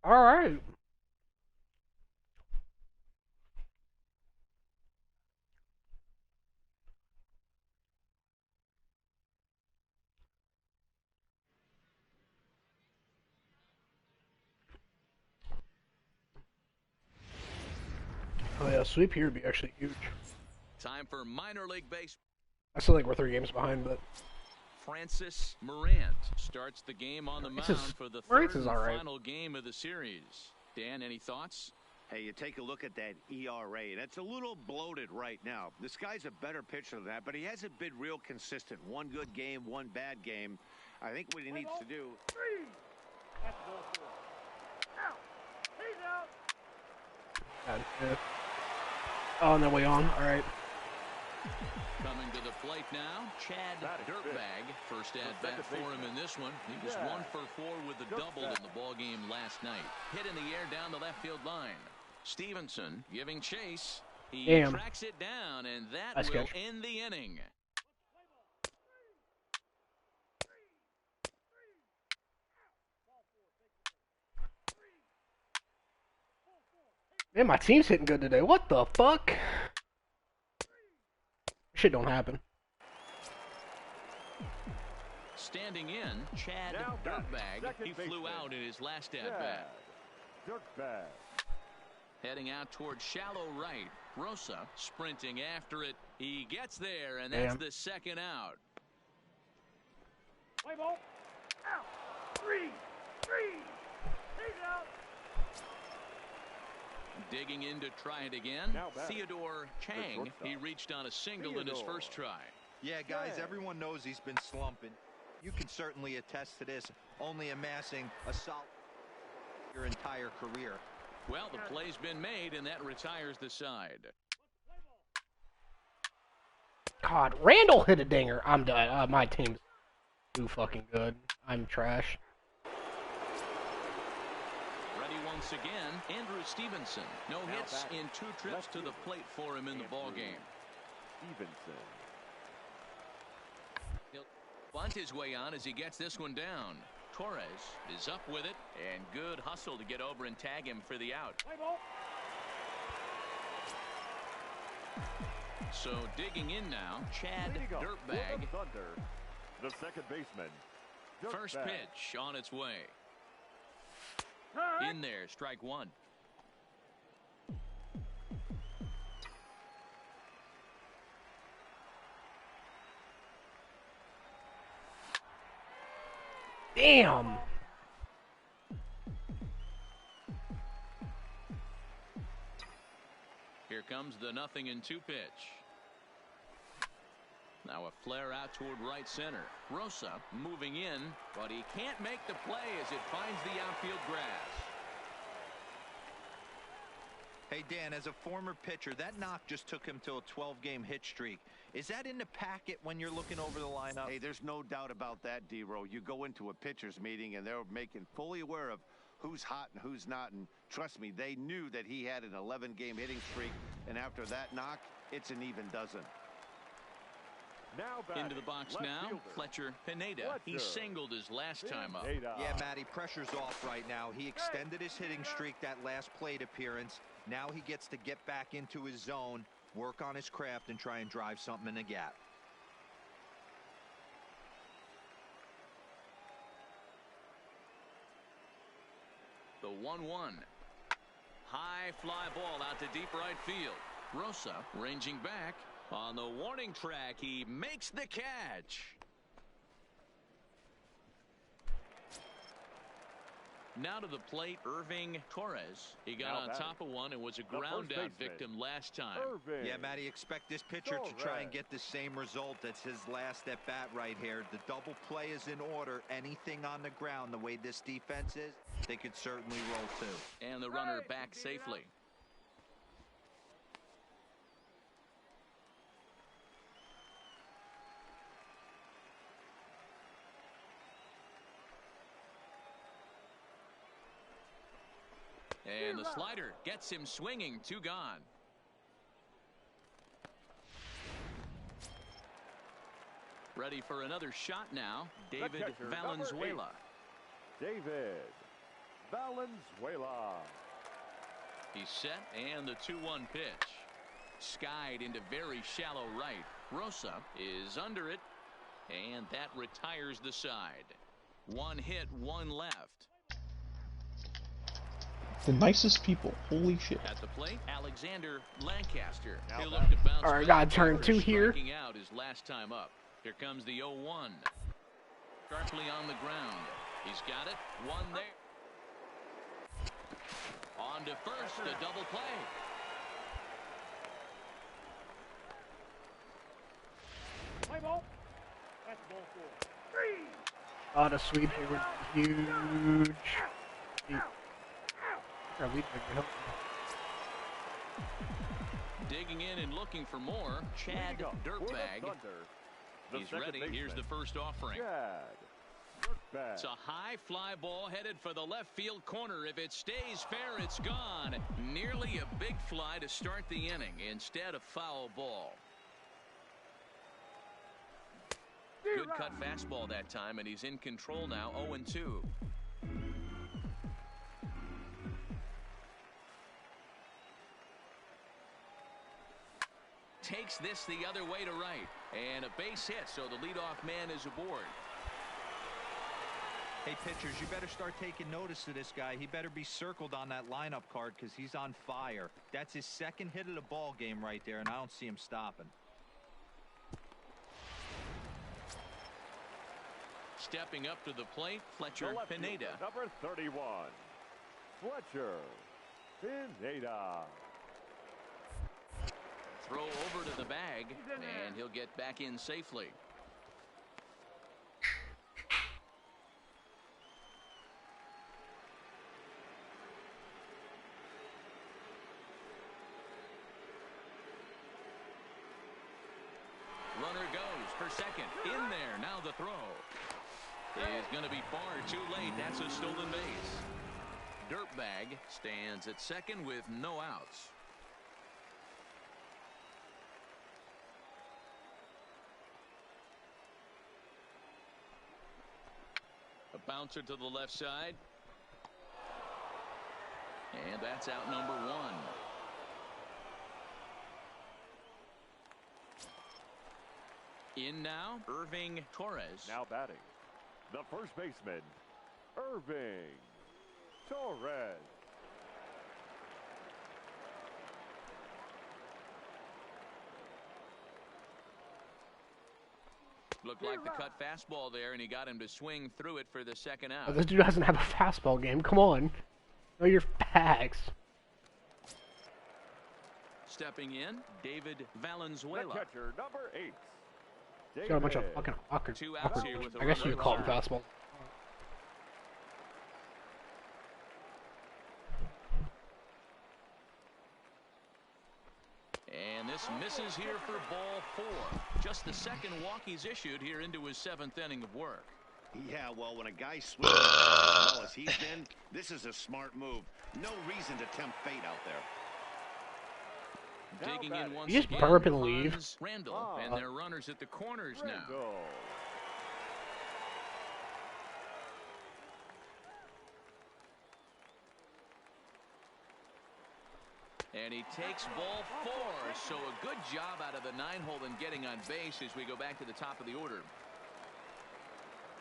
All right. Oh yeah, sweep here would be actually huge. Time for minor league baseball. I still think we're 3 games behind, but Francis Morant starts the game on the This mound is- for the Morant's third is and all right. final game of the series. Dan, any thoughts? Hey, you take a look at that ERA, and it's a little bloated right now. This guy's a better pitcher than that, but he hasn't been real consistent. One good game, one bad game. I think what he needs to do. yeah. Oh, and then we on. All right. Coming to the plate now, Chad Dirtbag. First at bat for him in this one. He was 1 for 4 with a double in the ball game last night. Hit in the air down the left field line. Stevenson giving chase. He Damn. tracks it down, and that Nice will catch. end the inning. Man, my team's hitting good today. What the fuck? Shit don't happen. Standing in, Chad Dirtbag. He flew out in his last at bat. Dirtbag. Heading out towards shallow right. Rosa sprinting after it. He gets there, and that's Damn. the second out. Play ball. Out. Three. Take it out. Digging in to try it again. Now back. Theodore Chang. shortstop. He reached on a single in his Theodore. first try. Yeah, guys, Yeah. everyone knows he's been slumping. You can certainly attest to this, only amassing a solid your entire career. Well, the play's been made, and that retires the side. God, Randall hit a dinger. I'm done. My team's too fucking good. I'm trash. Ready once again, Andrew Stevenson. No Now hits back. in 2 trips Left to the fielder. plate for him in the ball Andrew. game. Stevenson. He'll bunt his way on as he gets this one down. Torres is up with it, and good hustle to get over and tag him for the out. Play ball. So digging in now, Chad Leading up for Dirtbag. the Thunder, the second baseman. First Dirtbag. pitch on its way. In there, strike one. Damn. Here comes the 0-2 pitch. Now a flare out toward right center. Rosa moving in, but he can't make the play as it finds the outfield grass. Hey, Dan, as a former pitcher, that knock just took him to a 12-game hit streak. Is that in the packet when you're looking over the lineup? Hey, there's no doubt about that, D-Row. You go into a pitcher's meeting, and they're making fully aware of who's hot and who's not. And trust me, they knew that he had an 11-game hitting streak. And after that knock, it's an even dozen. Now back. Into the box Left now, fielder. Fletcher Pineda. He Fletcher. singled his last time up. Pineda. Yeah, Matty, pressure's off right now. He extended his hitting streak that last plate appearance. Now he gets to get back into his zone, work on his craft, and try and drive something in the gap. The 1-1. High fly ball out to deep right field. Rosa ranging back. On the warning track, he makes the catch. Now to the plate, Irving Torres. He got Now on batting. top of one and was a The first ground out baseman. victim last time. Irving. Yeah, Matty, expect this pitcher to try and Torres. get the same result. That's his last at bat right here. The double play is in order. Anything on the ground, the way this defense is, they could certainly roll too. And the runner back safely. And the slider gets him swinging. 2 gone. Ready for another shot now. David catcher, number Valenzuela. David Valenzuela. He's set, and the 2-1 pitch. Skied into very shallow right. Rosa is under it, and that retires the side. One hit, one left. The nicest people. Holy shit. At the plate, Alexander Lancaster. He'll look to bounce All right, back got turn after 2 here. striking out his last time up. Here comes the 0-1. Sharply on the ground. He's got it. One there. On to first, a double play. Play ball. That's ball 4. 3. Oh, the sweep here was huge. Digging in and looking for more. Chad Dirtbag. He's ready. Here's the first offering. It's a high fly ball headed for the left field corner. If it stays fair, it's gone. Nearly a big fly to start the inning. Instead, a foul ball. Good cut fastball that time, and he's in control now. 0-2. Takes this the other way to right, and a base hit, so the leadoff man is aboard. Hey, pitchers, you better start taking notice of this guy. He better be circled on that lineup card because he's on fire. That's his second hit of the ball game right there, and I don't see him stopping. Stepping up to the plate, Fletcher Pineda. Number 31, Fletcher Pineda. Throw over to the bag, and he'll get back in safely. Runner goes for second. In there. Now the throw is going to be far too late. That's a stolen base. Dirtbag stands at second with no outs. A bouncer to the left side. And that's out number 1. In now, Irving Torres. Now batting, the first baseman, Irving Torres. Looked like the cut fastball there, and he got him to swing through it for the second out. Oh, this dude doesn't have a fastball game. Come on. Know your facts. Stepping in, David Valenzuela. The catcher, number 8. Got a bunch of fucking awkward. 2 outs here with a I guess you runner could call at them third. fastball. And this misses here for ball 4. Just the second walk he's issued here into his 7th inning of work. Yeah, well, when a guy swings as well as he's been, this is a smart move. No reason to tempt fate out there. Digging in once You just again, burp and leave. Hans Randall, and their runners at the corners now. And he takes ball 4, so a good job out of the 9-hole in getting on base as we go back to the top of the order.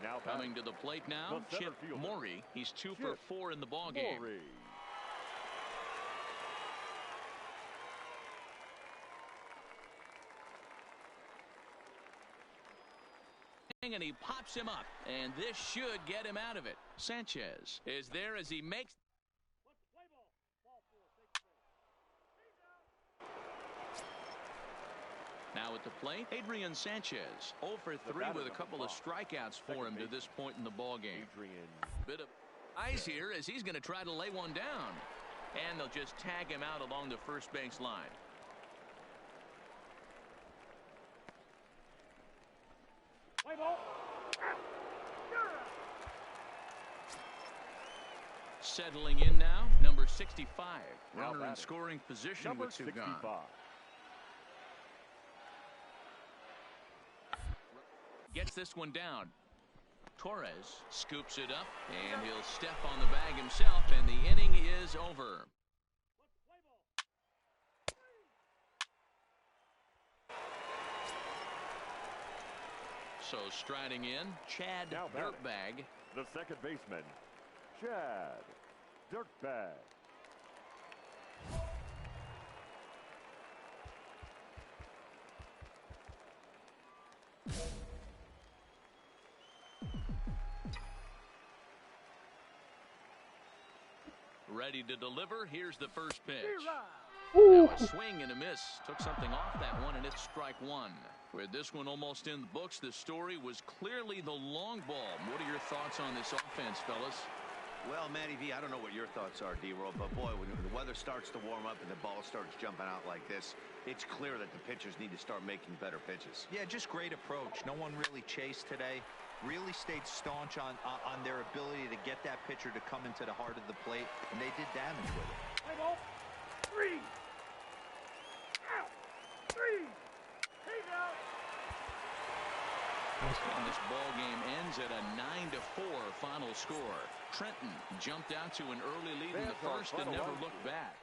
Now Coming to the plate now, the center Chip fielder. Morey. He's 2 for 4 in the ballgame. And he pops him up, and this should get him out of it. Sanchez is there as he makes. Now at the plate, Adrian Sanchez, 0 for 3 with a couple of strikeouts for him to this point in the ballgame. Bit of eyes here as he's going to try to lay one down, and they'll just tag him out along the first base line. Settling in now, number 65. Runner in scoring position with 2 gone. Gets this one down. Torres scoops it up, and he'll step on the bag himself, and the inning is over. So striding in, Chad Dirtbag. The second baseman, Chad Dirtbag. Ready to deliver. Here's the first pitch. Ooh. Now a swing and a miss. Took something off that one, and it's strike one. With this one almost in the books, the story was clearly the long ball. What are your thoughts on this offense, fellas? Well, Matty V, I don't know what your thoughts are, D-Roll, but boy, when the weather starts to warm up and the ball starts jumping out like this, it's clear that the pitchers need to start making better pitches. Yeah, just great approach. No one really chased today. Really stayed staunch on their ability to get that pitcher to come into the heart of the plate, and they did damage with it. Play ball. 3. Out. 3. Take out. And this ball game ends at a 9-4 final score. Trenton jumped out to an early lead in the first and never looked back.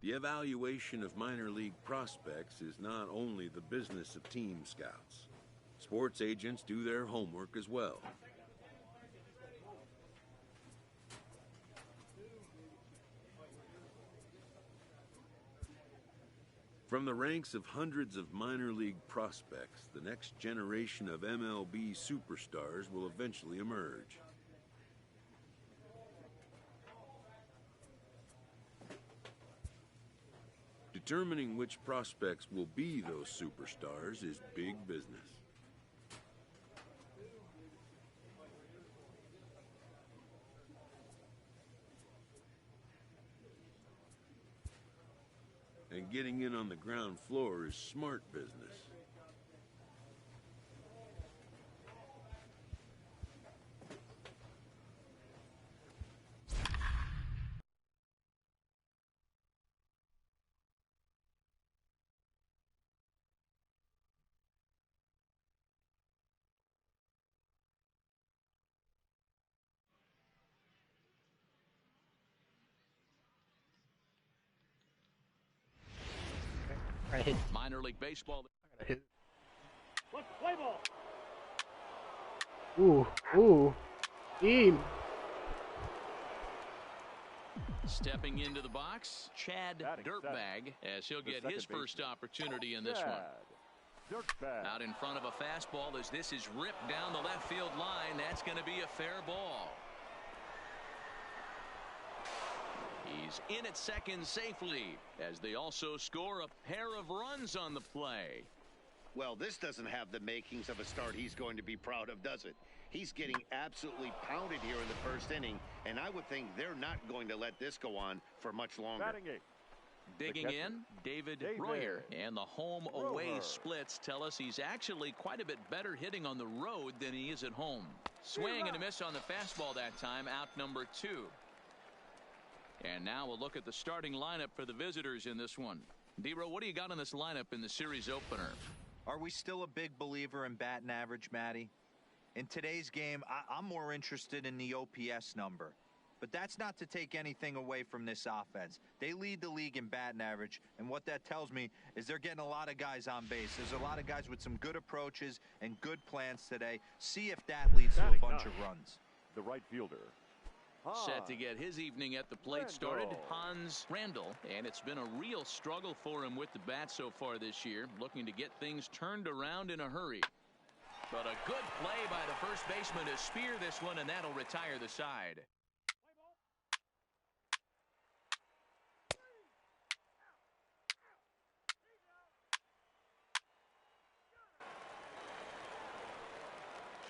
The evaluation of minor league prospects is not only the business of team scouts. Sports agents do their homework as well. From the ranks of hundreds of minor league prospects, the next generation of MLB superstars will eventually emerge. Determining which prospects will be those superstars is big business. And getting in on the ground floor is smart business. I hit. Minor league baseball. I hit. Let's play ball. Ooh. Team. Stepping into the box, Chad Dirtbag, as he'll get his first opportunity in this one. Dirtbag. Out in front of a fastball as this is ripped down the left field line. That's going to be a fair ball. He's in at second safely as they also score a pair of runs on the play. Well, this doesn't have the makings of a start he's going to be proud of, does it? He's getting absolutely pounded here in the first inning, and I would think they're not going to let this go on for much longer. Batting eighth. Digging in, David Royer. And the home-away splits tell us he's actually quite a bit better hitting on the road than he is at home. Swing and a miss on the fastball that time, out number 2. And now we'll look at the starting lineup for the visitors in this one. D-Row, what do you got on this lineup in the series opener? Are we still a big believer in batting average, Matty? In today's game, I'm more interested in the OPS number. But that's not to take anything away from this offense. They lead the league in batting average, and what that tells me is they're getting a lot of guys on base. There's a lot of guys with some good approaches and good plans today. See if that leads to a bunch of runs. The right fielder, Set to get his evening at the plate started, Hans Randall. And it's been a real struggle for him with the bat so far this year, looking to get things turned around in a hurry. But a good play by the first baseman to spear this one, and that'll retire the side.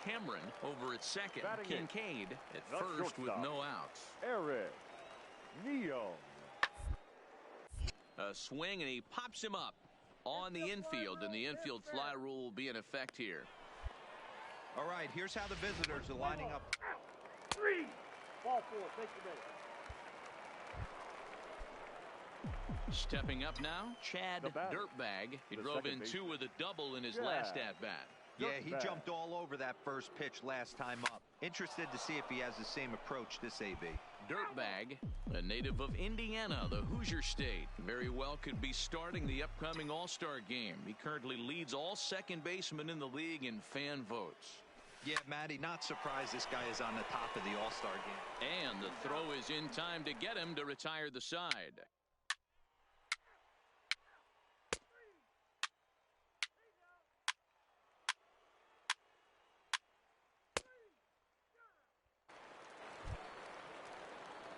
Cameron over at second. Kincaid at first with no outs. Eric Neo. A swing, and he pops him up on the infield, and the infield fly rule will be in effect here. All right, here's how the visitors are lining up. 3. Ball 4. Take the base. Stepping up now, Chad Dirtbag. He drove in 2 with a double in his last at-bat. Yeah, he jumped all over that first pitch last time up. Interested to see if he has the same approach this AB. Dirtbag, a native of Indiana, the Hoosier State. Very well could be starting the upcoming All-Star game. He currently leads all second basemen in the league in fan votes. Yeah, Matty, not surprised this guy is on the top of the All-Star game. And the throw is in time to get him to retire the side.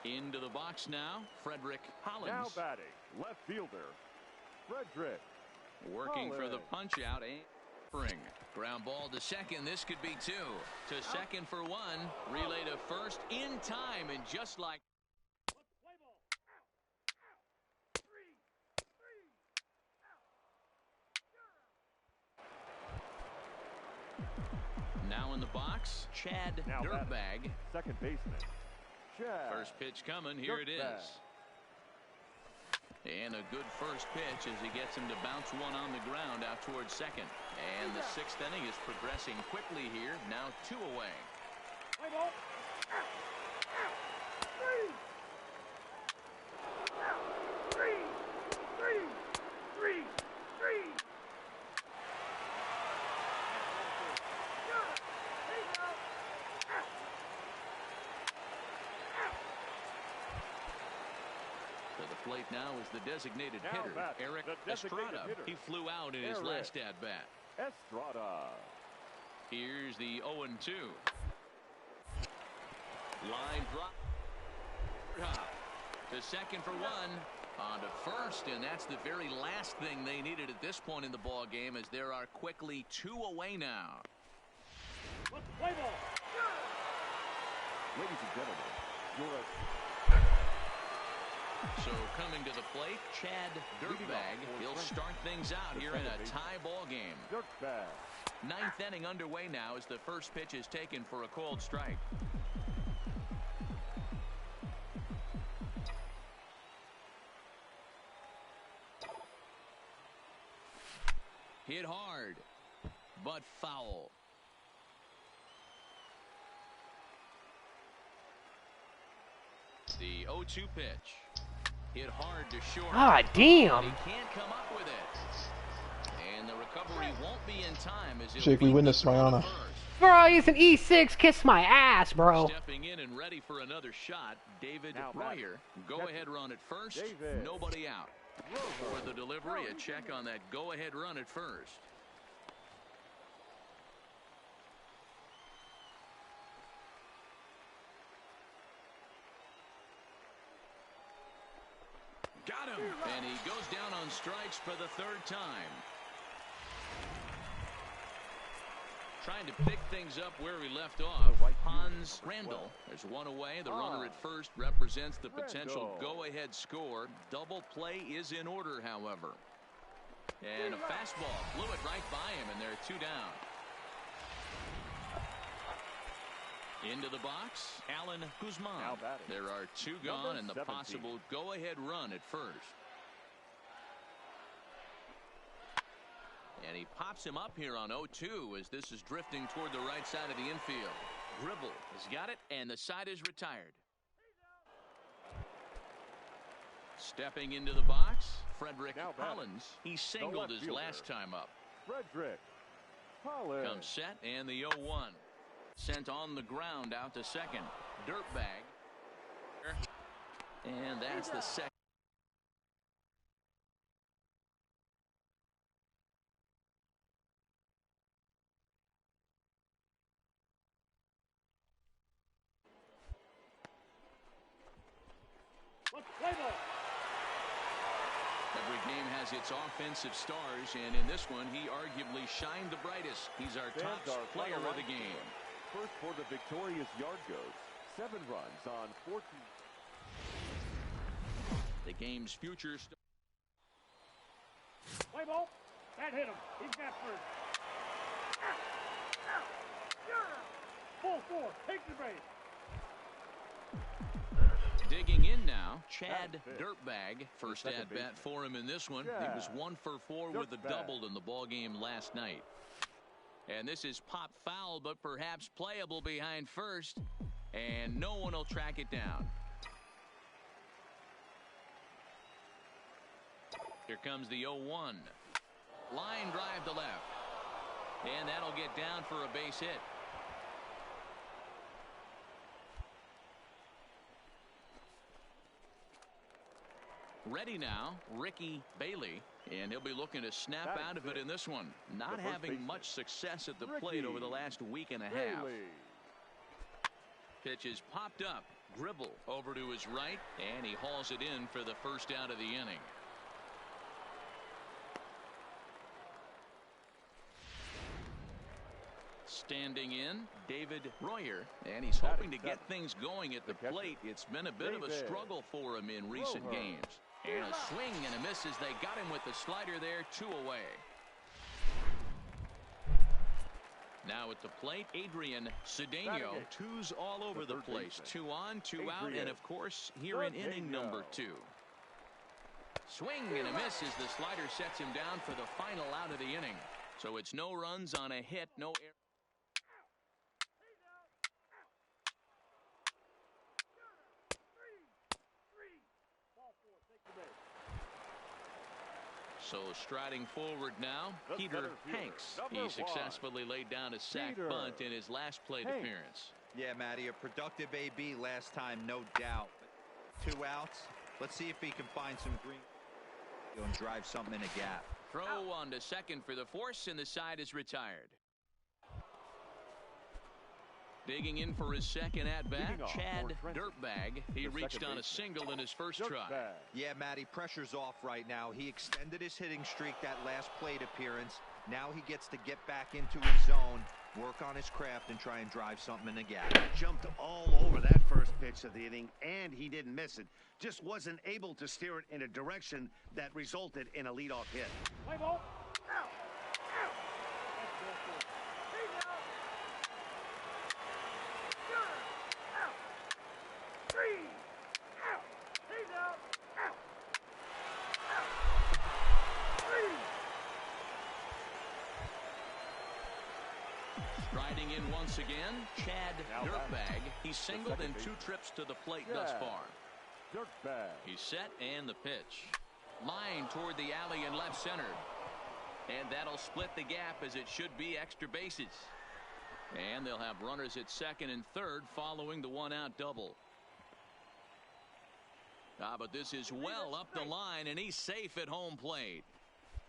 Into the box now, Frederick Hollins. Now batting, left fielder, Frederick. Working for the punch out and spring. Ground ball to second. This could be 2. To second for 1. Relay to first in time, and just like. Now in the box, Chad Dirtbag. Second baseman. First pitch coming. Here it is. And a good first pitch as he gets him to bounce one on the ground out towards second. And the 6th inning is progressing quickly here. Now 2 away. Plate now is the designated hitter, Eric Estrada. He flew out in his last at-bat. Estrada. Here's the 0-2. Line drop. To second for 1. On to first, and that's the very last thing they needed at this point in the ball game, as there are quickly 2 away now. Play ball. Ladies and gentlemen, your So coming to the plate, Chad Dirtbag. He'll start things out here in a tie ball game. Dirtbag. 9th inning underway now as the first pitch is taken for a called strike. Hit hard, but foul. The 0-2 pitch. Hit hard to short. Ah, damn. He can't come up with it. And the recovery won't be in time as Jake, we win this, Mariana. Bro, he's an E6. Kiss my ass, bro. Stepping in and ready for another shot, David Royer. Go-ahead run at first. David. Nobody out. For the delivery, a check on that go-ahead run at first. Got him. And he goes down on strikes for the 3rd time. Trying to pick things up where we left off. Hans Randall. There's 1 away. The runner at first represents the potential go-ahead score. Double play is in order, however. And a fastball blew it right by him, and there are 2 down. Into the box, Alan Guzman. There are 2 gone, and the possible go-ahead run at first. And he pops him up here on 0-2 as this is drifting toward the right side of the infield. Gribble has got it, and the side is retired. Stepping into the box, Frederick Hollins. He singled his last time up. Frederick Hollins. Comes set, and the 0-1. Sent on the ground out to second. Dirtbag And that's the second. Let's play ball. Every game has its offensive stars, and in this one, he arguably shined the brightest. He's our top player of the game. First for the victorious yard goes. 7 runs on 14. The game's future. Play ball. That hit him. He's got first. Full 4. Take the base. Digging in now, Chad Dirtbag. First at bat for him in this one. He was 1 for 4 with a double in the ball game last night. And this is pop foul, but perhaps playable behind first. And no one will track it down. Here comes the 0-1. Line drive to left. And that'll get down for a base hit. Ready now, Ricky Bailey, and he'll be looking to snap out of it in this one. Not having much success at the plate over the last week and a half. Pitch is popped up, dribble over to his right, and he hauls it in for the first out of the inning. Standing in, David Royer, and he's hoping to get things going at the plate. It's been a bit of a struggle for him in recent games. And a swing and a miss as they got him with the slider there, 2 away. Now at the plate, Adrian Cedeno. 2s all over the place. 2 on, 2 out, and of course, here in inning number 2. Swing and a miss as the slider sets him down for the final out of the inning. So it's no runs on a hit, no error. So striding forward now, Peter Hanks. He successfully laid down a sac bunt in his last plate appearance. Yeah, Matty, a productive AB last time, no doubt. 2 outs. Let's see if he can find some green and drive something in a gap. Throw on to second for the force, and the side is retired. Digging in for his second at-bat, Chad Dirtbag. He reached on a single in his first try. Yeah, Matty, pressure's off right now. He extended his hitting streak that last plate appearance. Now he gets to get back into his zone, work on his craft, and try and drive something in the gap. Jumped all over that first pitch of the inning, and he didn't miss it. Just wasn't able to steer it in a direction that resulted in a leadoff hit. Play ball. Out. Out. Striding in once again, Chad Dirtbag. He's singled in 2 trips to the plate thus far. He's set and the pitch. Line toward the alley in left center. And that'll split the gap as it should be extra bases. And they'll have runners at second and third following the 1-out double. But this is well up the line, and he's safe at home plate.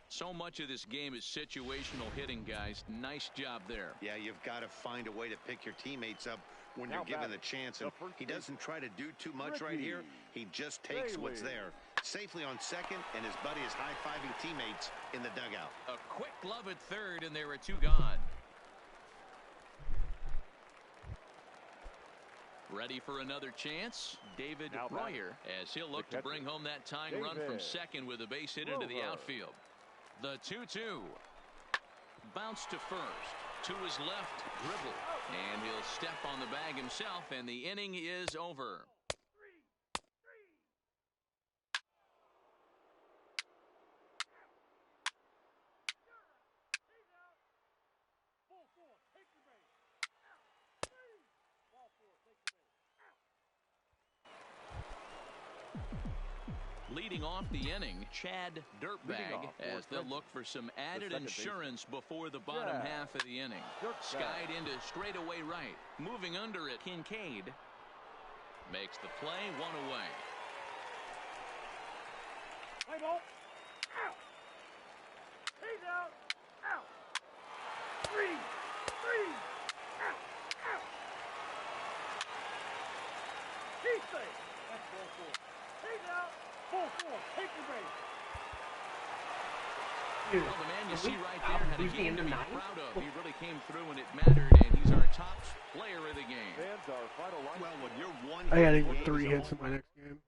So much of this game is situational hitting, guys. Nice job there. Yeah, you've got to find a way to pick your teammates up when you're given the chance. And he doesn't try to do too much right here. He just takes what's there. Safely on second, and his buddy is high-fiving teammates in the dugout. A quick glove at third, and there are 2 gone. Ready for another chance, David Royer, as he'll look to bring home that tying run from second with a base hit into the outfield. The 2-2. Bounce to first. To his left, dribble. And he'll step on the bag himself, and the inning is over. Leading off the inning, Chad Dirtbag, as they'll look for some added insurance before the bottom half of the inning. Skied into straightaway right. Moving under it, Kincaid. Makes the play, one away. Play ball. Out. He's out. Out. 3. Out. Out. He's safe. That's ball 4. He's out. Ball 4. Take the base. Well, the man you see right there had a game to be proud of. He really came through when it mattered, and he's our top player of the game. Fans are final line. Well, when you're one, I gotta get 3 hits in my next game.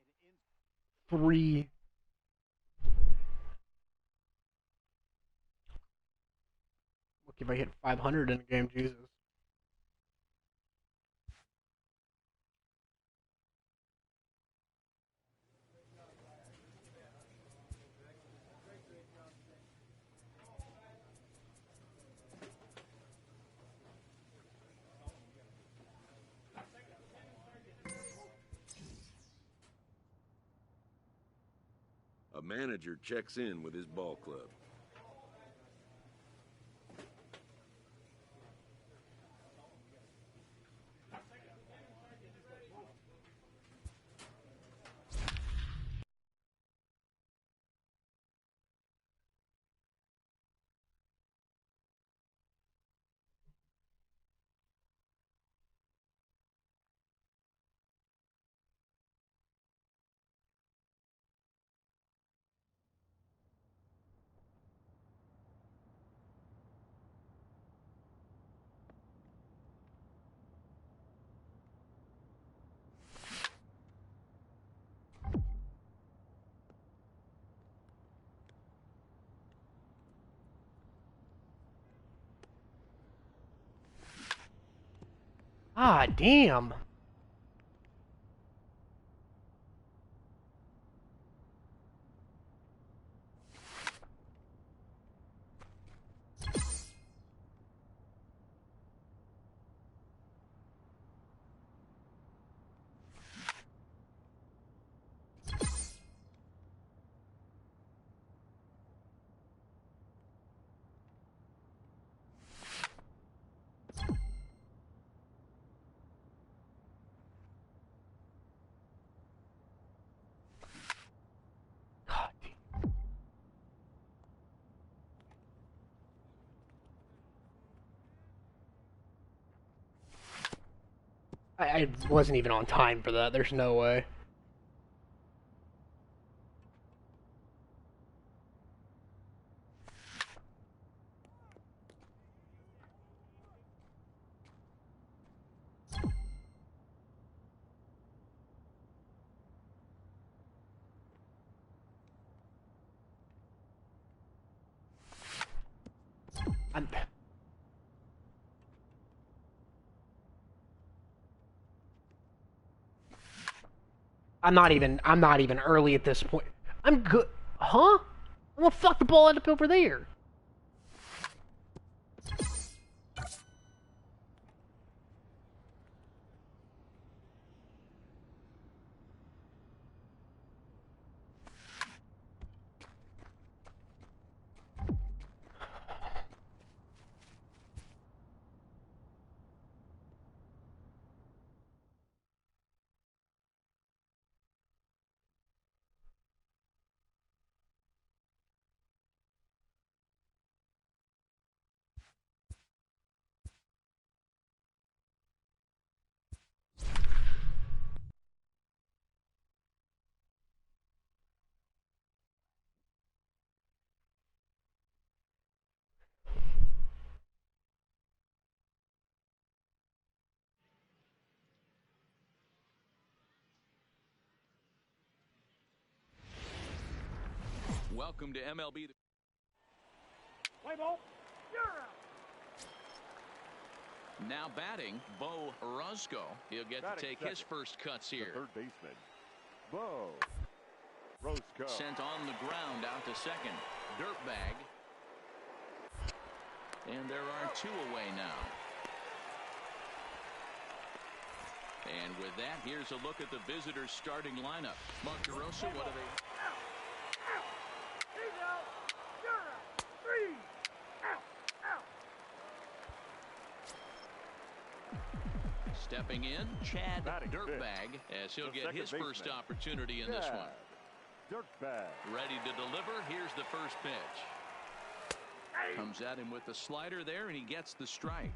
3. Look, if I hit 500 in a game, Jesus. A manager checks in with his ball club. Ah, damn. God damn. I wasn't even on time for that. There's no way. I'm not even early at this point. I'm good. Huh? Well, fuck, the ball ended up over there. Welcome to MLB. Play ball. You're out. Now batting, Bo Orozco. He'll get to take his first cuts here. The third baseman, Bo Orozco. Sent on the ground out to second. Dirtbag. And there are 2 away now. And with that, here's a look at the visitors' starting lineup. Mark DeRosa, what are they? He's out. You're out. 3. Out. Stepping in, Chad Batting Dirtbag, as he'll the get his second first baseman. opportunity in this one. Dirtbag. Ready to deliver. Here's the first pitch. Comes at him with the slider there, and he gets the strike.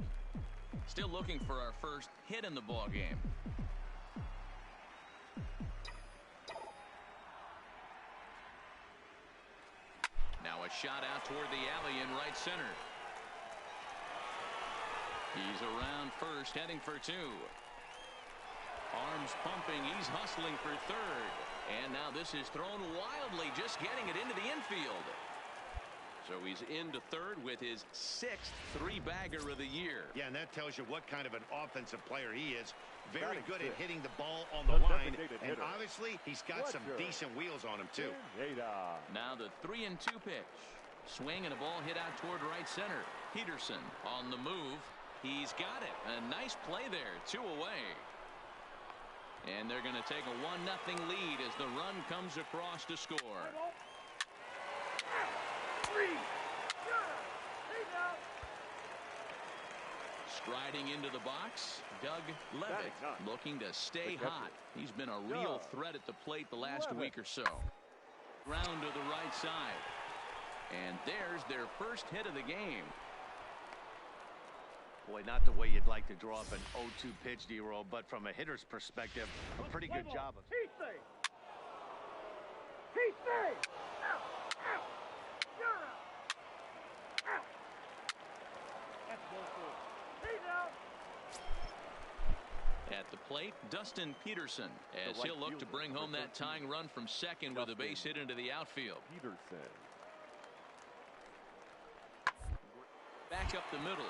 Still looking for our first hit in the ball game. Now a shot out toward the alley in right center. He's around first, heading for two. Arms pumping, he's hustling for third. And now this is thrown wildly, just getting it into the infield. So he's into third with his 6th three-bagger of the year. Yeah, and that tells you what kind of an offensive player he is. Very Batting good at fifth. hitting the ball on the The line. designated And hitter. obviously, he's got some Fletcher. decent wheels on him, too. Now the 3-2 pitch. Swing and a ball hit out toward right center. Peterson on the move. He's got it. A nice play there. 2 away. And they're going to take a 1-0 lead as the run comes across to score. Striding into the box, Doug Levitt, looking to stay hot. He's been a real threat at the plate the last week or so. Ground to the right side. And there's their first hit of the game. Boy, not the way you'd like to draw up an 0-2 pitch, D-roll, but from a hitter's perspective, a pretty good job of. Heat safe. Heat safe. Out. Out. You're out. Out. That's ball four. Heat out. At the plate, Dustin Peterson, as The right he'll look to fielder bring home for that tying run from second with a base hit into the outfield. Peterson. Back up the middle.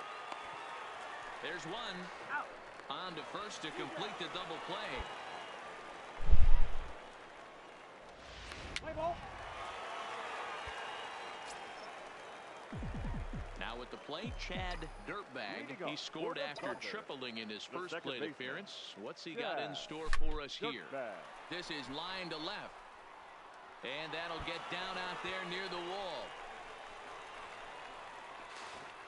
There's one. Out. On to first to complete the double play. Play ball. Now at the plate, Chad Dirtbag. He scored after tripling in his first second plate baseman. appearance. What's he got in Yeah. store for us here? Dirtbag. This is line to left. And that'll get down out there near the wall.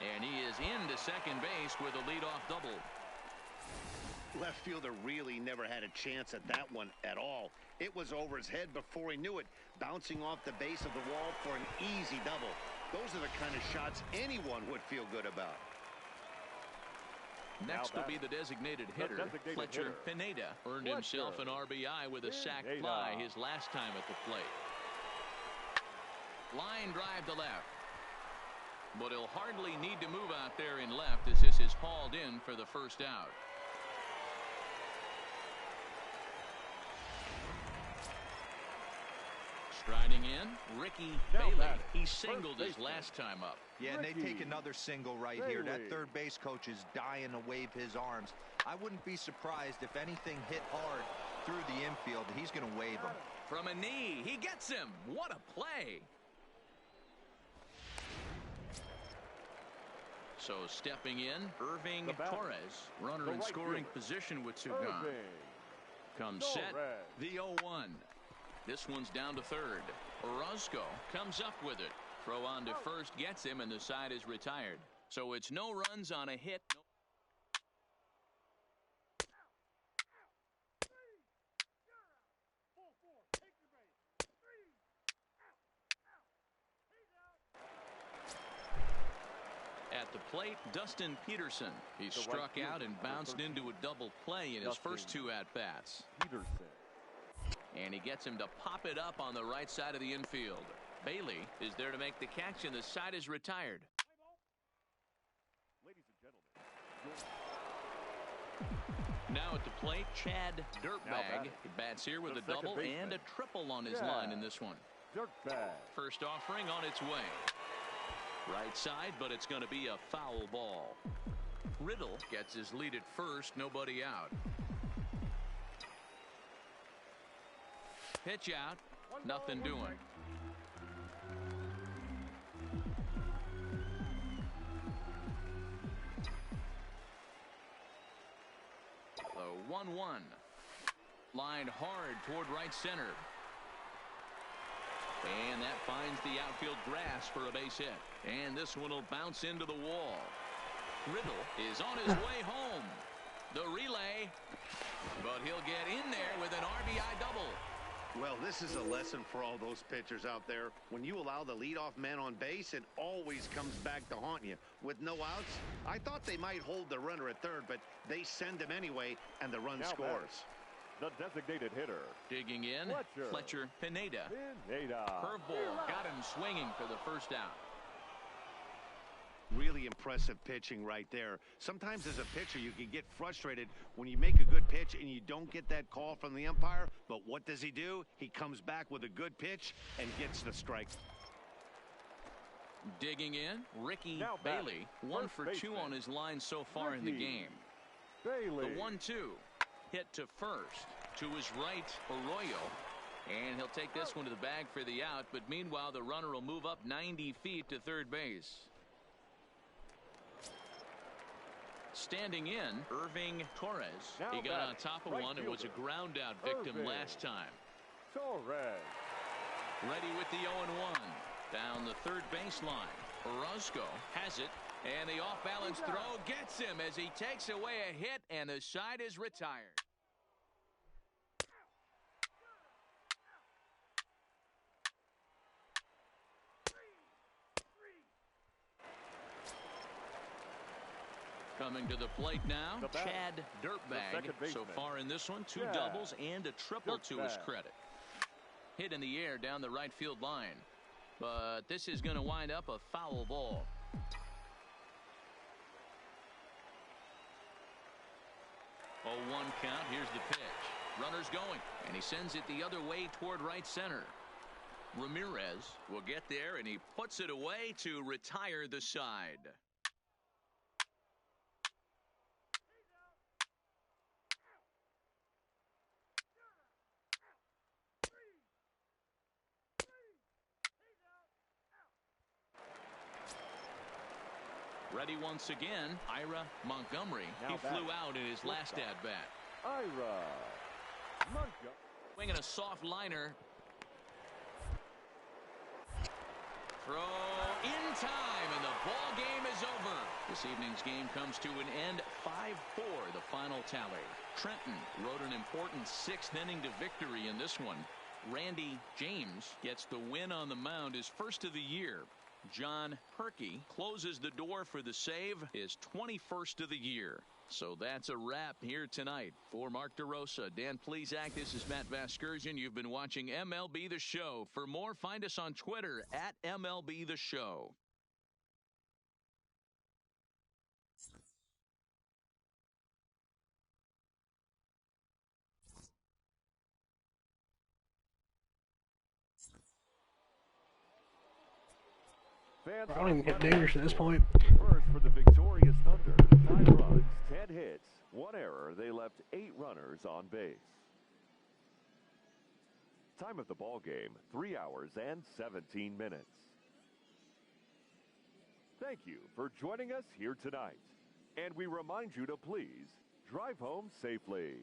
And he is into second base with a leadoff double. Left fielder really never had a chance at that one at all. It was over his head before he knew it, bouncing off the base of the wall for an easy double. Those are the kind of shots anyone would feel good about. Next will be the designated hitter, designated Fletcher hitter. Pineda. Earned himself an RBI with a sac Pineda. fly his last time at the plate. Line drive to left. But he'll hardly need to move out there in left as this is hauled in for the first out. Striding in, Ricky Now Bailey. batting, He first singled his baseman. last time up. Yeah, and they take Ricky another single right here. That Bailey. third base coach is dying to wave his arms. I wouldn't be surprised if anything hit hard through the infield. He's going to wave them. From a knee, he gets him. What a play. So stepping in, Irving The batter. Torres, runner The in right scoring fielder. position with two gone. Irving. Comes set, Torres. the 0-1. This one's down to third. Orozco comes up with it. Throw on to first gets him, and the side is retired. So it's no runs on a hit. At the plate, Dustin Peterson. He right struck fielder out and for bounced 13. into a double play in his Dustin first two at-bats. Peterson. And he gets him to pop it up on the right side of the infield. Bailey is there to make the catch, and the side is retired. Ladies and gentlemen. Now at the plate, Chad Dirtbag. batting. He bats here with The a second double baseman. and a triple on his Yeah. line in this one. Dirtbag. First offering on its way. Right side, but it's going to be a foul ball. Riddle gets his lead at first, nobody out. Pitch out, nothing doing. The 1-1. Lined hard toward right center. And that finds the outfield grass for a base hit. And this one will bounce into the wall. Riddle is on his way home. The relay, but he'll get in there with an RBI double. Well, this is a lesson for all those pitchers out there. When you allow the leadoff man on base, it always comes back to haunt you. With no outs, I thought they might hold the runner at third, but they send him anyway, and the run scores. The designated hitter. Digging in, Fletcher Pineda. Curveball got him swinging for the first out. Really impressive pitching right there. Sometimes as a pitcher you can get frustrated when you make a good pitch and you don't get that call from the umpire, but what does he do? He comes back with a good pitch and gets the strike. Digging in, Ricky Bailey. 1 for 2 on his line so far in the game. Bailey. The 1-2 hit to first. To his right, Arroyo. And he'll take this one to the bag for the out, but meanwhile the runner will move up 90 feet to third base. Standing in, Irving Torres. He got on top of one and was a ground out victim last time. Torres. Ready with the 0-1. Down the third baseline. Orozco has it, and the off-balance throw gets him as he takes away a hit, and the side is retired. Coming to the plate now, Chad Dirtbag. So far in this one, 2 doubles and a triple to his credit. Hit in the air down the right field line. But this is going to wind up a foul ball. 0-1 count. Here's the pitch. Runner's going, and he sends it the other way toward right center. Ramirez will get there, and he puts it away to retire the side. Ready once again, Ira Montgomery. He flew out in his last at-bat. Ira Montgomery. Swinging a soft liner. Throw in time, and the ball game is over. This evening's game comes to an end. 5-4, the final tally. Trenton wrote an important 6th inning to victory in this one. Randy James gets the win on the mound, his first of the year. John Perkey closes the door for the save, his 21st of the year. So that's a wrap here tonight. For Mark DeRosa, Dan Plesac, this is Matt Vasgersian. You've been watching MLB The Show. For more, find us on Twitter at MLB The Show. I don't even get dingers at this point. First for the victorious Thunder. 9 runs, 10 hits, 1 error. They left 8 runners on base. Time of the ball game, 3 hours and 17 minutes. Thank you for joining us here tonight. And we remind you to please drive home safely.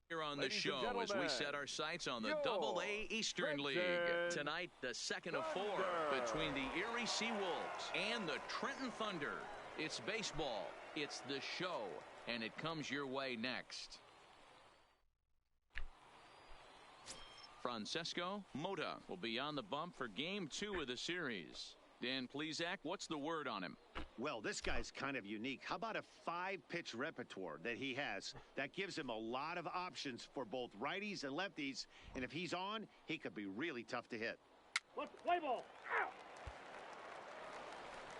Here on the show as we set our sights on the Double-A Eastern League. Tonight, the second of 4 between the Erie Seawolves and the Trenton Thunder. It's baseball It's the show, and it comes your way next. Francesco Mota will be on the bump for Game 2 of the series. Dan Plesac, what's the word on him? Well, this guy's kind of unique. How about a 5-pitch repertoire that he has? That gives him a lot of options for both righties and lefties. And if he's on, he could be really tough to hit. Let's play ball. Out.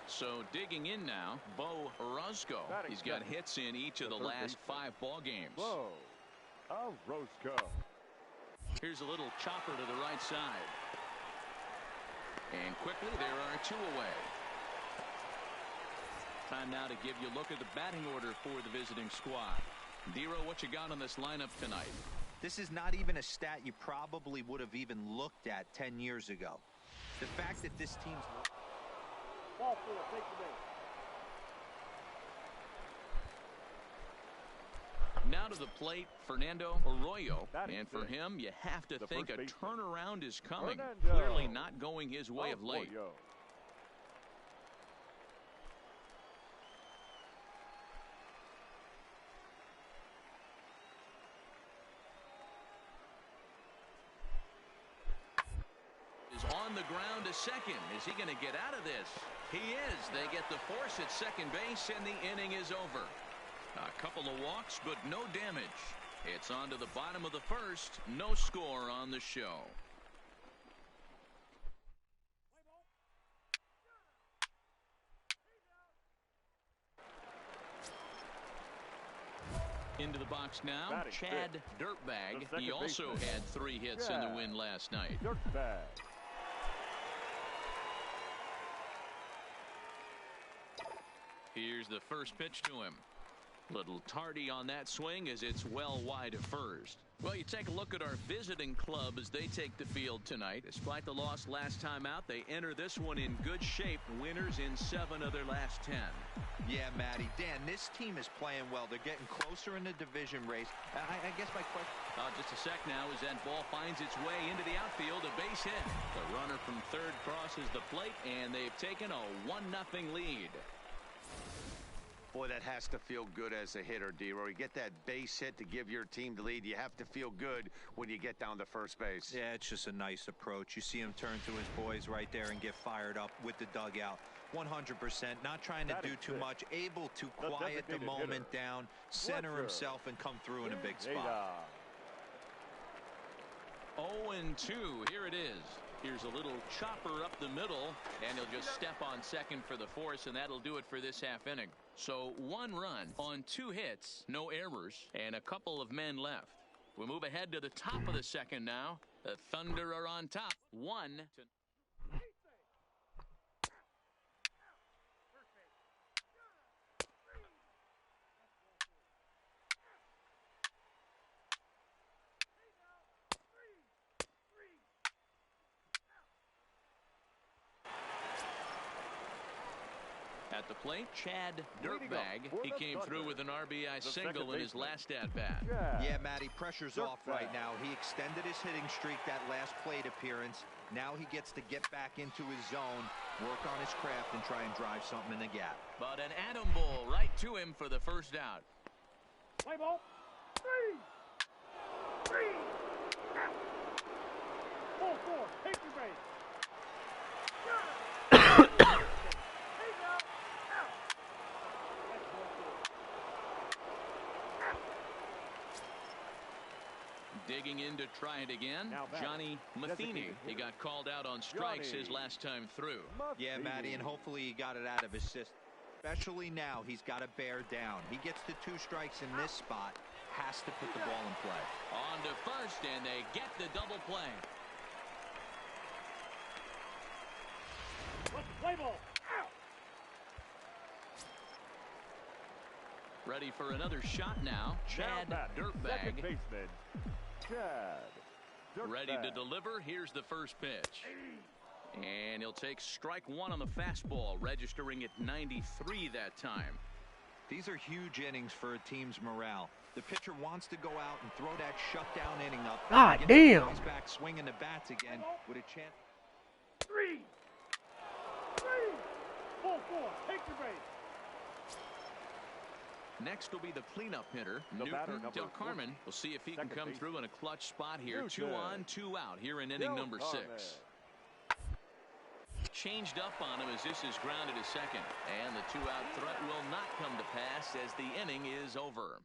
So digging in now, Bo Orozco. He's got hits in each of the last 5 ball games. Bo Orozco. Here's a little chopper to the right side. And quickly, there are 2 away. Time now to give you a look at the batting order for the visiting squad. Dero, what you got on this lineup tonight? This is not even a stat you probably would have even looked at 10 years ago. The fact that this team's... Ball 4, take the base. Now to the plate, Fernando Arroyo. And for him, you have to think a turnaround is coming. Clearly not going his way of late. Is on the ground to second. Is he going to get out of this? He is. They get the force at second base, and the inning is over. A couple of walks, but no damage. It's on to the bottom of the first. No score on the show. Into the box now, Chad Dirtbag. He also had 3 hits in the win last night. Dirtbag. Here's the first pitch to him. Little tardy on that swing as it's well wide of first. Well, you take a look at our visiting club as they take the field tonight. Despite the loss last time out, they enter this one in good shape. Winners in 7 of their last 10. Yeah, Matty. Dan, this team is playing well. They're getting closer in the division race. I guess my question... Just a sec now as that ball finds its way into the outfield. A base hit. The runner from third crosses the plate, and they've taken a 1-0 lead. Boy, that has to feel good as a hitter, Dero. You get that base hit to give your team the lead. You have to feel good when you get down to first base. Yeah, it's just a nice approach. You see him turn to his boys right there and get fired up with the dugout. 100%, not trying to do too much, able to quiet the moment down, center himself, and come through in a big spot. 0-2, here it is. Here's a little chopper up the middle, and he'll just step on second for the force, and that'll do it for this half inning. So 1 run on 2 hits, no errors, and a couple of men left. We move ahead to the top of the second now. The Thunder are on top, 1-0. At the plate, Chad Dirtbag. He came through with an RBI single in his last at-bat. Yeah, Matty, pressure's off right now. He extended his hitting streak that last plate appearance. Now he gets to get back into his zone, work on his craft, and try and drive something in the gap. But an atom ball right to him for the first out. Play ball. 3. Ball 4, take your base. Digging in to try it again, Johnny Matheny. He got called out on strikes his last time through. Yeah, Matty, and hopefully he got it out of his system. Especially now, he's got to bear down. He gets the 2 strikes in this spot, has to put the ball in play. On to first, and they get the double play. Let's play ball. Out. Ready for another shot now. Chad Dirtbag. Ready to deliver. Here's the first pitch. And he'll take strike 1 on the fastball, registering at 93 that time. These are huge innings for a team's morale. The pitcher wants to go out and throw that shutdown inning up. God damn. He's back swinging the bats again with a chance. 3. Ball 4, take your base. Next will be the cleanup hitter, The batter, Newton number Del Carmen. 14. We'll see if he can Second come baseman. through in a clutch spot here. Newton. 2 on, 2 out here in inning Del number Carmen. 6. Changed up on him as this is grounded to second. And the 2-out threat will not come to pass as the inning is over.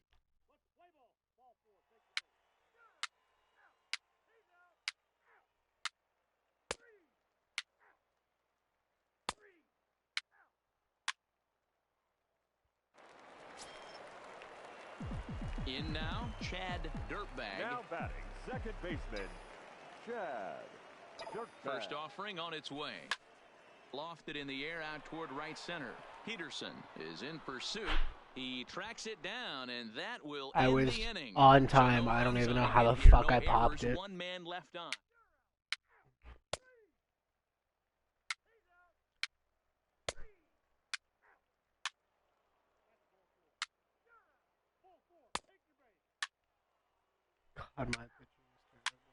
In now, Chad Dirtbag. Now batting, second baseman, Chad Dirtbag. First offering on its way. Lofted in the air out toward right center. Peterson is in pursuit. He tracks it down, and that will I end was the inning. on time. So no I don't runs even know on how hit the here, fuck no I popped errors, it. 1 man left on. God, my pitching is terrible.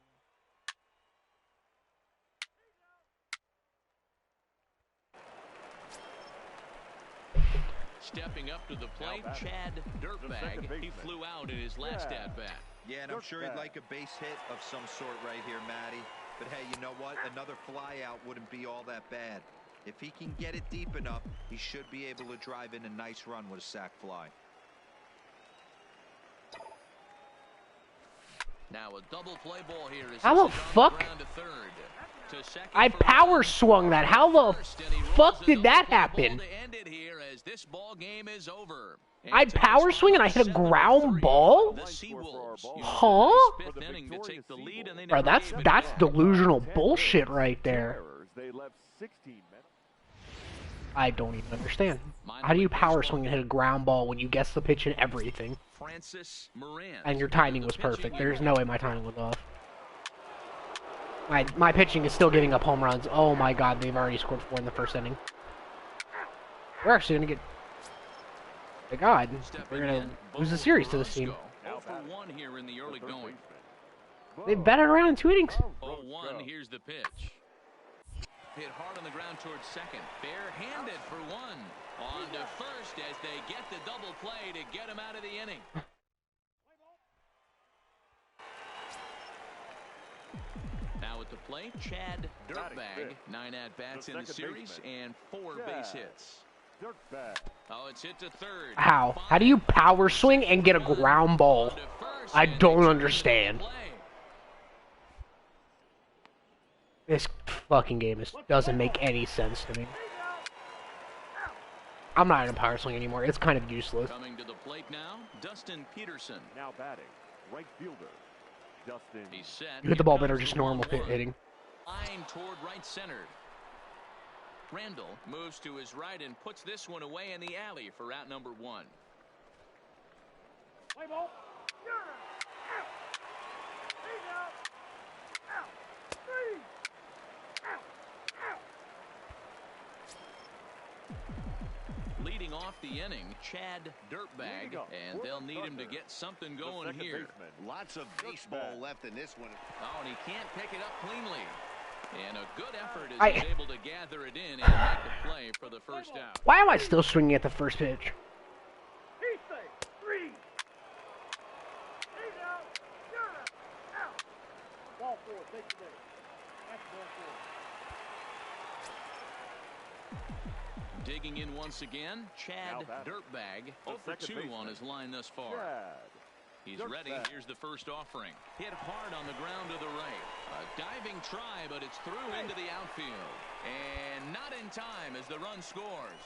Stepping up to the plate, Now batting, Chad the Dirtbag. second He baseman. flew out in his last Yeah. at-bat. Yeah, and I'm sure he'd Dirtbag. like a base hit of some sort right here, Matty. But hey, you know what? Another fly out wouldn't be all that bad. If he can get it deep enough, he should be able to drive in a nice run with a sac fly. Now a double play ball here. As How this the is on fuck? ground to third. To second I for power one. swung that. How the First, and he rolls fuck a did double that play happen? ball to end it here as this ball game is over. I And to power this swing and I final hit a ground 7-3, ball? The Line score for our Seawolves ball used Huh? a nice For the fifth inning to take the lead, and they Bro, never that's gave it that's back. delusional 10 bullshit hits, right 2 there. errors. They left 16 minutes. I don't even understand. Minor How do you league power baseball swing and hit a ground ball when you guess the pitch and everything? Francis Moran. And your timing The was pitching perfect. here. There's no way my timing was off. My pitching is still giving up home runs. Oh my god, they've already scored 4 in the first inning. We're actually gonna get. My god, we're gonna lose the series to this team. 0 for 1 here in the early Third going. baseman, They Bo batted around in 2 innings. 0-1, here's the pitch. Hit hard on the ground towards second. Bare-handed for 1. On to first as they get the double play to get him out of the inning. Now at the plate, Chad Batting Dirtbag. fifth. 9 at-bats The in the second series baseman. and 4 Chad base hits. Dirtbag. Oh, it's hit to third. How? How do you power swing and get a ground ball? On to first, I and they don't turn understand. the play. This fucking game doesn't make any sense to me. I'm not in a power swing anymore. It's kind of useless. Coming to the plate now, Dustin Peterson. Now batting, right fielder, Dustin. He's set. You hit the ball Here better, comes just the normal 1-1. hitting. Line toward right center. Randall moves to his right and puts this one away in the alley for out number 1. Play ball. You're out. He's out. Out. 3. Out. Out. Leading off the inning, Chad Dirtbag, Leading up and for they'll the need him to Thunder, get something The going second here. baseman, Lots of baseball Dirtbag. left in this one. Oh, and he can't pick it up cleanly. And a good effort as I- he's able to gather it in and make the play for the first out. Why am I still swinging at the first pitch? He's safe. 3. He's out. You're out. Out. Ball 4. Take the day. That's ball 4. Digging in once again, Chad Now batting. Dirtbag. The 0 for second 2 on baseman. his line thus far. Chad. He's Dirtbag. ready. Here's the first offering. Hit hard on the ground to the right. A diving try, but it's through into the outfield. And not in time as the run scores.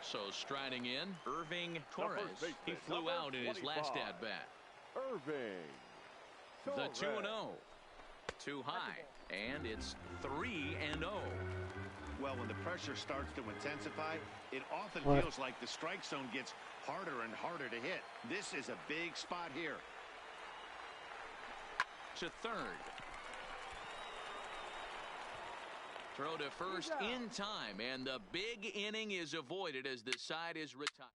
So striding in, Irving Torres. baseman, He flew number out in his last 25. at-bat. Irving. The Torres. 2-0. Too high. And it's 3-0. Well, when the pressure starts to intensify, it often What? feels like the strike zone gets harder and harder to hit. This is a big spot here. To third. Throw to first in time, and the big inning is avoided as the side is retired.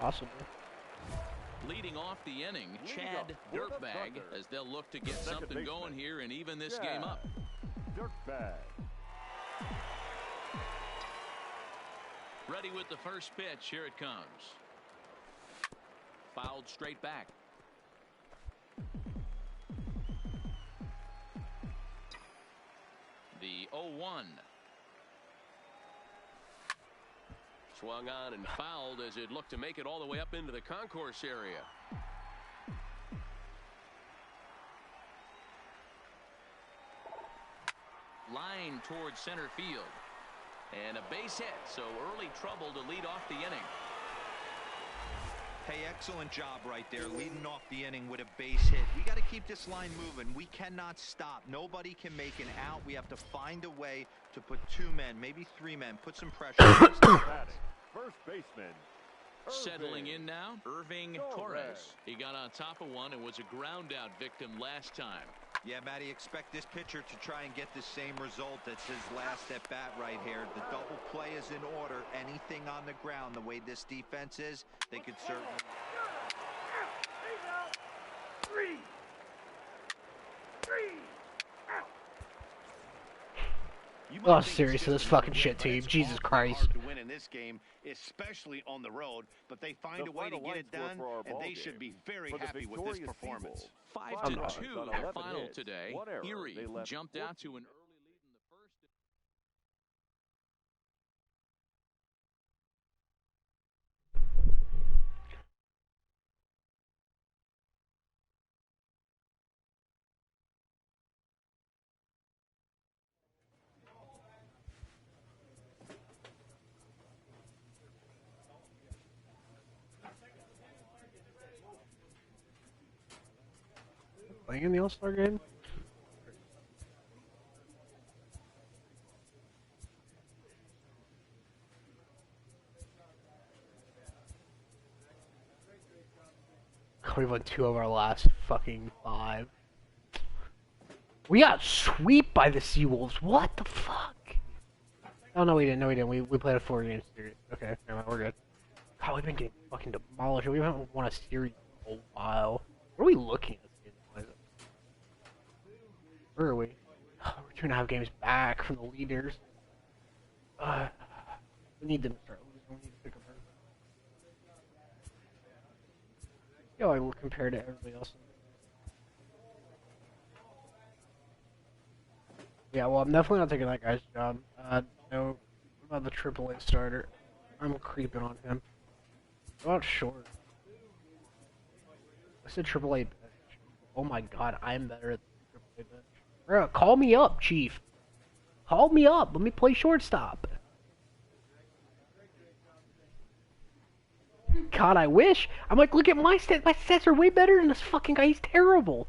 Possibly. Leading off the inning, Chad Dirtbag, as they'll look to get something going here and even this game up. Dirtbag. Ready with the first pitch. Here it comes. Fouled straight back. The 0-1. Swung on and fouled as it looked to make it all the way up into the concourse area. Line towards center field. And a base hit, so early trouble to lead off the inning. Hey, excellent job right there, leading off the inning with a base hit. We got to keep this line moving. We cannot stop. Nobody can make an out. We have to find a way to put 2 men, maybe 3 men, put some pressure on this defense. First baseman. Settling in now, Irving Torres. He got on top of one and was a ground out victim last time. Yeah, Matty, expect this pitcher to try and get the same result. That's his last at bat right here. The double play is in order. Anything on the ground, the way this defense is, they could certainly. He's out. 3. Oh, seriously, this fucking shit team. Jesus Christ. Hard to win in this game, especially on the road, but they find a way to get it done, and they should be very happy with this performance. 5-2 the final today. Erie jumped out to an early lead in the first. Playing in the All-Star game? We've won 2 of our last fucking 5. We got swept by the Seawolves. What the fuck? Oh, no, we didn't. No, we didn't. We played a 4-game series. Okay, never mind, we're good. God, we've been getting fucking demolished. We haven't won a series in a while. What are we looking at? Where are we? Oh, we're 2.5 games back from the leaders. We need them to start losing. We need to pick up our... Yo, I will compare to everybody else. Yeah, well, I'm definitely not taking that guy's job. No. What about the AAA starter? I'm creeping on him. What about Short? I said AAA bench. Oh my god, I'm better at the AAA bench. Bro, call me up, Chief. Call me up. Let me play shortstop. God, I wish. I'm like, look at my stats. My stats are way better than this fucking guy. He's terrible.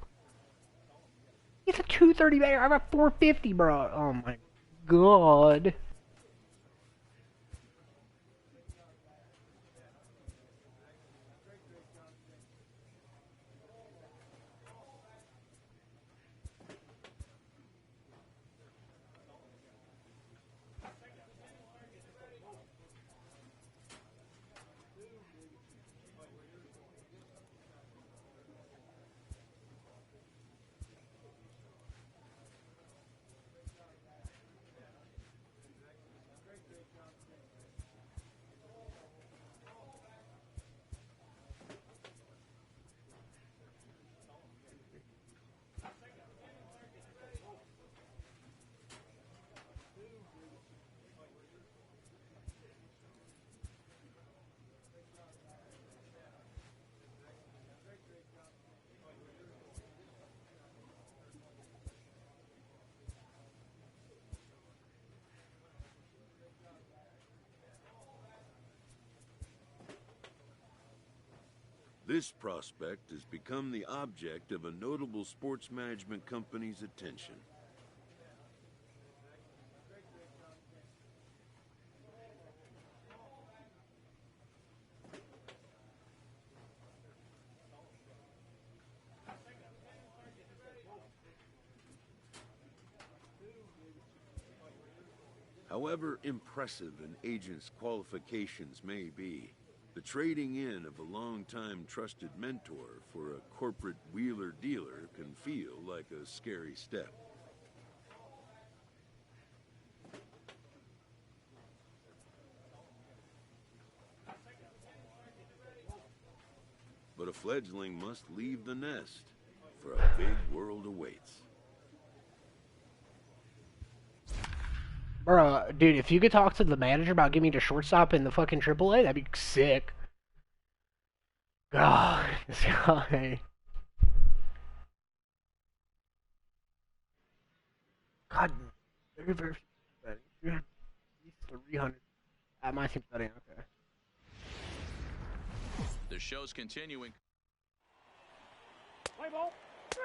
He's a 230 batter. I'm a 450, bro. Oh my god. This prospect has become the object of a notable sports management company's attention. However impressive an agent's qualifications may be, The trading in of a long-time trusted mentor for a corporate wheeler-dealer can feel like a scary step. But a fledgling must leave the nest, for a big world awaits. Bruh, dude, if you could talk to the manager about giving me the shortstop in the fucking AAA, that'd be sick. God, this guy. God, very betting. 300. My team's betting, okay. The show's continuing. Play ball. 3.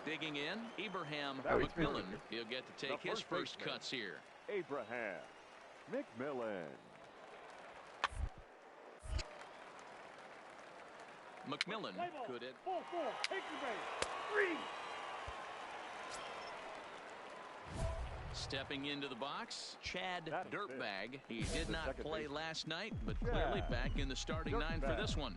Digging in, Abraham Oh, he's McMillan. He'll get to take his first baseman, cuts here. Abraham McMillan. McMillan Play ball. could it. 4-4. Take the base. 3. Stepping into the box, Chad That is Dirtbag. it. He did The not second play baseman. last night, but clearly back in the starting nine for this one.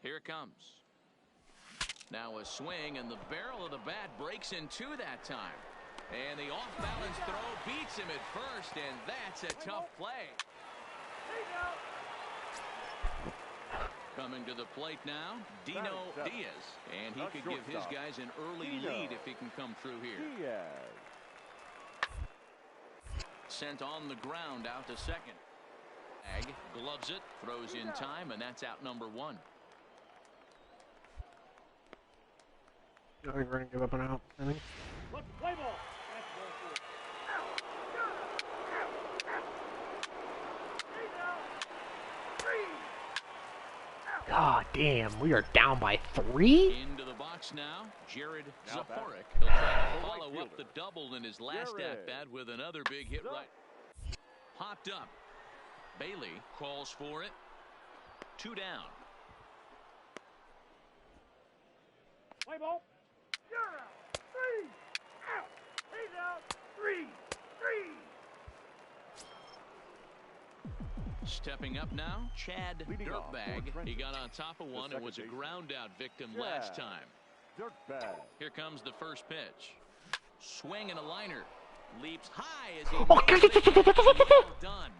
Here it comes. Now a swing, and the barrel of the bat breaks in two that time. And the off-balance throw beats him at first, and that's a tough play. Coming to the plate now, Dino Diaz. And he could give his guys an early lead if he can come through here. Diaz. Sent on the ground out to second. Ag gloves it, throws in time, and that's out number one. I think we're gonna give up an out. I think. Let's play ball. That's ball 4. God damn, we are down by 3? Into the box now, Jared Now Zahorik. He'll try to right follow up fielder. the double in his last Jared. at-bat with another big hit right. Popped up. Bailey calls for it. 2 down. Play ball. You're out. 3. Out. He's out. 3. Stepping up now, Chad Leading off for Dirtbag. Trenton. He got on top of one and second was a baseman. ground-out victim Yeah. last time. Dirtbag. Here comes the first pitch. Swing and a liner. Leaps high as he Oh, makes it. Well done.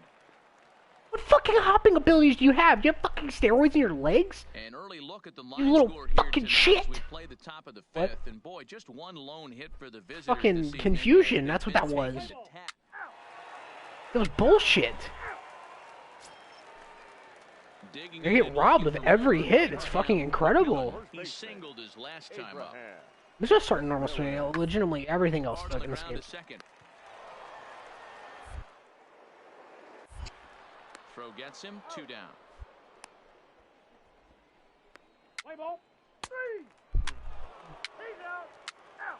What fucking hopping abilities do you have? Do you have fucking steroids in your legs? An early look at the line You little score here fucking tonight shit. as we play the top of the What? fifth, and boy, just one lone hit for the visitors. Fucking this evening. confusion, They've that's what been that was. taken to task. That was bullshit. Digging They get in, robbed looking of for every more. hit. It's fucking incredible. He singled his last time up. Abraham. This is starting normal swing. Legitimately, everything else Hard stuck on in the this ground game. to second. Throw gets him. 2 down. Play ball. 3. He's out. Out.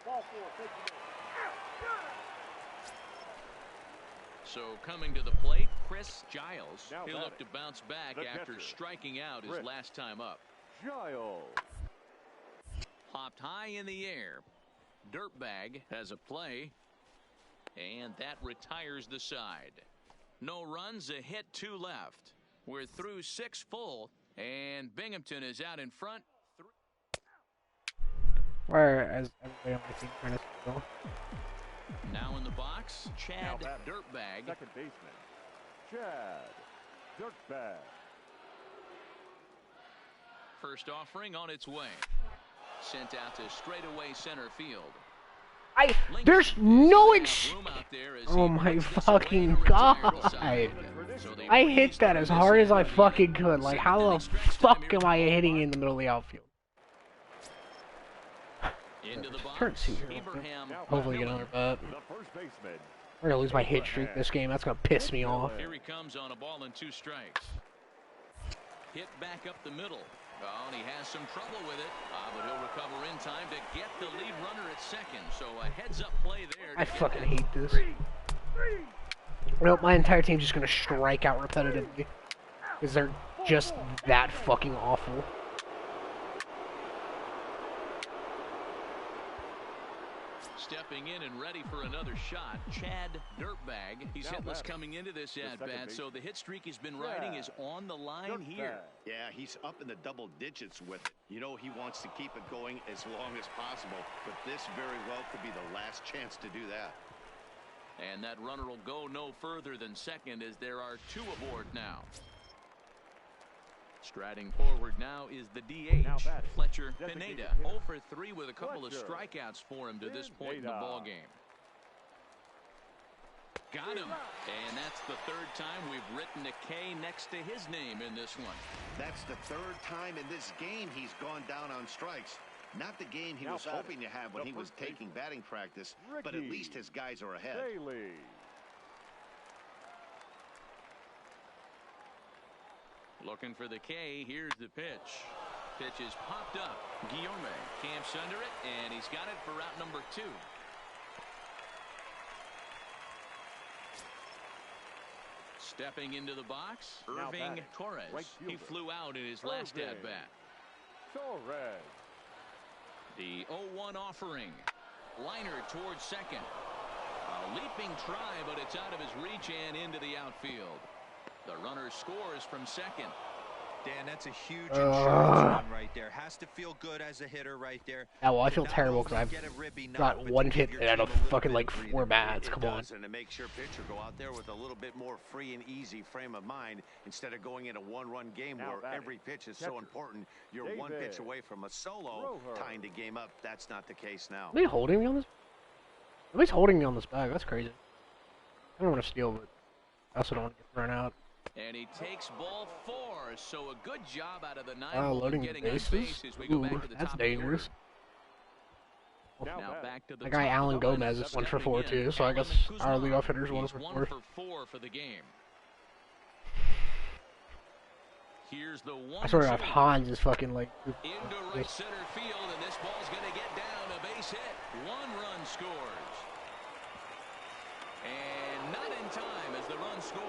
Ball 4. Take the base. So coming to the plate, Chris Giles. Now He'll look batting. to bounce back The after catcher, striking out his Chris. last time up. Giles. Popped high in the air. Dirtbag has a play, and that retires the side. No runs, a hit, 2 left. We're through 6 full, and Binghamton is out in front. Whereas everybody on my team trying to steal. Now in the box, Chad Now batting. Dirtbag. Second baseman. Chad. Dirtbag. First offering on its way. Sent out to straightaway center field. There's no ex. Room out there as Oh he my puts this fucking away to retire the god! side. So they I hit released that him as this hard as I inning. fucking could. Like, how the Seventh inning stretch time fuck here am I for hitting Baltimore. in the middle of the outfield? Into the box. Turn two here. Abraham Hopefully get McMillan. another bat. The first baseman. We're gonna lose my hit streak this game. That's gonna piss me off. Here he comes on a ball and 2 strikes. Hit back up the middle. Oh, and he has some trouble with it. But he'll recover in time to get the lead runner at second. So a heads-up play there. to I get fucking that. hate this. Well, my entire team's just gonna strike out repetitively. Because they're just that fucking awful. Stepping in and ready for another shot, Chad Dirtbag. He's hitless coming into this at-bat, so the hit streak he's been riding is on the line here. Yeah, he's up in the double digits with it. You know he wants to keep it going as long as possible, but this very well could be the last chance to do that. And that runner will go no further than second as there are 2 aboard now. Striding forward now is the DH, Fletcher Pineda. 0 for 3 with a couple of strikeouts for him to this point in the ballgame. Got him. And that's the 3rd time we've written a K next to his name in this one. That's the 3rd time in this game he's gone down on strikes. Not the game he was hoping to have when he was taking batting practice, but at least his guys are ahead. Looking for the K. Here's the pitch. Pitch is popped up. Guillaume camps under it, and he's got it for route number 2. Stepping into the box, Irving Torres. He flew out in his last at-bat. The 0-1 offering. Liner towards second. A leaping try, but it's out of his reach and into the outfield. The runner scores from second. Dan, that's a huge insurance run right there. Has to feel good as a hitter right there. Yeah, well, I feel terrible because I've got 1 hit out of fucking like 4 bats. Come on. And to make sure pitcher go out there with a little bit more free and easy frame of mind instead of going in a 1-run game where every pitch is so important. You're 1 pitch away from a solo tying the game up. That's not the case now. Are they holding me on this? Nobody's holding me on this bag. That's crazy. I don't want to steal, but I also don't want to get thrown out. And he takes ball 4, so a good job out of the 9 loading getting bases. on base as we go back to the That's top dangerous. Now back to the That guy Alan Gomez is 1 for 4 too, so I guess our leadoff hitter's 1 for 4. 1 for 4 for the game. Here's the 1. I swear to God, Hans is fucking like. Into right center field, and this ball's going to get down. A base hit. 1 run scores. And not in time as the run scores.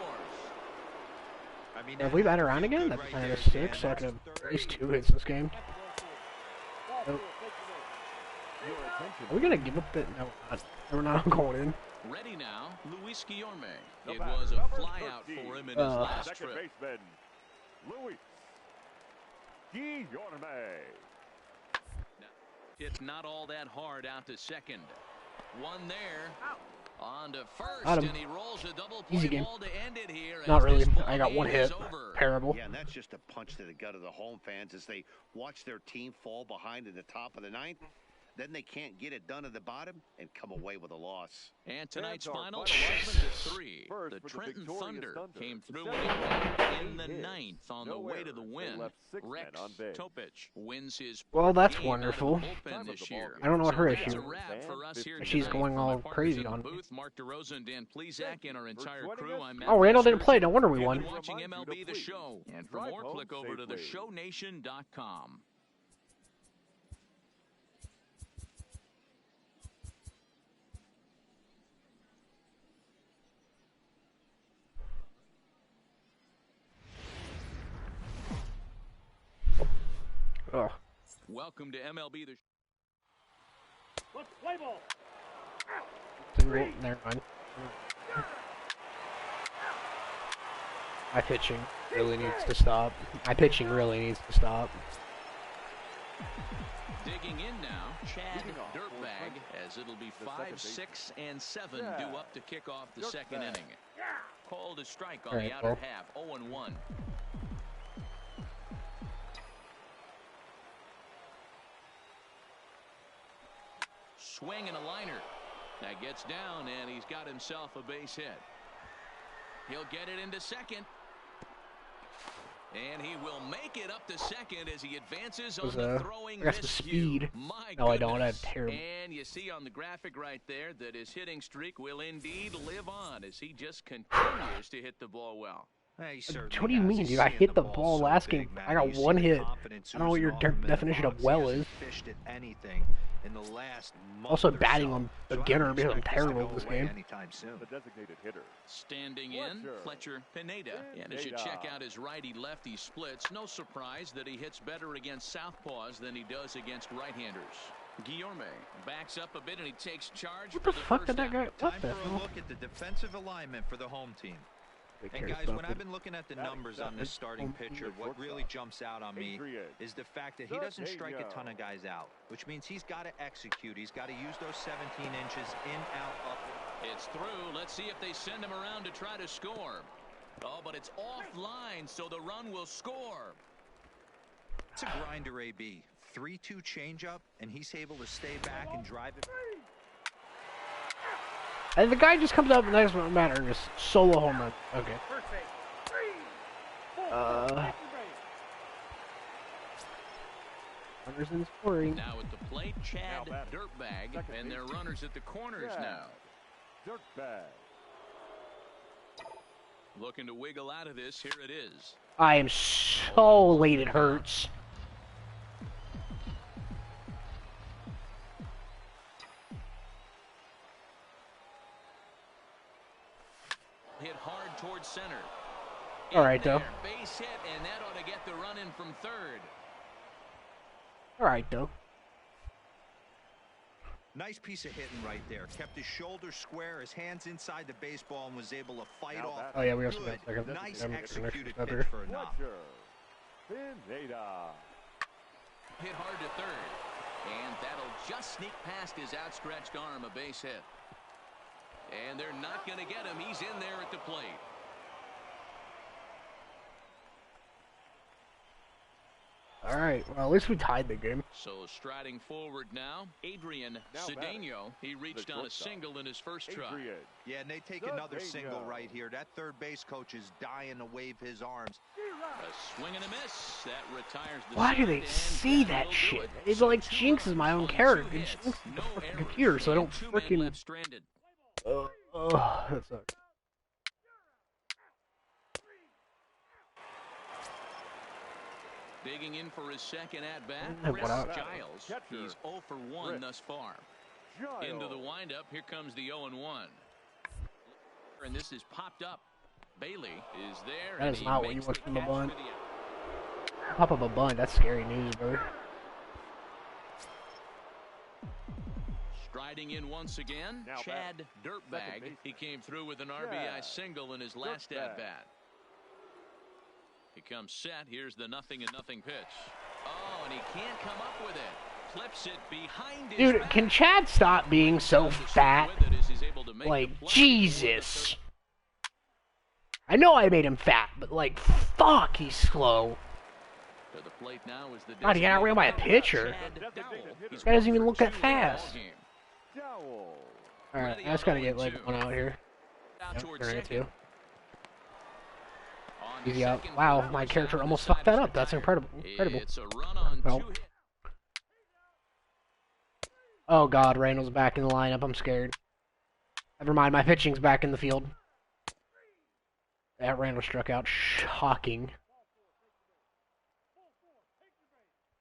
I mean, Have we bat around again? That's kind of 6, so I could have at least 2 hits this game. Nope. Are we gonna give up the? No, we're not going in. Ready now, Luis Guillaume. It was a flyout for him in his last trip. Baseman, Luis Guillaume. It's not all that hard out to second. 1 there. On to first, and he rolls a double play ball to end it here. Not really. I got 1 hit. Terrible. Yeah, and that's just a punch to the gut of the home fans as they watch their team fall behind in the top of the 9th. Then they can't get it done at the bottom and come away with a loss. And tonight's final, 11-3. The Trenton Thunder came through in the 9th on the way to the win. Rex Topich wins his that's game wonderful. This year. I don't know what her So issue is. She's going all crazy on me. Mark DeRosa and Dan Plesac and our entire crew. I'm Oh, Randall didn't play. No wonder we You've won. been watching MLB The Show. And for more, click over to theshownation.com. Ugh. Welcome to MLB The Let's play ball. Single. Never mind. My pitching really needs to stop. Digging in now, Chad Dirtbag, as it'll be 5, 6, and 7 due up to kick off the second inning. Called a strike on the outer half, 0-1. Swing and a liner. That gets down, and he's got himself a base hit. He'll get it into second. And he will make it up to second as he advances on the throwing I got some speed. No, I don't. I have terrible. And you see on the graphic right there that his hitting streak will indeed live on as he just continues to hit the ball well. What do you mean, dude? I hit the ball last game. I got 1 hit. I don't know what your definition of well is. Also, batting on beginner because I'm terrible this game. The designated hitter. Standing in, Fletcher Pineda. And as you check out his righty-lefty splits, no surprise that he hits better against southpaws than he does against right-handers. Guillorme backs up a bit and he takes charge. What the for the fuck first did that down. guy? What Time the for a hell? look at the defensive alignment for the home team. Who And cares guys, about when the- I've been looking at the numbers on this starting pitcher, what really jumps out on me is the fact that he doesn't strike a ton of guys out, which means he's got to execute. He's got to use those 17 inches in, out, up. It's through. Let's see if they send him around to try to score. Oh, but it's offline, so the run will score. It's a grinder, AB. 3-2 changeup, and he's able to stay back and drive it. And the guy just comes up next matter and just solo home run. Okay. First base. 3, 4, take your base. Runners in scoring. Now at the plate, Chad Now batting. Dirtbag, Second and their baseman. runners at the corners Chad. now. Dirtbag. Looking to wiggle out of this. Here it is. I am so late it hurts. Hit hard towards center. All right, In though. there, base hit, and that ought to get the run in from third. Alright, though. Nice piece of hitting right there. Kept his shoulders square, his hands inside the baseball, and was able to fight Now off. batting. Oh, yeah, we also Good, got second. nice I'm getting executed extra pitch for a knock. Fletcher. Pineda. Hit hard to third. And that'll just sneak past his outstretched arm, a base hit. And they're not going to get him. He's in there at the plate. Alright, well, at least we tied the game. So striding forward now, Adrian Now Cedeno. He reached the on a shortstop. single in his first try. Adrian. Yeah, and they take Good another bingo. single right here. That third base coach is dying to wave his arms. A swing and a miss. That retires the Why do side, they and see that that will do shit? it. It So like 2 jinxes my runs own on character. 2 It hits. jinxes the No fucking errors, computer so I and don't 2 men freaking... left stranded. that sucks. Digging in for his second at-bat, Hey, Chris what up? Giles. Catcher, He's 0 for 1 Chris thus far. Giles. Into the windup, here comes the 0-1. And this is popped up. Bailey is there. That and is he not what you makes want the from a catch bunt. for the out. Pop up a bunt, that's scary news, brother. Striding in once again, Now Chad batting. Dirtbag. Second baseman. He came through with an RBI Chad single in his last Dirtbag. at-bat. He comes set. Here's the 0-0 pitch. Oh, and he can't come up with it. Clips it behind his Dude, back. can Chad stop being so Does the stick fat? with it as he's able to make Like, the play. Jesus. I know I made him fat, but like, fuck, he's slow. To the plate now is the God, he got designated outran by a hitter, pitcher. Chad Dowell. He's This guy doesn't even 1 look for that 2 in the fast. ballgame. Dowell. Alright, Ready I just on gotta get like 0-2. one out here. Out Yeah, towards turn it second. too. On Easy out. second, Wow, Flowers my out character on the almost side fucked that is up. That's retired. incredible. It's a run on Well. 2 hits. Oh god, Randall's back in the lineup. I'm scared. Never mind, my pitching's back in the field. That Randall struck out. Shocking.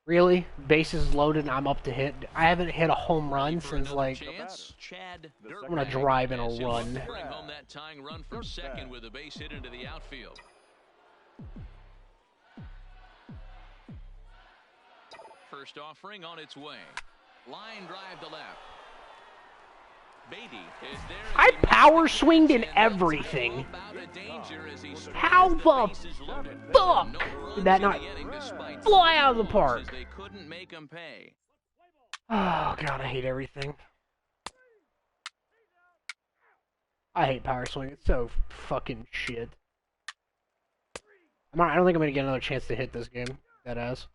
Really? Bases loaded and I'm up to hit. I haven't hit a home run For since another like... chance, Chad I'm gonna Dirtbag drive in a has him run. to bring home that tying run from second with a base hit into the outfield. First offering on its way. Line drive to left. Beatty is there. as I he makes power the swinged catch, in and that's everything. about a danger as he How swings the bases loaded. fuck No runs did that in not the inning despite fly out of the runs park? as they couldn't make him pay. Oh god, I hate everything. I hate power swing. It's so fucking shit. I don't think I'm gonna get another chance to hit this game. That ass.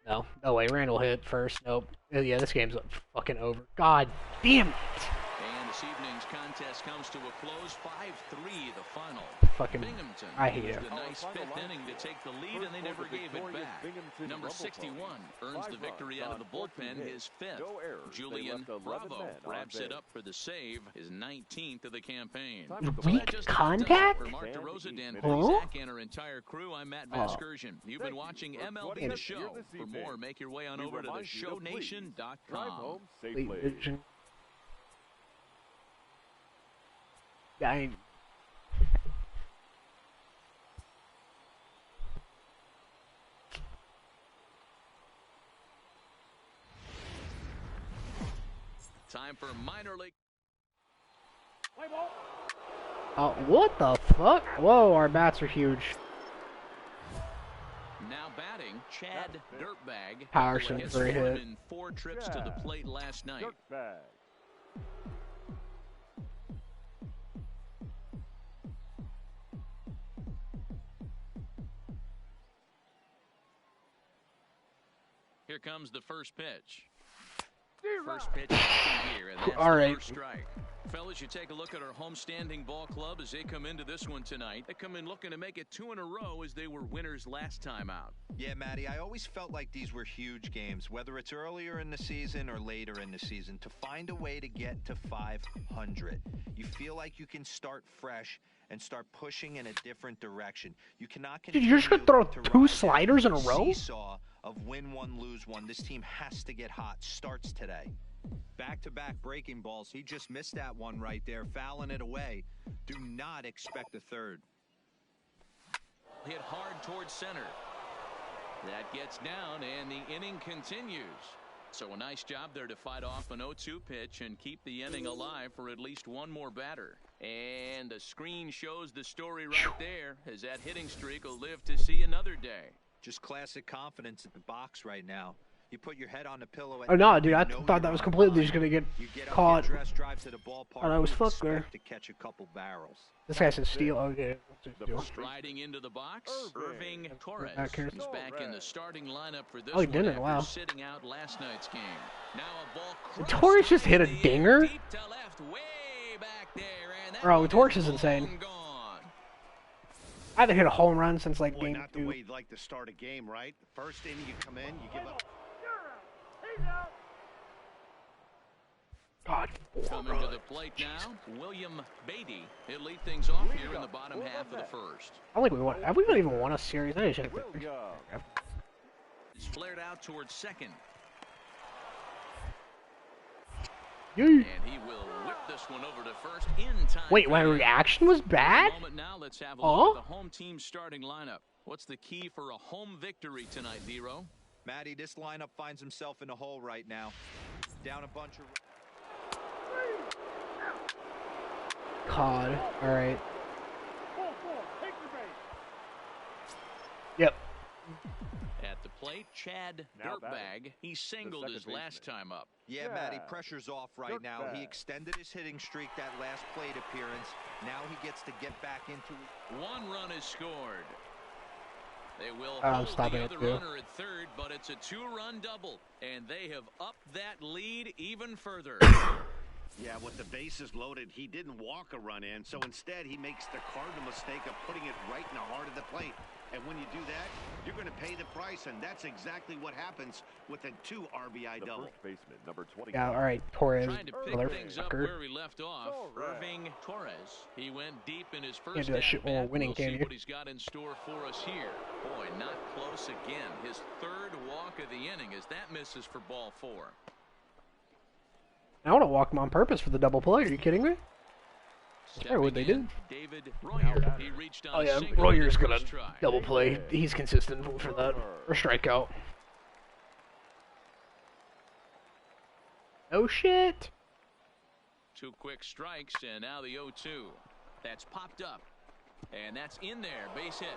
No, no way. Randall hit first. Nope. Yeah, this game's fucking over. God damn it! And this evening's contest comes to a close, 5-3 the final. Fucking, Binghamton I hate used it. a nice fifth inning to take the lead, and they never gave it back. Number 61 earns the victory out of the bullpen, his fifth. Julian Bravo wraps it up for the save, his 19th of the campaign. Weak That just contact? For Mark DeRosa, Dan Huh? Zach, and our entire crew, I'm Matt Oh. Vasgersian. You've been watching MLB The Here Show. this For more, evening, make your way on we over to remind you to please Drive theshownation.com. home Wait, safely. vision. I Time for minor league. Play ball. What the fuck? Whoa, our bats are huge. Now batting, Chad Dirtbag. Power who hit for a for him hit. in 4 trips to the plate last night. Dirtbag. Here comes the first pitch. First pitch here, and that's All the right. first strike. Fellas, you take a look at our homestanding ball club as they come into this one tonight. They come in looking to make it 2 in a row as they were winners last time out. Yeah, Matty, I always felt like these were huge games, whether it's earlier in the season or later in the season, to find a way to get to 500. You feel like you can start fresh and start pushing in a different direction. You cannot Dude, you're just gonna throw 2 sliders in a row? Seesaw of win one, lose one. This team has to get hot. Starts today. Back-to-back breaking balls. He just missed that one right there, fouling it away. Do not expect a third. Hit hard towards center. That gets down, and the inning continues. So a nice job there to fight off an 0-2 pitch and keep the inning alive for at least one more batter. And the screen shows the story right there, as that hitting streak will live to see another day. Just classic confidence at the box right now. You put your head on the pillow. Oh no, dude! I thought that was completely just gonna get caught. Drive to the ballpark. I was fucked there. To catch a couple barrels. This guy said steal. Okay. Striding into the box, Irving Torres. He's back in the starting lineup for this Oh, he one didn't. after Wow. sitting out last night's game. Now a ball Did Torres just hit a dinger? Deep to left, way back there, and that Bro, one Torres is is insane. long gone. I haven't hit a home run since like Boy, game not the 2. way you'd like to start a game, right? The first inning you come in, you give up. He's out. God. Coming to the plate now, William Beatty. He'll lead things off here in the bottom half of the first. I don't think we won. Have we even won a series? I should have. William. It's flared out towards second, Yay. and he will whip this one over to first in time. Wait, my reaction was bad? Moment now, let's have a Huh? look at the home team starting lineup. What's the key for a home victory tonight, Dero? Matty, this lineup finds himself in a hole right now. Down a bunch of... God. All right. 4-4. Take the base. Yep. At the plate, Chad Now Dirtbag. He singled second his last baseman. time up. Yeah, Yeah. Matty, pressure's off right now. He Dirtbag. extended his hitting streak that last plate appearance. Now he gets to get back into it. 1 run is scored. They will I'm hold stopping the it, other too. runner at third, but it's a 2-run double, and they have upped that lead even further. Yeah, with the bases loaded, he didn't walk a run in, so instead he makes the cardinal mistake of putting it right in the heart of the plate. And when you do that, you're going to pay the price, and that's exactly what happens with a 2 RBI The double. first baseman, number 20. Yeah. All right. Torres. Trying to pick things up Motherfucker. where he left off, Torres. Irving Torres. He went deep in his Can't first do that shit while we're at-bat. winning, We'll can see you? what he's got in store for us here. Boy, not close again. His 3rd walk of the inning as that misses for ball 4. I want to walk him on purpose for the double play. Are you kidding me? Stepping what they in, did. David Royer. He reached on Oh a yeah, single Royer's in the gonna first try. double play. He's consistent for that. Or strikeout. Oh shit. 2 quick strikes, and now the 0-2. That's popped up. And that's in there, base hit.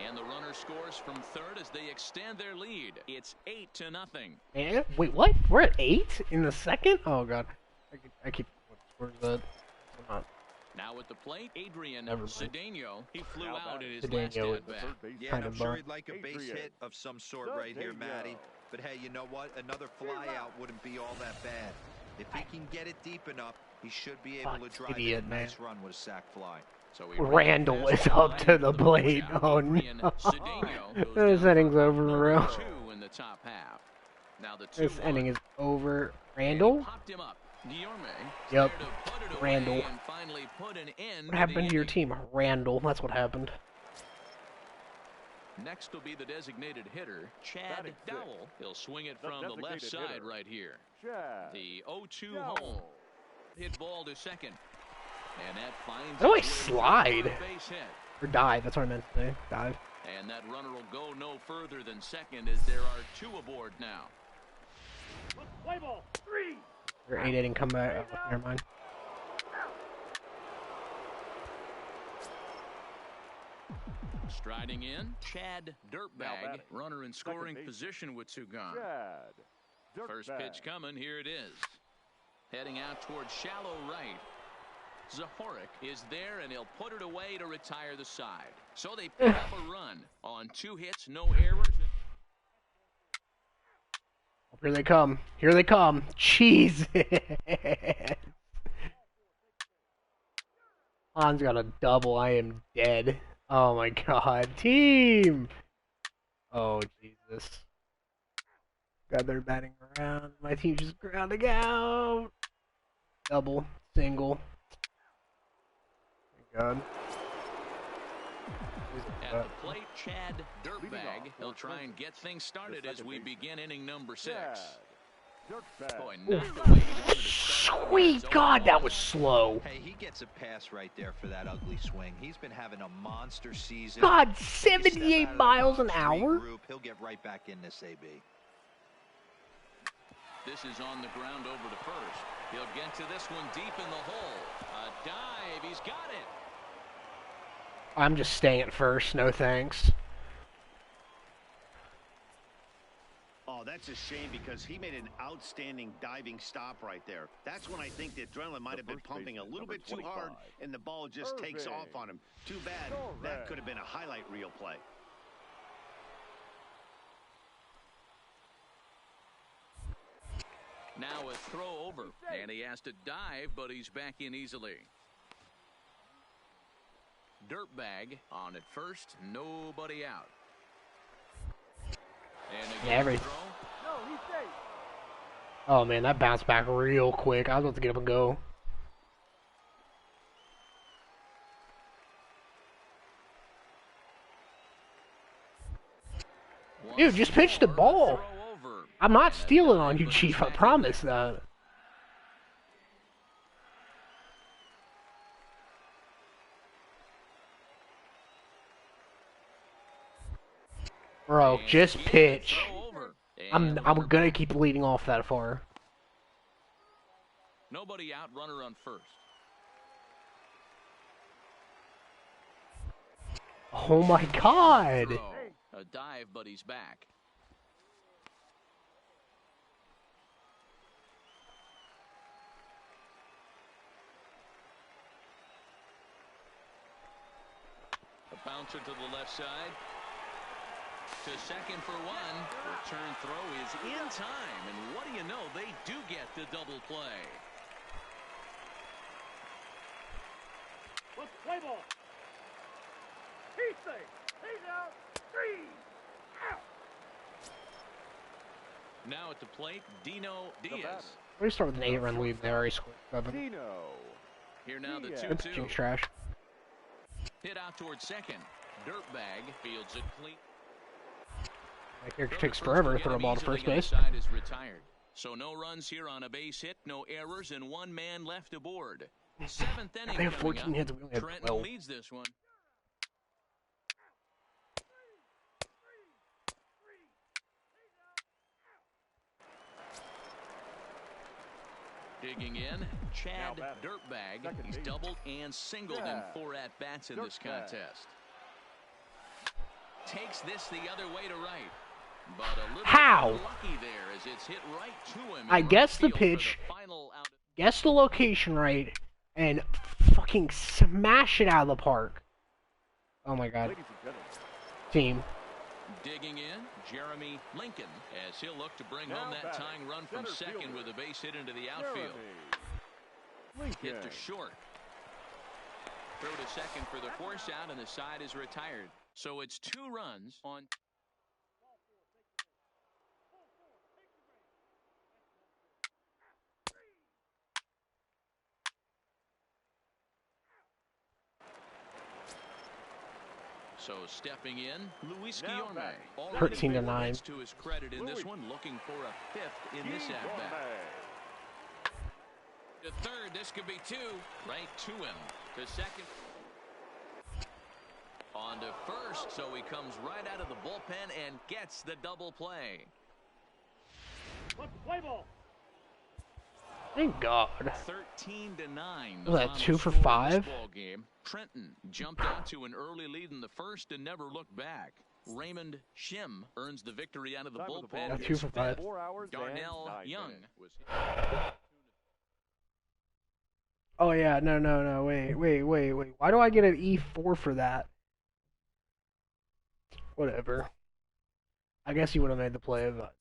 And the runner scores from third as they extend their lead. It's 8-0. And, wait, what? We're at 8 in the second? Oh god. I keep. Where's that? I'm not. Now at the plate, Adrian Never mind. Cedeno. He flew Now out in his Cedeno last is at The bat. third baseman. Yeah, Kind and I'm of sure bump. he'd like a base Adrian. hit of some sort right here, Matty. But hey, you know what? Another flyout wouldn't be all that bad. If he can get it deep enough, he should be able to Fuck, drive idiot, a man. nice run with a sac fly. So he Randall ran is past up line to the for plate. pitch out. Oh Adrian no. Cedeno goes This down inning's for over for number real. 2 in the top half. Now the 2-1. This inning is over. And Randall? popped him up. Guillorme Yep. there to put it away Randall. and finally put an end What happened the to your inning. team? Randall. That's what happened. Next will be the designated hitter, Chad Batting sixth. Dowell. He'll swing it The from the left designated side hitter. right here. Chad. The 0-2 Dowell. home. Hit ball to second. And that finds How do I its way to the slide? base hit. Or dive. That's what I meant to say. Dive. And that runner will go no further than second as there are 2 aboard now. Play ball. 3. Or 8 didn't come back. Oh, never mind. Striding in, Chad Dirtbag, runner in scoring position with two gone. Chad First Dirtbag. pitch coming, here it is. Heading out towards shallow right. Zahoric is there, and he'll put it away to retire the side. So they pick up a run on 2 hits, no errors. Here they come. Here they come. Jesus. Han's got a double. I am dead. Oh my god. Team! Oh, Jesus. God, they're batting around. My team just grounding out. Double. Single. Thank God. At the plate, Chad Dirtbag. He'll try and get things started as we begin inning number 6. Boy, not the way he wanted to start. Sweet God, that was slow. Hey, he gets a pass right there for that ugly swing. He's been having a monster season. God, If you step 78 out of the miles an box, hour? regroup, he'll get right back in this AB. This is on the ground over to first. He'll get to this one deep in the hole. A dive. He's got it. I'm just staying at first. No thanks. Oh, that's a shame because he made an outstanding diving stop right there. That's when I think the adrenaline might have been pumping a little bit too hard and the ball just takes off on him. Too bad. That could have been a highlight reel play. Now a throw over, and he has to dive, but he's back in easily. Dirtbag on at first, nobody out. And again, throw. No, he's safe. Oh man, that bounced back real quick. I was about to get up and go. Dude, just pitch the ball. I'm not stealing on you, Chief. I promise that. Bro, just pitch. I'm gonna keep leading off that far. Nobody out, runner on first. Oh my God! Throw. A dive, but he's back. A bouncer to the left side. To second for one. Return throw is in time. And what do you know? They do get the double play. Let's play ball. He's safe. He's out. 3 out. Now at the plate, Dino Diaz. We start with an 8-run lead. They already scored 7. Dino. Here now the Diaz. 2-2. Good pitching trash. Hit out towards second. Dirtbag fields it clean. My character takes forever to throw a ball to first base. Side is retired. So no runs here on a base hit, no errors, and 1 man left aboard. 7th inning They have coming 14 up. hits. We only have Trenton 12. leads this one. Digging in, Chad Dirtbag. He's doubled and singled in 4 at-bats in this contest. Takes this the other way to right. But a little How? Lucky there as it's hit right to him. I in guessed the right field for pitch, final out. guess the location right, and fucking smash it out of the park. Oh my God. Ladies and gentlemen. Team. Digging in, Jeremy Lincoln, as he'll look to bring home that tying run from second with a base hit into the outfield. Hit to short. Throw to second for the force out, and the side is retired. So it's 2 runs on. So stepping in, Luis Guillorme. 13-9. To his credit in this one, looking for a 5th in this at-bat. To third, this could be 2. Right to him. To second. On to first, so he comes right out of the bullpen and gets the double play. Let's play ball. Thank God. 13-9. Was that 2 for 5? Game. Trenton jumped out to an early lead in the first and never looked back. Raymond Shim earns the victory out of the bullpen. Yeah, 2 for 5. 4 hours Darnell and 9 Young minutes. was Oh yeah, no, wait. Why do I get an E4 for that? Whatever. I guess he would have made the play, but...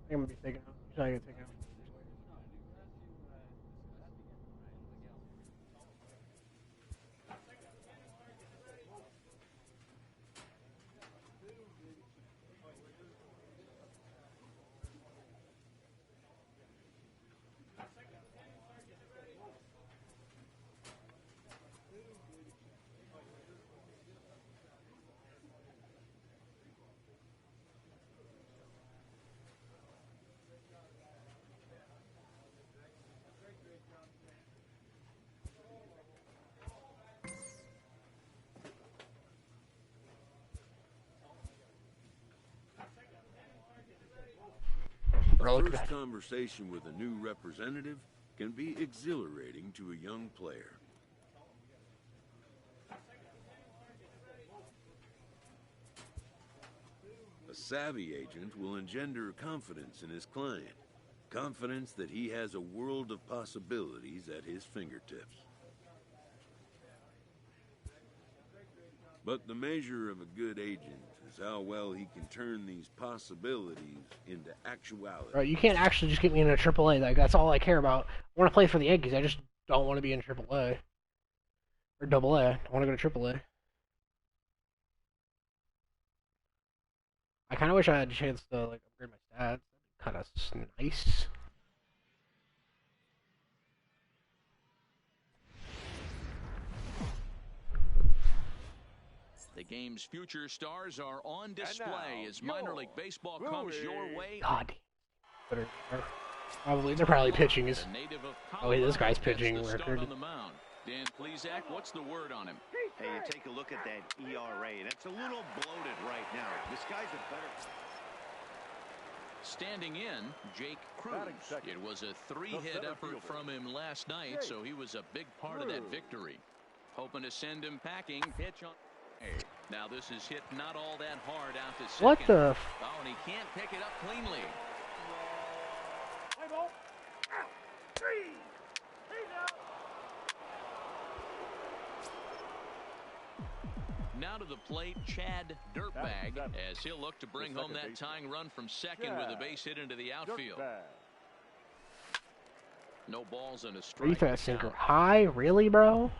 I'm gonna be taking out. Trying to get taken out. Bro, look at First that. conversation with a new representative can be exhilarating to a young player. A savvy agent will engender confidence in his client, confidence that he has a world of possibilities at his fingertips. But the measure of a good agent is how well he can turn these possibilities into actuality. Bro, you can't actually just get me in a AAA. Like, that's all I care about. I want to play for the Yankees. I just don't want to be in AAA. Or AA. I want to go to AAA. I kind of wish I had a chance to, like, upgrade my stats. Kind of nice. The game's future stars are on display as minor league baseball comes your way. God. They're probably pitching his... The native of Oh, wait, this Colorado guy's pitching gets the start record. on the mound. Dan Plesac, what's the word on him? Hey, you take a look at that ERA, and it's a little bloated right now. This guy's a better... Standing in, Jake Cruz. It was a 3-hit effort from him last night, so he was a big part of that victory. Hoping to send him packing. Pitch on. Hey, now this is hit not all that hard out to second. What the... Oh, and he can't pick it up cleanly. Play ball. Out. 3. He's out. Now to the plate, Chad Dirtbag, as he'll look to bring home that tying run from second with a base hit into the outfield. No balls and a strike. Are you throwing a sinker high? Really, bro?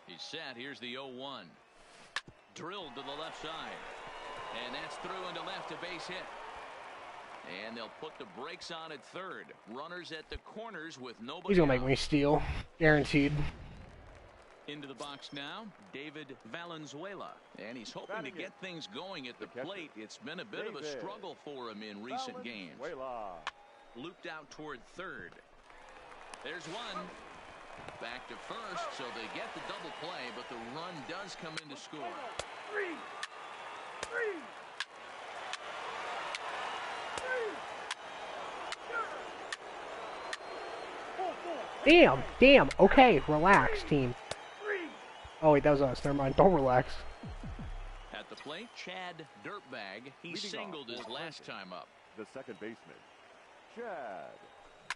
He's set. Here's the 0-1. Drilled to the left side. And that's through into left, a base hit. And they'll put the brakes on at third. Runners at the corners with nobody. He's gonna make out. me steal. Guaranteed. Into the box now, David Valenzuela. And he's hoping to get things going at the plate. It's been a bit of a struggle for him in recent games. Looped out toward third. There's one. Back to first, so they get the double play, but the run does come in to score. 3. 3. Damn. Okay, relax, team. Oh, wait, that was us. Never mind. Don't relax. At the plate, Chad Dirtbag. He singled his last time up. The second baseman, Chad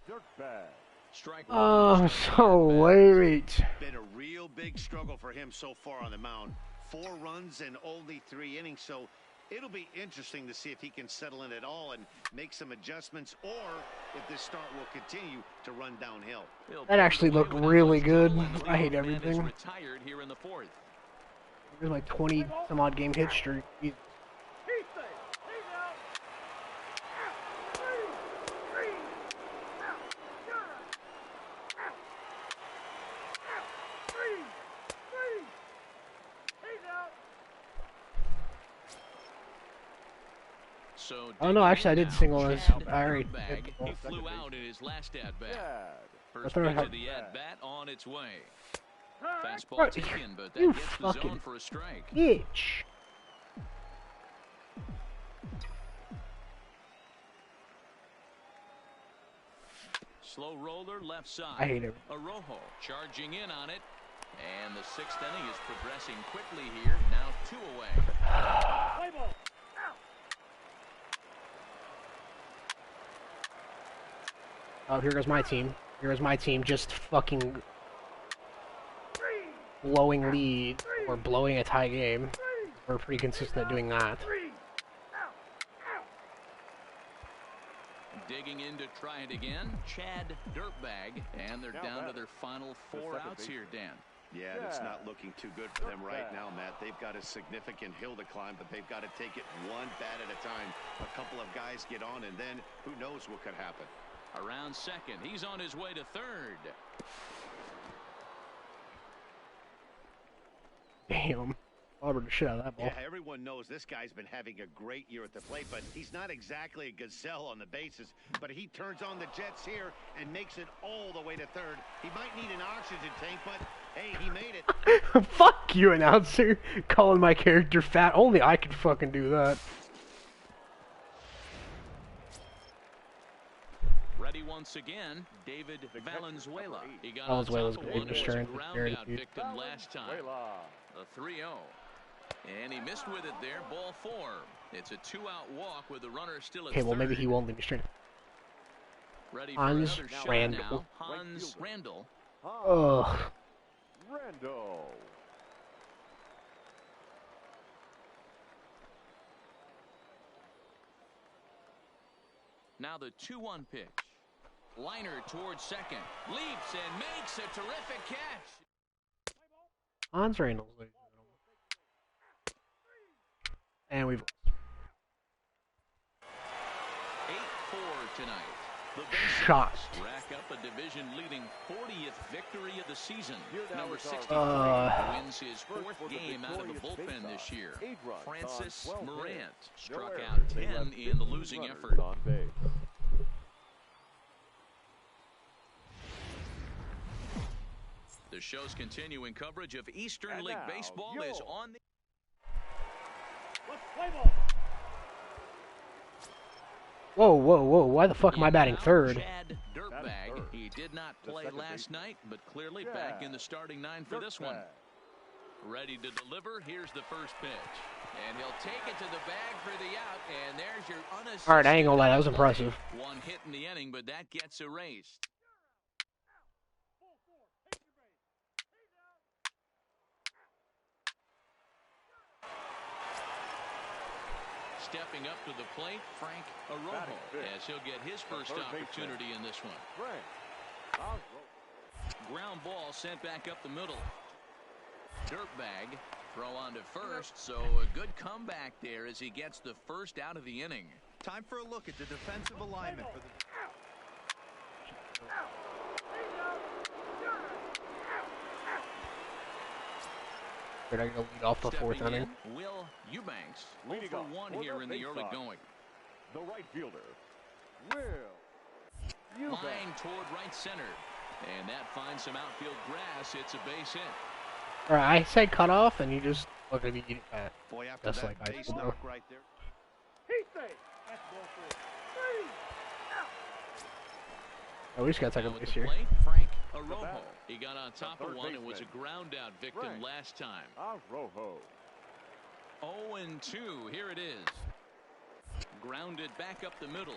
Dirtbag. Strike Oh, so wait. Been a real big struggle for him so far on the mound. 4 runs in only 3 innings, so it'll be interesting to see if he can settle in at all and make some adjustments, or if this start will continue to run downhill. That actually looked really good. I hate everything. Retired here in the 4th. Here's my 20 some odd game hit streak. He's safe. He's out. Three. Out. You're out. Three. He's out. So Oh no, actually I did single as Barry. Bag. He flew out in his last at bat. Chad. First pitch of the at bat on its way. Fastball Right. taken, but You that gets the fucking zone for a strike. Bitch. Slow roller left side. I hate it. Arojo charging in on it. And the sixth inning is progressing quickly here. Now 2 away. Play ball. Oh, here goes my team. Here goes my team just fucking blowing lead or blowing a tie game. We're pretty consistent at doing that. Digging in to try it again. Chad Dirtbag. And they're down to their final 4 outs here, Dan. Yeah, it's not looking too good for them right now, Matt. They've got a significant hill to climb, but they've got to take it one bat at a time. A couple of guys get on, and then who knows what could happen. Around second. He's on his way to third. Damn. Clobbered the shit out of that ball. Yeah, everyone knows this guy's been having a great year at the plate, but he's not exactly a gazelle on the bases. But he turns on the jets here and makes it all the way to third. He might need an oxygen tank, but hey, he made it. Fuck you, announcer. Calling my character fat. Only I could fucking do that. Ready once again, David Valenzuela. He got Valenzuela's on good top of one Mr. who was a Aaron. ground out victim last time. Valenzuela. A 3-0. And he missed with it there, ball 4. It's a 2-out walk with the runner still at Okay, well maybe third. he won't leave me straight. Ready for Hans another shot Randall. now. Hans Randall. Ugh. Randall. Now the 2-1 pitch. Liner towards second. Leaps and makes a terrific catch. Hans Randall's ladies and gentlemen. And we've 8-4 tonight. The shot. Bayside rack up a division-leading 40th victory of the season. Here now Number is our 63 wins his 4th game out of the bullpen this year. Francis Morant struck out 10 in the losing effort. On base. The show's continuing coverage of Eastern And League now, Baseball your- is on the... Let's play ball. Whoa, whoa, whoa. Why the fuck am I batting Now, third? Chad Dirtbag. third. He did not The play second last baseman. night, but clearly Chad back in the starting 9 for this one. Dirtbag. Ready to deliver. Here's the first pitch. And he'll take it to the bag for the out. And there's your unassisted. Alright, I ain't gonna lie, that was impressive. One hit in the inning, but that gets erased. Stepping up to the plate, Frank Arojo, Batting fifth. as he'll get his first third baseman. opportunity in this one. Frank. Ground ball sent back up the middle. Dirtbag throw on to first, so a good comeback there as he gets the first out of the inning. Time for a look at the defensive alignment for the... Did I go lead off the fourth Stepping inning? in, Will Eubanks, 0 Leading for off 1 for here the in the early baseoff. going. The right fielder. Will Eubanks. Line toward right center. And that finds some outfield grass. It's a base hit. Alright, I said cut off and you just look at me eating that. Boy, after Just that like high base school. knock right there. He's safe. That's ball 4. Three. Oh, we just got Now second at base the here. plate, Frank Arojo. batter. He got on top of third one and was a baseman. ground out victim Frank. last time. Arojo. 0-2. Here it is. Grounded back up the middle.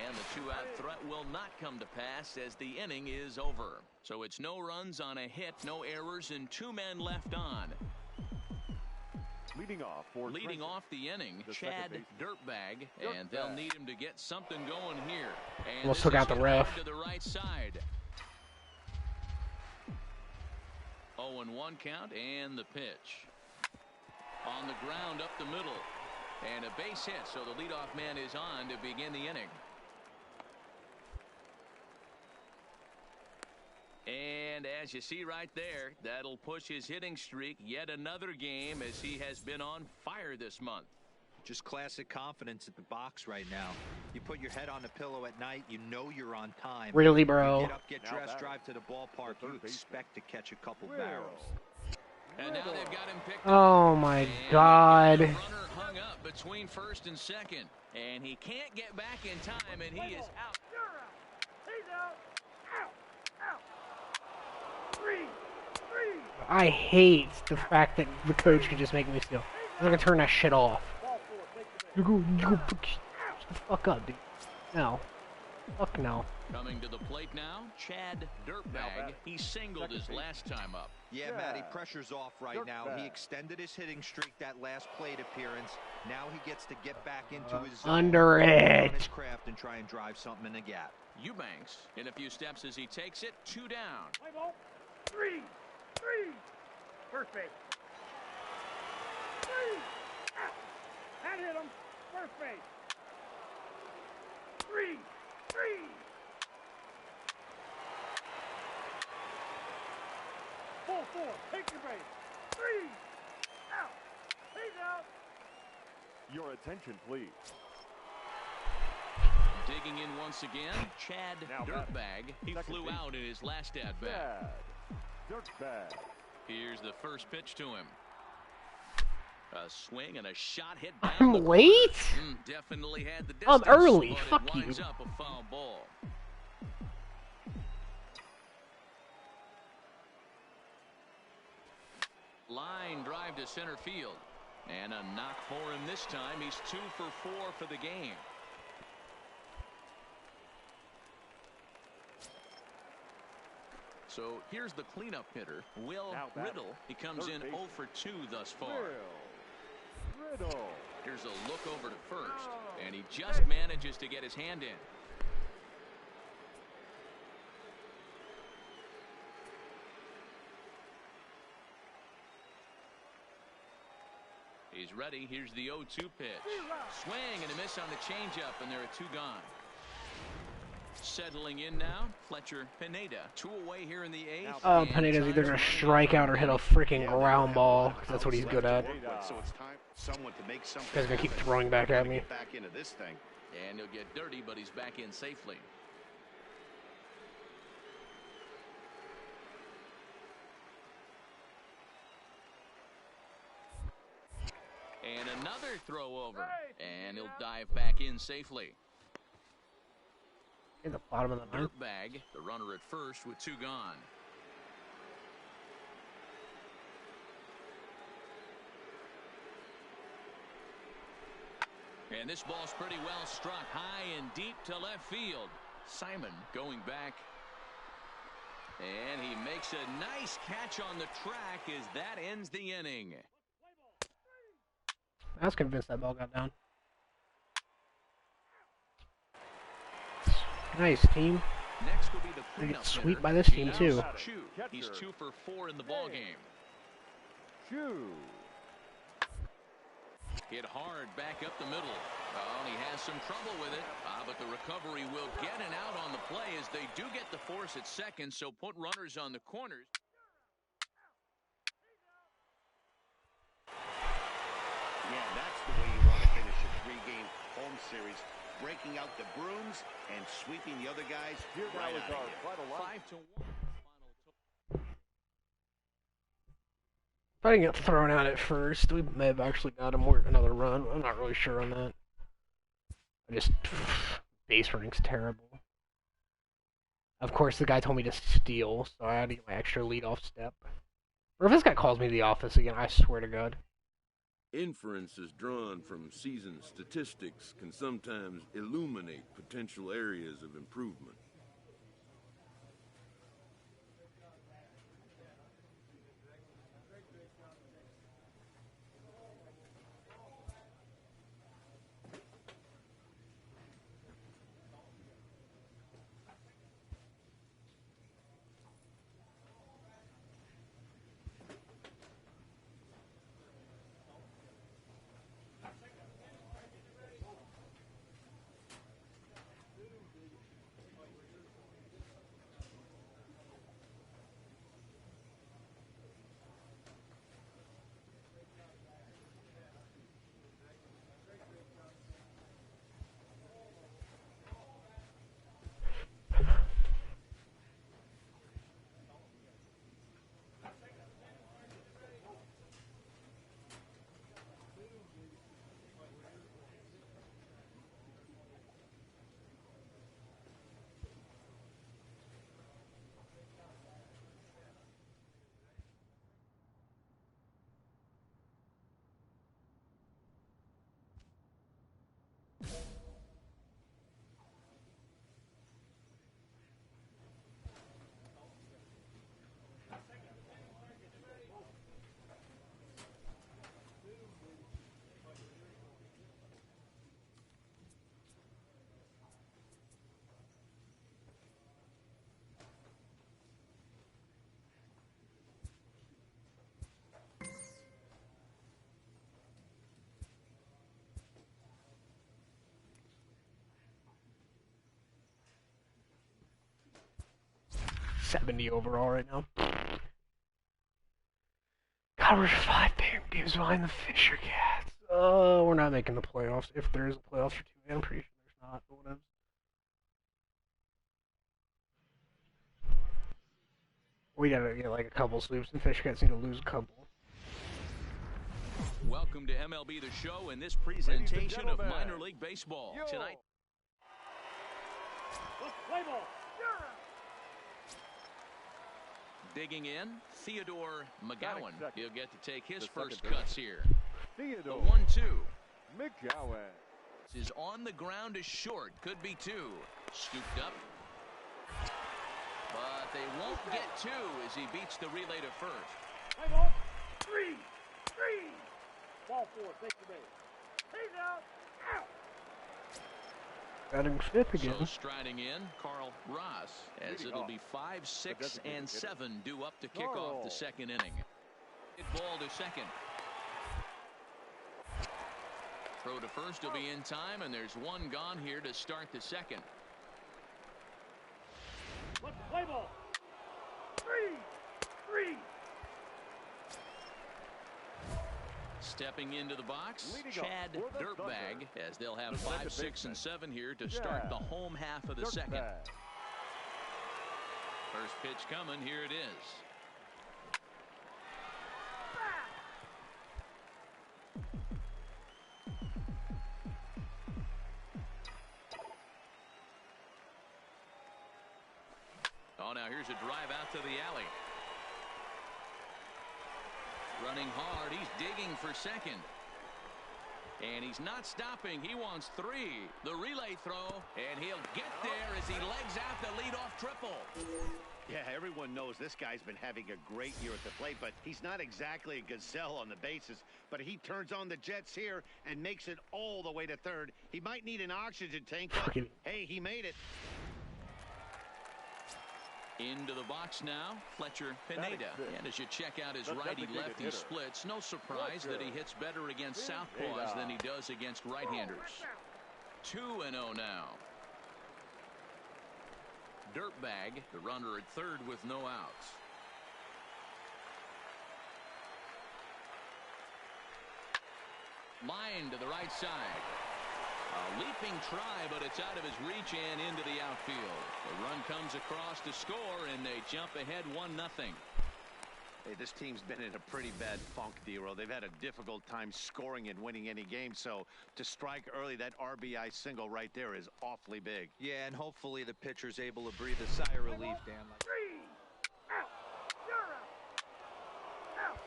And the 2-out threat will not come to pass as the inning is over. So it's no runs on a hit, no errors, and 2 men left on. Leading off for Leading Trenton. off the inning, The Chad second Dirtbag, and Dirtbag. they'll need him to get something going here. And Almost this took is out the hit ref. hard to the right side. 0-1 count and the pitch. On the ground up the middle. And a base hit, so the leadoff man is on to begin the inning. And as you see right there, that'll push his hitting streak yet another game as he has been on fire this month. Just classic confidence at the box right now. You put your head on the pillow at night, you know you're on time. Really, bro? You get up, get dressed, drive to the ballpark, you expect to catch a couple barrels. And now they've got him picked up. Oh my God. The runner hung up between first and second. And he can't get back in time, and he is out. You're out. He's out. Out. Out. 3. I hate the fact that the coach can just make me steal. I'm gonna turn that shit off. Ball 4. Take the You go, shut the fuck up, dude. No. Fuck no. Coming to the plate now, Chad Dirtbag. He singled his last time up. Yeah, Matty, pressure's off right now. He extended his hitting streak that last plate appearance. Now he gets to get back into his zone, Under work it. on his craft, and try and drive something in the gap. Eubanks in a few steps as he takes it. 2 down. play ball. 3. First base. 3. Out. That hit him. First base. 3. Full 4. Take your base. 3. Out. He's out. Your attention, please. Digging in once again, Chad Now Dirtbag. He second flew base. out in his last at-bat. Chad Dirtbag. Here's the first pitch to him. A swing and a shot hit down I'm the late? definitely had the I'm distance, early. but Fuck it you. winds up a foul ball. Line drive to center field. And a knock for him this time. He's 2 for 4 for the game. So here's the cleanup hitter, Will Now batting. Riddle. He comes Third in baseman. 0 for 2 thus far. Riddle. Here's a look over to first, and he just manages to get his hand in. He's ready. Here's the 0-2 pitch. Swing and a miss on the changeup, and there are 2 gone. Settling in now, Fletcher Pineda. 2 away here in the 8th. Oh, and Pineda's time either to gonna move strike out or hit a freaking ground ball, 'cause that's what he's good at. So it's time someone to make something. Guy's gonna keep happen. throwing back at me. Get back into this thing. And he'll get dirty, but he's back in safely. And another throw over. And he'll dive back in safely. In the bottom of the ninth. Dirtbag, the runner at first with 2 gone. And this ball's pretty well struck high and deep to left field. Simon going back. And he makes a nice catch on the track as that ends the inning. I was convinced that ball got down. Nice team. Next will be the They cleanup get swept hitter, by this team, James too. Chu. He's 2 for 4 in the ball game. Chew. Hit hard back up the middle. Oh, and he has some trouble with it. But the recovery will get an out on the play as they do get the force at second, so put runners on the corners. Yeah, that's the way you want to finish a 3-game home series. Breaking out the brooms and sweeping the other guys Here now right is out of our here. final line. 5-1. If I didn't get thrown out at first, we may have actually got him another run. I'm not really sure on that. I just base running's terrible. Of course, the guy told me to steal, so I had to get my extra leadoff step. Or if this guy calls me to the office again, I swear to God. Inferences drawn from season statistics can sometimes illuminate potential areas of improvement. 70 overall right now. God, we're 5 games behind the Fisher Cats. Oh, we're not making the playoffs. If there is a playoffs for 2, I'm pretty sure there's not. But whatever. We gotta get like a couple sweeps, and Fisher Cats need to lose a couple. Welcome to MLB The Show and this presentation of minor league baseball. Tonight. Play ball. Digging in, Theodore McGowan. He'll get to take his first cuts here. Theodore. The 1-2. McGowan. Is on the ground is short. Could be 2. Scooped up. But they won't get 2 as he beats the relay to first. Play ball. 3. Ball 4. Take the base. He's out. Batting fifth again. So striding in, Carl Ross, as it'll be 5, 6, and 7 due up to kick off the second inning. Hit ball to second. Throw to first will be in time, and there's 1 gone here to start the second. Let's play ball. 3. Stepping into the box, Chad Dirtbag, as they'll have 5, 6, and 7 here to start the home half of the second. First pitch coming, here it is. Oh, now here's a drive out to the alley. Running hard, he's digging for second. And he's not stopping, he wants 3. The relay throw, and he'll get there as he legs out the leadoff triple. Yeah, everyone knows this guy's been having a great year at the plate, but he's not exactly a gazelle on the bases. But he turns on the Jets here and makes it all the way to third. He might need an oxygen tank, but hey, he made it. Into the box now, Fletcher Pineda. And as you check out his righty-lefty splits, no surprise that he hits better against southpaws than he does against right-handers. 2-0 now. Dirtbag, the runner at third with no outs. Line to the right side. A leaping try, but it's out of his reach and into the outfield. The run comes across to score, and they jump ahead 1-0. Hey, this team's been in a pretty bad funk, D-Row. They've had a difficult time scoring and winning any game, so to strike early, that RBI single right there is awfully big. Yeah, and hopefully the pitcher's able to breathe a sigh of relief, Dan. 3. Out. You're out. Out.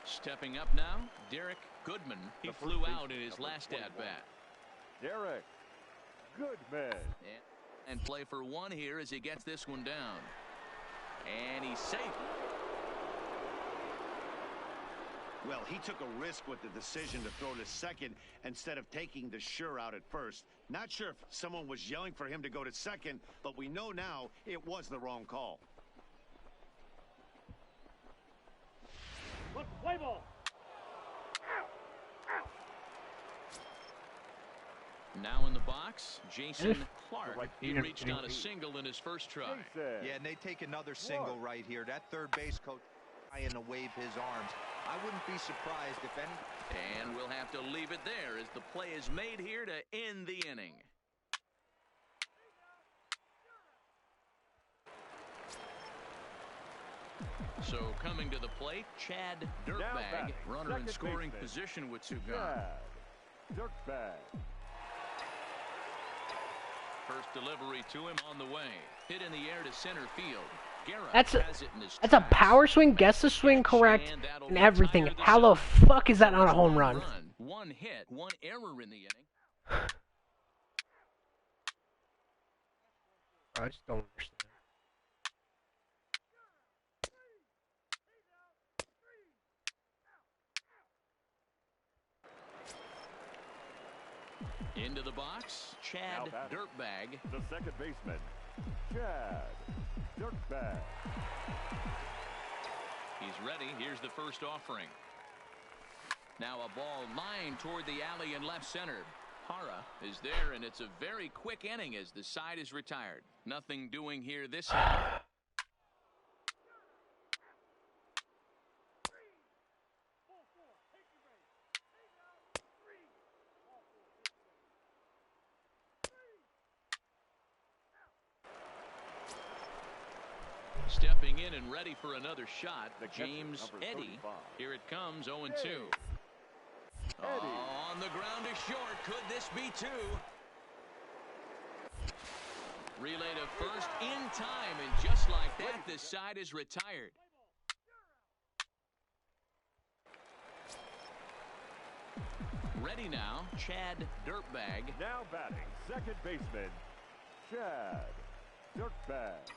Stepping up now, Derek Goodman. He flew out in his last at-bat. Derek Goodman. And play for 1 here as he gets this one down. And he's safe. Well, he took a risk with the decision to throw to second instead of taking the sure out at first. Not sure if someone was yelling for him to go to second, but we know now it was the wrong call. Let's play ball. Now in the box, Jason Clark. He reached on a single in his first try. Yeah, and they take another single right here. That third base coach trying to wave his arms. I wouldn't be surprised if any. And we'll have to leave it there as the play is made here to end the inning. So coming to the plate, Chad Dirtbag, runner in scoring position with 2 gone. Dirtbag. First delivery to him on the way. Hit in the air to center field. Garrett That's has it in his a tracks. power swing, gets the swing correct, and everything. How the fuck is that not a home run? 1 hit, 1 error in the inning. I just don't understand. Into the box, Chad Dirtbag. The second baseman, Chad Dirtbag. He's ready. Here's the first offering. Now a ball lined toward the alley in left center. Hara is there, and it's a very quick inning as the side is retired. Nothing doing here this inning. Stepping in and ready for another shot, James Eddy. Here it comes, 0-2. On the ground is short. Could this be two? Relay to first in time, and just like that, this side is retired. Ready now, Chad Dirtbag. Now batting, second baseman, Chad Dirtbag.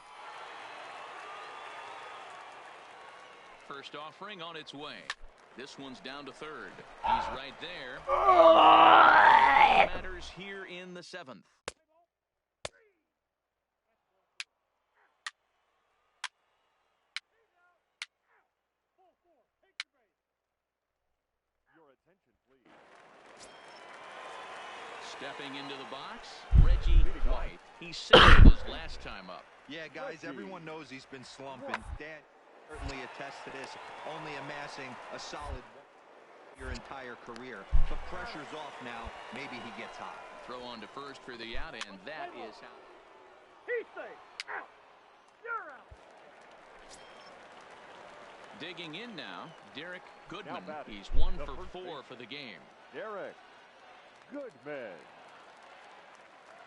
First offering on its way. This one's down to third. He's right there. Matters here in the seventh. Your attention, please. Stepping into the box, Reggie White. He settled his last time up. Yeah, guys, everyone knows he's been slumping. Dad certainly attests to this, only amassing a solid your entire career. The pressure's off now. Maybe he gets hot. Throw on to first for the out, and that is how. He's safe. Out. You're out. Digging in now, Derek Goodman. Now batting, He's 1 the for first 4 baseman. for the game. Derek Goodman.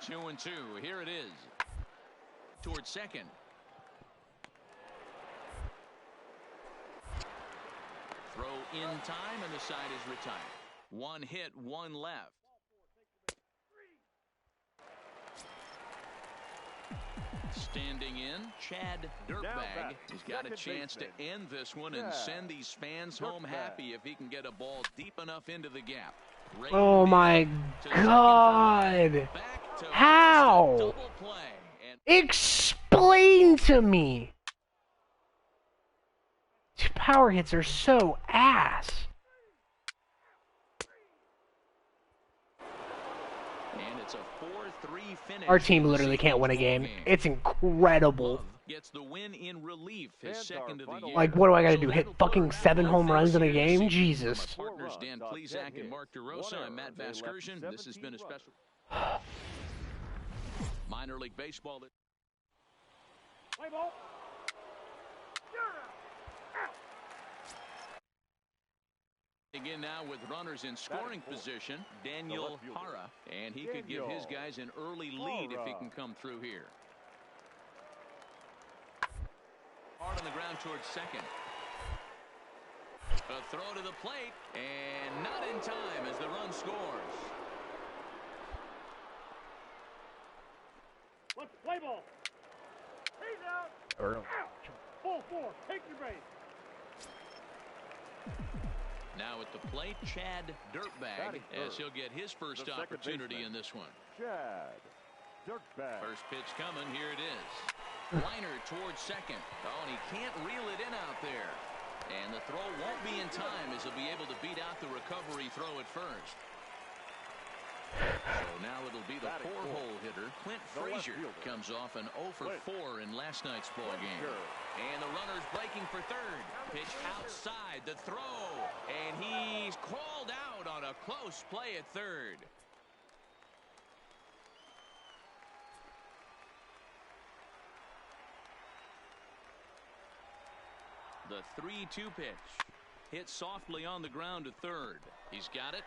2-2. Here it is. Towards second. Throw in time, and the side is retired. One hit, one left. Standing in, Chad Dirtbag. He's got a chance to end this one and send these fans home happy if he can get a ball deep enough into the gap. Oh my God. How? Double play. And Explain to me. These power hits are so ass. it's a 4-3 finish. Our team literally can't win a game. It's incredible. Gets the win in relief, his second of the year. Like, what do I gotta do? Hit fucking 7 home runs in a game? Jesus. Partners Dan Plesac and Mark DeRosa. I'm Matt Vasgersian. This has been a special minor league baseball. Play ball. Again now with runners in scoring position, Daniel Hara, and he could give his guys an early lead if he can come through here. Hard on the ground towards second. A throw to the plate, and not in time as the run scores. Let's play ball. He's out. Out. Full 4. Take your base. Now at the plate, Chad Dirtbag, as he'll get his first opportunity in this one. Chad Dirtbag. First pitch coming. Here it is. Liner towards second. Oh, and he can't reel it in out there. And the throw won't be in time as he'll be able to beat out the recovery throw at first. So now it'll be the 4-hole hitter. Clint Frazier comes off an 0 for 4 in last night's ball game. And the runner's breaking for third. Pitch outside the throw. And he's called out on a close play at third. The 3-2 pitch. Hit softly on the ground to third. He's got it.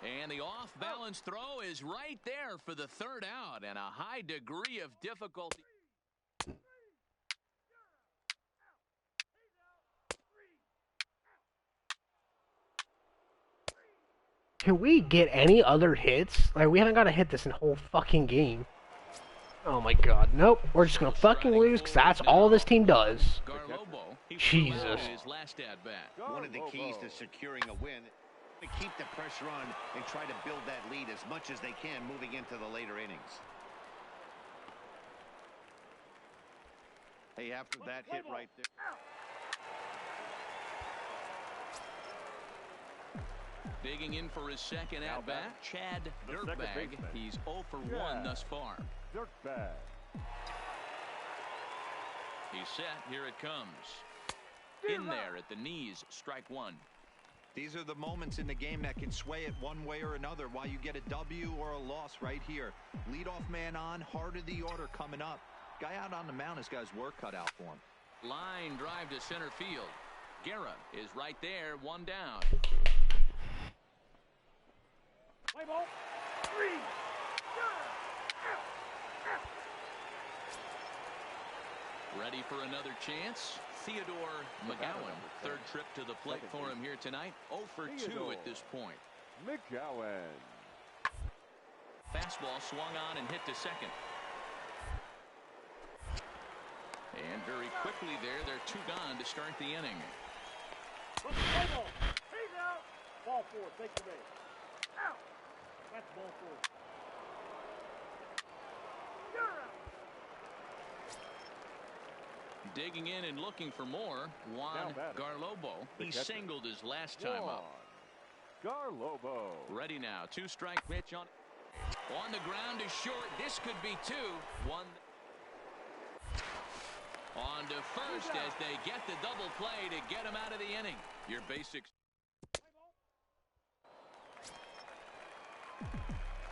And the off-balance throw is right there for the third out, and a high degree of difficulty. Can we get any other hits? Like, we haven't got a hit this whole fucking game. Oh my god, nope. We're just gonna fucking lose because that's all this team does. Jesus. One of the keys to securing a win, to keep the pressure on and try to build that lead as much as they can moving into the later innings. Hey, after that hit right there. Digging in for his second at-bat, Chad Dirtbag. He's 0 for 1 thus far. Dirtbag. He's set. Here it comes. In there at the knees, strike one. These are the moments in the game that can sway it one way or another. Why you get a W or a loss right here. Leadoff man on, heart of the order coming up. Guy out on the mound has got his work cut out for him. Line drive to center field. Guerra is right there, one down. Play ball. 3. Ready for another chance. Theodore McGowan, third trip to the plate for him here tonight. 0 for 2 at this point. McGowan. Fastball swung on and hit to second. And very quickly they're 2 gone to start the inning. Play ball. He's out. Ball 4. Take the base. Out. That's ball 4. You're out. Digging in and looking for more, Juan Garlobo. He singled his last time up. Garlobo. Ready now. 2-strike pitch on the ground is short. This could be 2. 1 on to first as they get the double play to get him out of the inning. Your basics.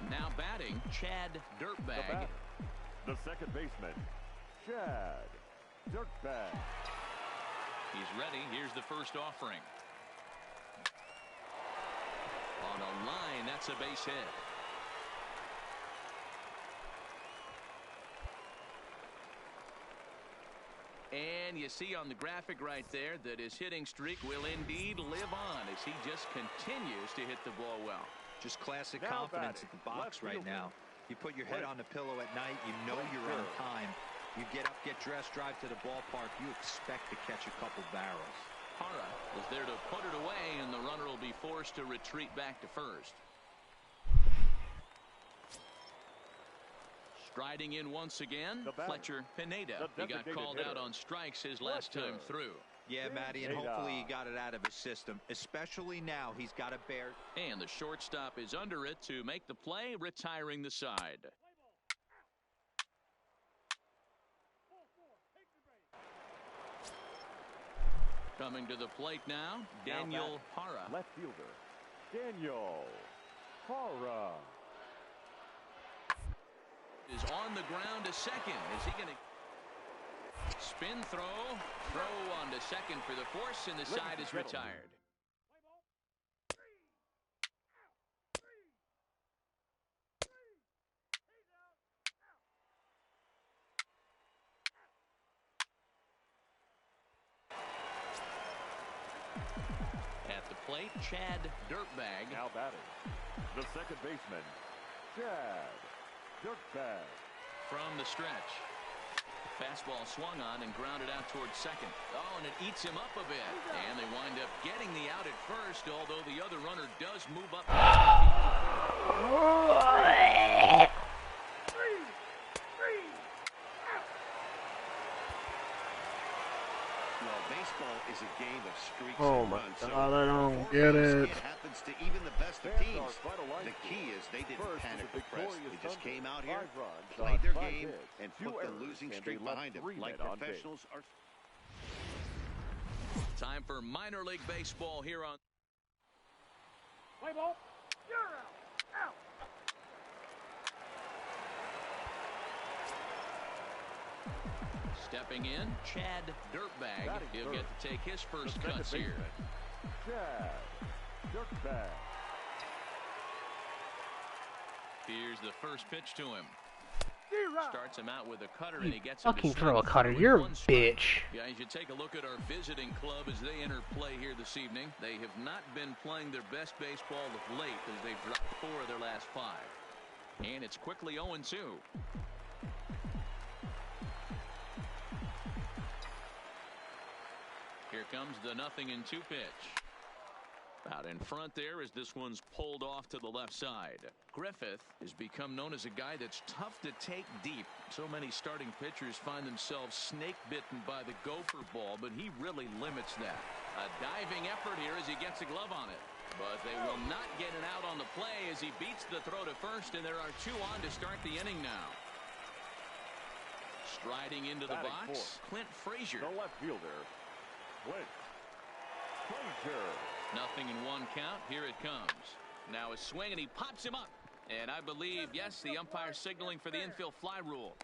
Now batting, Chad Dirtbag. The second baseman, Chad Dirtbag. He's ready. Here's the first offering. On a line, that's a base hit. And you see on the graphic right there that his hitting streak will indeed live on as he just continues to hit the ball well. Just classic confidence at the box right now. You put your head on the pillow at night, you know you're on time. You get up, get dressed, drive to the ballpark, you expect to catch a couple barrels. Hara is there to put it away, and the runner will be forced to retreat back to first. Striding in once again, Fletcher Pineda. He got called out on strikes his last time through. Yeah, Matty, and hopefully he got it out of his system. Especially now, he's got a bear. And the shortstop is under it to make the play, retiring the side. Coming to the plate now, Daniel Hara. Left fielder, Daniel Hara. Is on the ground to second. Is he going to spin throw on to second for the force, and the side is retired. At the plate, Chad Dirtbag. Now batting, the second baseman, Chad Dirtbag. From the stretch. Fastball swung on and grounded out towards second. Oh, and it eats him up a bit. And they wind up getting the out at first, although the other runner does move up. Well, baseball is a game of streaks. Oh my God, I don't get it. It happens to even the best of teams. The key is they didn't panic or press. They just came out here, played their game, and put the losing streak behind them. Like professionals are. Time for minor league baseball here on. Play ball. You're out. Out. Stepping in, Chad Dirtbag. He'll get to take his first cuts here. Chad Dirtbag. Here's the first pitch to him. Starts him out with a cutter, and he gets Fucking him to throw a cutter. You're a bitch. Guys, you take a look at our visiting club as they enter play here this evening. They have not been playing their best baseball of late as they've dropped 4 of their last 5. And it's quickly 0-2. Here comes the 0-2 pitch. Out in front there as this one's pulled off to the left side. Griffith has become known as a guy that's tough to take deep. So many starting pitchers find themselves snake bitten by the gopher ball, but he really limits that. A diving effort here as he gets a glove on it. But they will not get it out on the play as he beats the throw to first, and there are 2 on to start the inning now. Striding into the Batting box, fourth. Clint Frazier. The left fielder, Clint Frazier. Nothing in 1 count. Here it comes. Now a swing, and he pops him up. And I believe, yes, the umpire signaling for the infield fly rule.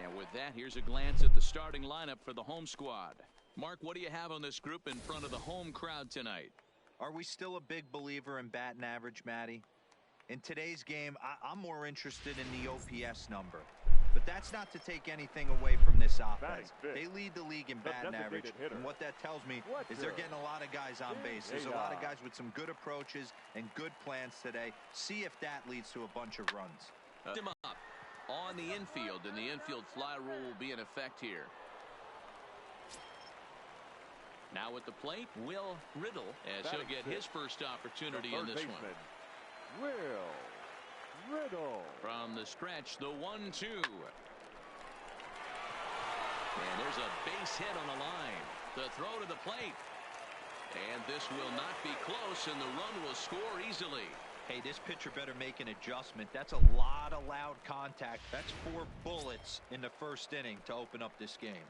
And with that, here's a glance at the starting lineup for the home squad. Mark, what do you have on this group in front of the home crowd tonight? Are we still a big believer in batting average, Matty? In today's game, I'm more interested in the OPS number. But that's not to take anything away from this offense. They lead the league in batting average, and what that tells me is they're getting a lot of guys on base. There's a lot of guys with some good approaches and good plans today. See if that leads to a bunch of runs. Him up on the infield, and the infield fly rule will be in effect here. Now at the plate, Will Riddle, as he'll get his first opportunity in this one. Will Riddle. From the stretch, the 1-2. And there's a base hit on the line. The throw to the plate. And this will not be close, and the run will score easily. Hey, this pitcher better make an adjustment. That's a lot of loud contact. That's 4 bullets in the first inning to open up this game.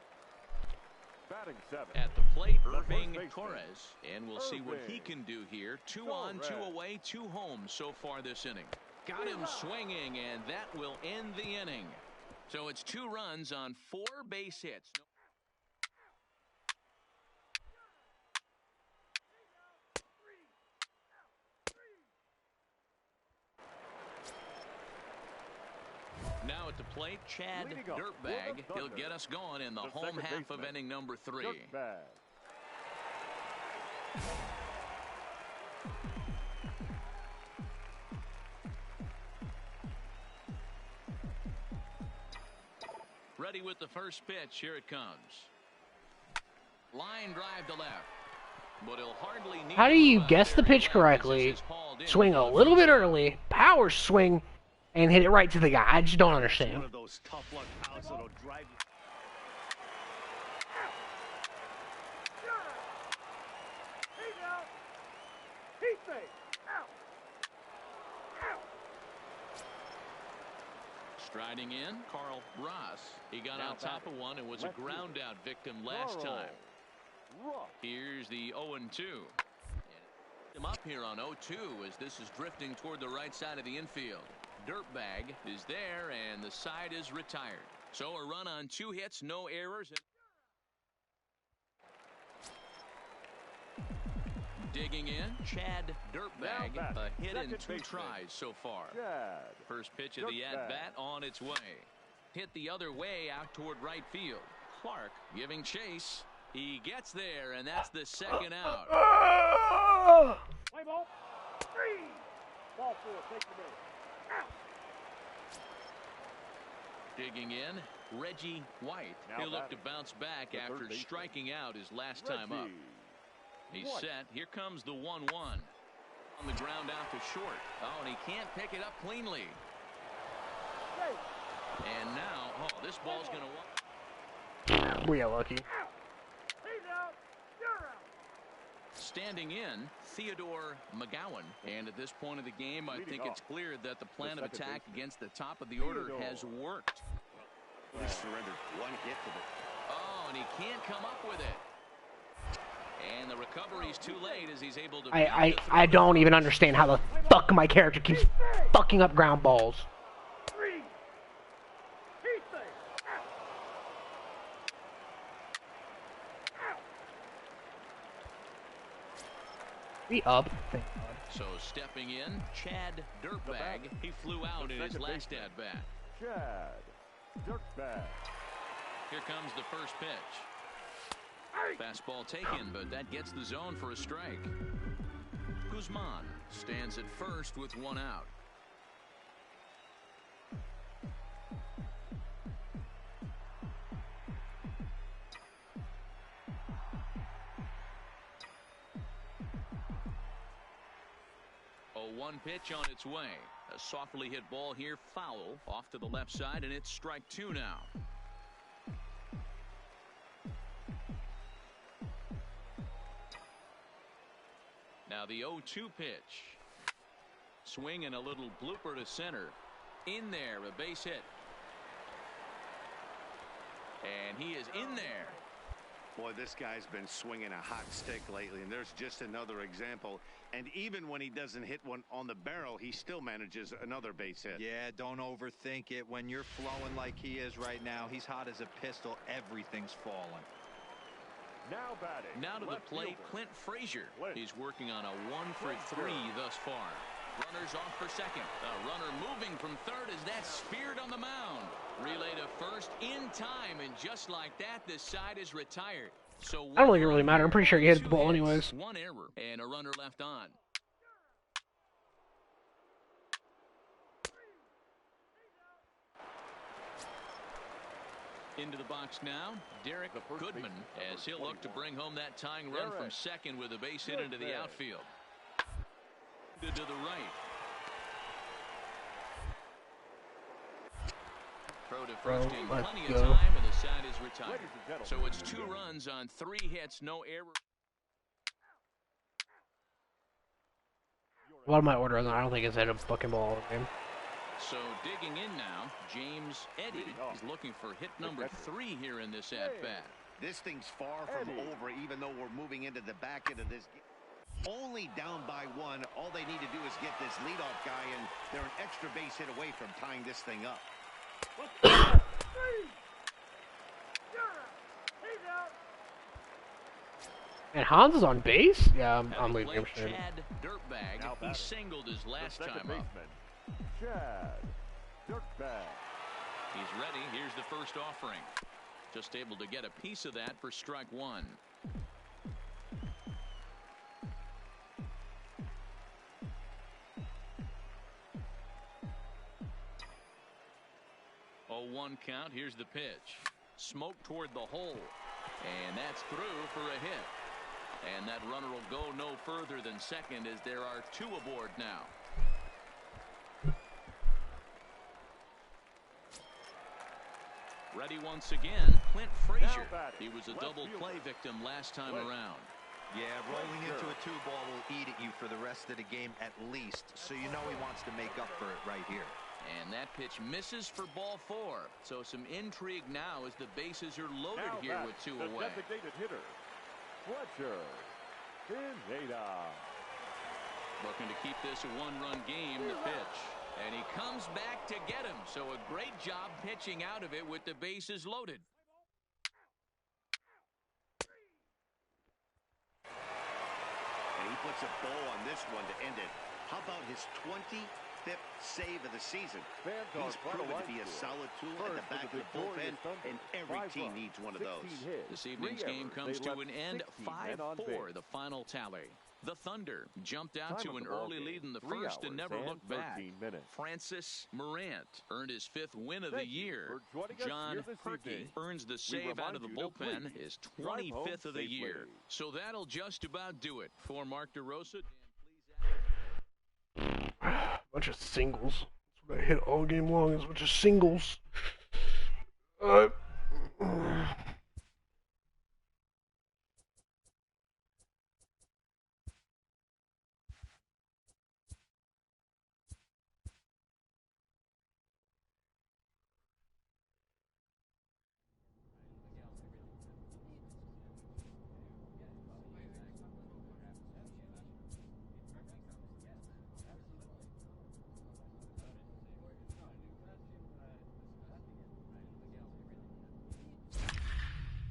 Batting 7. At the plate, Irving baseman, Torres. And we'll see what he can do here. 2 on, 2 away, 2 home so far this inning. Got him swinging, and that will end the inning. So it's 2 runs on 4 base hits. Now at the plate, Chad Dirtbag. He'll get us going in the home half of inning number 3. Dirtbag. Ready with the first pitch. Here it comes. Line drive to left. But he'll hardly need. How do you guess the pitch correctly? Swing a little bit early, power swing, and hit it right to the guy. I just don't understand. One of those tough luck outs that'll drive you. Striding in, Carl Ross. He got on top of one and was a ground out victim last time. Here's the 0-2. Him up here on 0-2 as this is drifting toward the right side of the infield. Dirtbag is there, and the side is retired. So a run on 2 hits, no errors. Digging in, Chad Dirtbag. A hit in 2 tries so far. First pitch of the at-bat on its way. Hit the other way out toward right field. Clark giving chase. He gets there, and that's the second out. Play ball. 3. Ball 4. Take the base. Digging in, Reggie White. He'll look to bounce back after striking out his last time up. He's set. Here comes the 1-1. On the ground out to short. Oh, and he can't pick it up cleanly. And now, oh, this ball's going to... We got lucky. Standing in, Theodore McGowan. And at this point of the game, I think it's clear that the plan of attack against the top of the order has worked. He surrendered 1 hit to the... Oh, and he can't come up with it. And the recovery's too late as he's able to... I don't even understand how the fuck my character keeps fucking up ground balls. 3. Be up. So stepping in, Chad Dirtbag. He flew out in his last at-bat. Chad Dirtbag. Here comes the first pitch. Fastball taken, but that gets the zone for a strike. Guzman stands at first with 1 out. A 1 pitch on its way. A softly hit ball here, foul off to the left side, and it's strike 2 now. Now the 0-2 pitch. Swing and a little blooper to center. In there, a base hit. And he is in there. Boy, this guy's been swinging a hot stick lately, and there's just another example. And even when he doesn't hit one on the barrel, he still manages another base hit. Yeah, don't overthink it. When you're flowing like he is right now, he's hot as a pistol. Everything's falling. Now batting. Now to the plate, Clint Frazier. He's working on a 1-for-3 thus far. Runners off for second. The runner moving from third as that's speared on the mound. Relay to first in time, and just like that, this side is retired. So I don't think it really matter. I'm pretty sure he hit the ball anyways. One error and a runner left on. Into the box now, Derek Goodman, as he'll look to bring home that tying run from second with a base hit into the outfield. To the right. Throw to first in plenty of time, and the side is retired. So it's 2 runs on 3 hits, no error. What am I ordering? I don't think it's hit a fucking ball game. So digging in now, James Eddy is looking for hit number 3 here in this at-bat. This thing's far from over, even though we're moving into the back end of this game. Only down by 1. All they need to do is get this leadoff guy, and they're an extra base hit away from tying this thing up. And Hans is on base? Yeah, I'm leaving him. Chad Dirtbag, he singled his last time up. Chad Dirtbag. He's ready. Here's the first offering. Just able to get a piece of that for strike 1. Oh, 1 count. Here's the pitch. Smoke toward the hole. And that's through for a hit. And that runner will go no further than second as there are 2 aboard now. Ready once again, Clint Frazier. He was a double play victim last time around. Yeah, rolling into a 2-ball will eat at you for the rest of the game at least, so you know he wants to make up for it right here. And that pitch misses for ball 4. So some intrigue now as the bases are loaded here with 2 away. Designated hitter, Fletcher Pineda. Looking to keep this a 1-run game, the pitch. And he comes back to get him. So a great job pitching out of it with the bases loaded. And he puts a bow on this one to end it. How about his 25th save of the season? He's proven to be a solid tool at the back of the bullpen, and every team needs one of those. This evening's game comes to an end 5-4, the final tally. The Thunder jumped out to an early lead in the first and never looked back. Francis Morant earned his 5th win of the year. John Perkey earns the save out of the bullpen, his 25th of the year. So that'll just about do it. For Mark DeRosa. Bunch of singles. That's what I hit all game long, is a bunch of singles.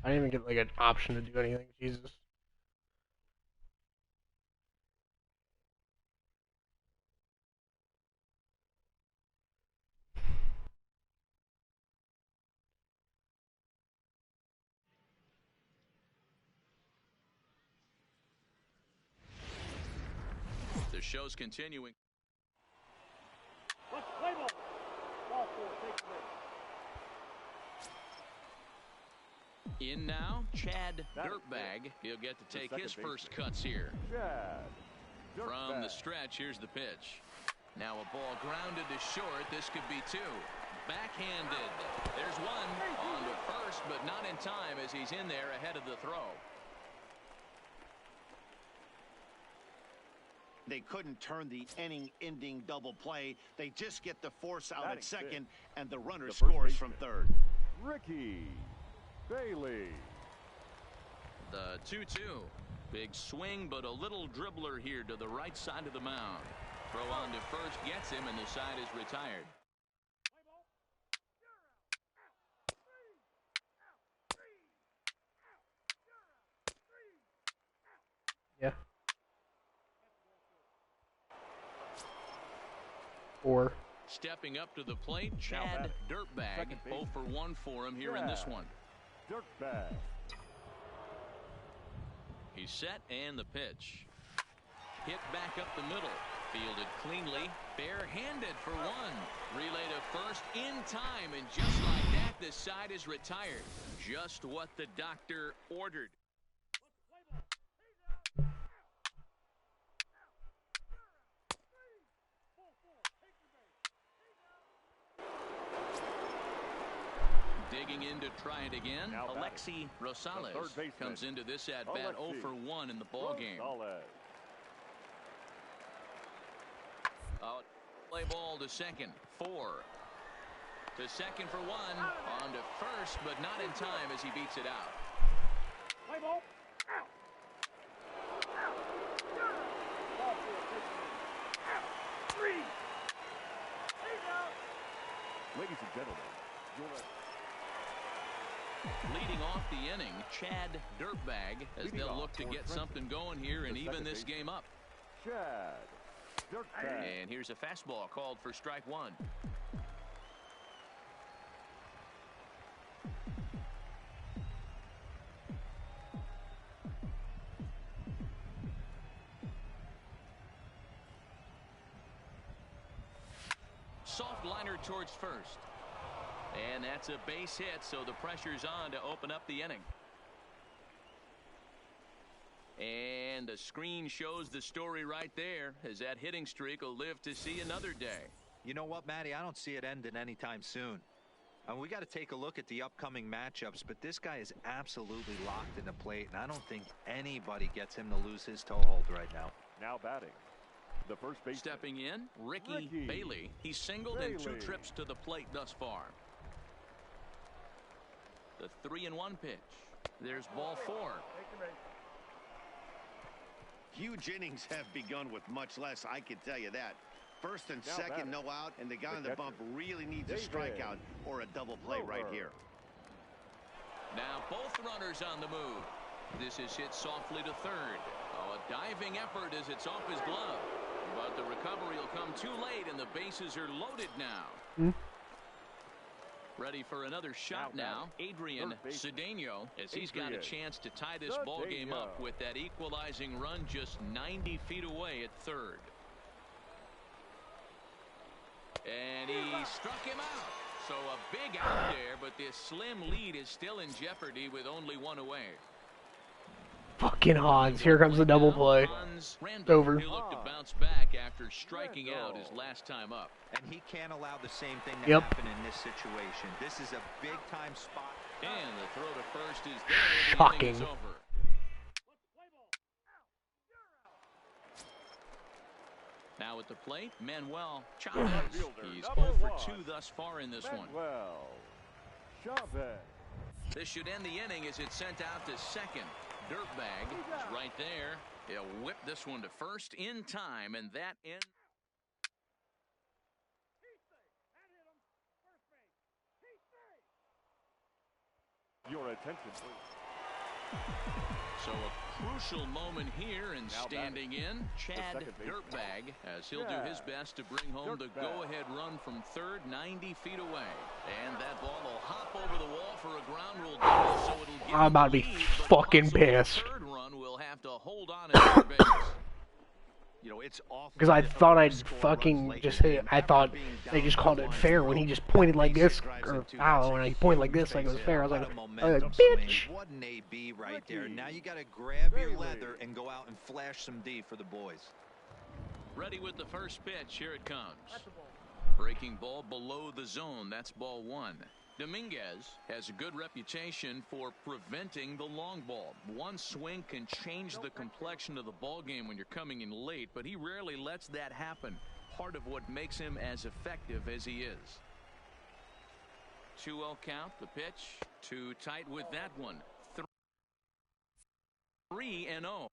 I didn't even get like an option to do anything. Jesus. The show's continuing. Let's play ball. Ball 4, take away. In now, Chad Dirtbag. He'll get to take his first cuts here. From the stretch, here's the pitch. Now a ball grounded to short. This could be 2. Backhanded. There's 1 on to first, but not in time as he's in there ahead of the throw. They couldn't turn the inning-ending double play. They just get the force out at second, and the runner scores from third. Ricky Bailey. The 2-2. Big swing, but a little dribbler here to the right side of the mound. Throw on to first gets him, and the side is retired. Yeah. 4. Stepping up to the plate, Chad Dirtbag. 0 for 1 for him here in this one. Dirtbag. He's set, and the pitch. Hit back up the middle. Fielded cleanly. Barehanded for 1. Relay to first in time, and just like that, the side is retired. Just what the doctor ordered. Digging in to try it again, Alexi Rosales comes into this at-bat 0 for 1 in the ballgame. Out, play ball to second, 4. To second for 1, on to first, but not in time as he beats it out. Play ball. Out. Ladies and gentlemen, leading off the inning, Chad Dirtbag, as they'll look to get something going here and even this game up. Chad Dirtbag. And here's a fastball called for strike 1. Soft liner towards first. And that's a base hit, so the pressure's on to open up the inning. And the screen shows the story right there, as that hitting streak will live to see another day. You know what, Matty? I don't see it ending anytime soon. And we got to take a look at the upcoming matchups, but this guy is absolutely locked in the plate, and I don't think anybody gets him to lose his toehold right now. Now batting, the first base. Stepping in, Ricky Bailey. He's singled in 2 trips to the plate thus far. The 3-1 pitch. There's ball 4. Huge innings have begun with much less, I can tell you that. First and second, no out, and the guy on the bump really needs a strikeout or a double play right here. Now both runners on the move. This is hit softly to third. Oh, a diving effort as it's off his glove. But the recovery will come too late, and the bases are loaded now. Ready for another shot now, Adrian Cedeno, as he's got a chance to tie this ball game up with that equalizing run just 90 feet away at third. And he struck him out. So a big out there, but this slim lead is still in jeopardy with only 1 away. Fucking Hans. Here comes the double play. It's over. He'll look to bounce back after striking out his last time up. And he can't allow the same thing to happen in this situation. This is a big-time spot. And the throw to first is there. Shocking. The inning is over. Now at the plate, Manuel Chavez. He's 0 for 2 thus far in this one. Chavez. This should end the inning as it's sent out to second. Dirtbag is right there. He'll whip this one to first in time, and that ends. Your attention, please. So a crucial moment here, and standing in, Chad Dirtbag, as he'll do his best to bring home the go-ahead run from third, 90 feet away. And that ball will hop over the wall for a ground rule double, so it'll give I'm about to be fucking pissed. Third run will have to hold on at third base. You know, it's awful. Because I thought I'd fucking just hit it. I thought they just called it fair when he just pointed like this. Or, I don't know, when he pointed like this, like it was fair. I was like, bitch. What an AB right there. Now you got to grab your leather and go out and flash some D for the boys. Ready with the first pitch. Here it comes. Breaking ball below the zone. That's ball 1. Dominguez has a good reputation for preventing the long ball. One swing can change the complexion of the ball game when you're coming in late, but he rarely lets that happen. Part of what makes him as effective as he is. 2-0 count, the pitch. Too tight with that one. 3-0.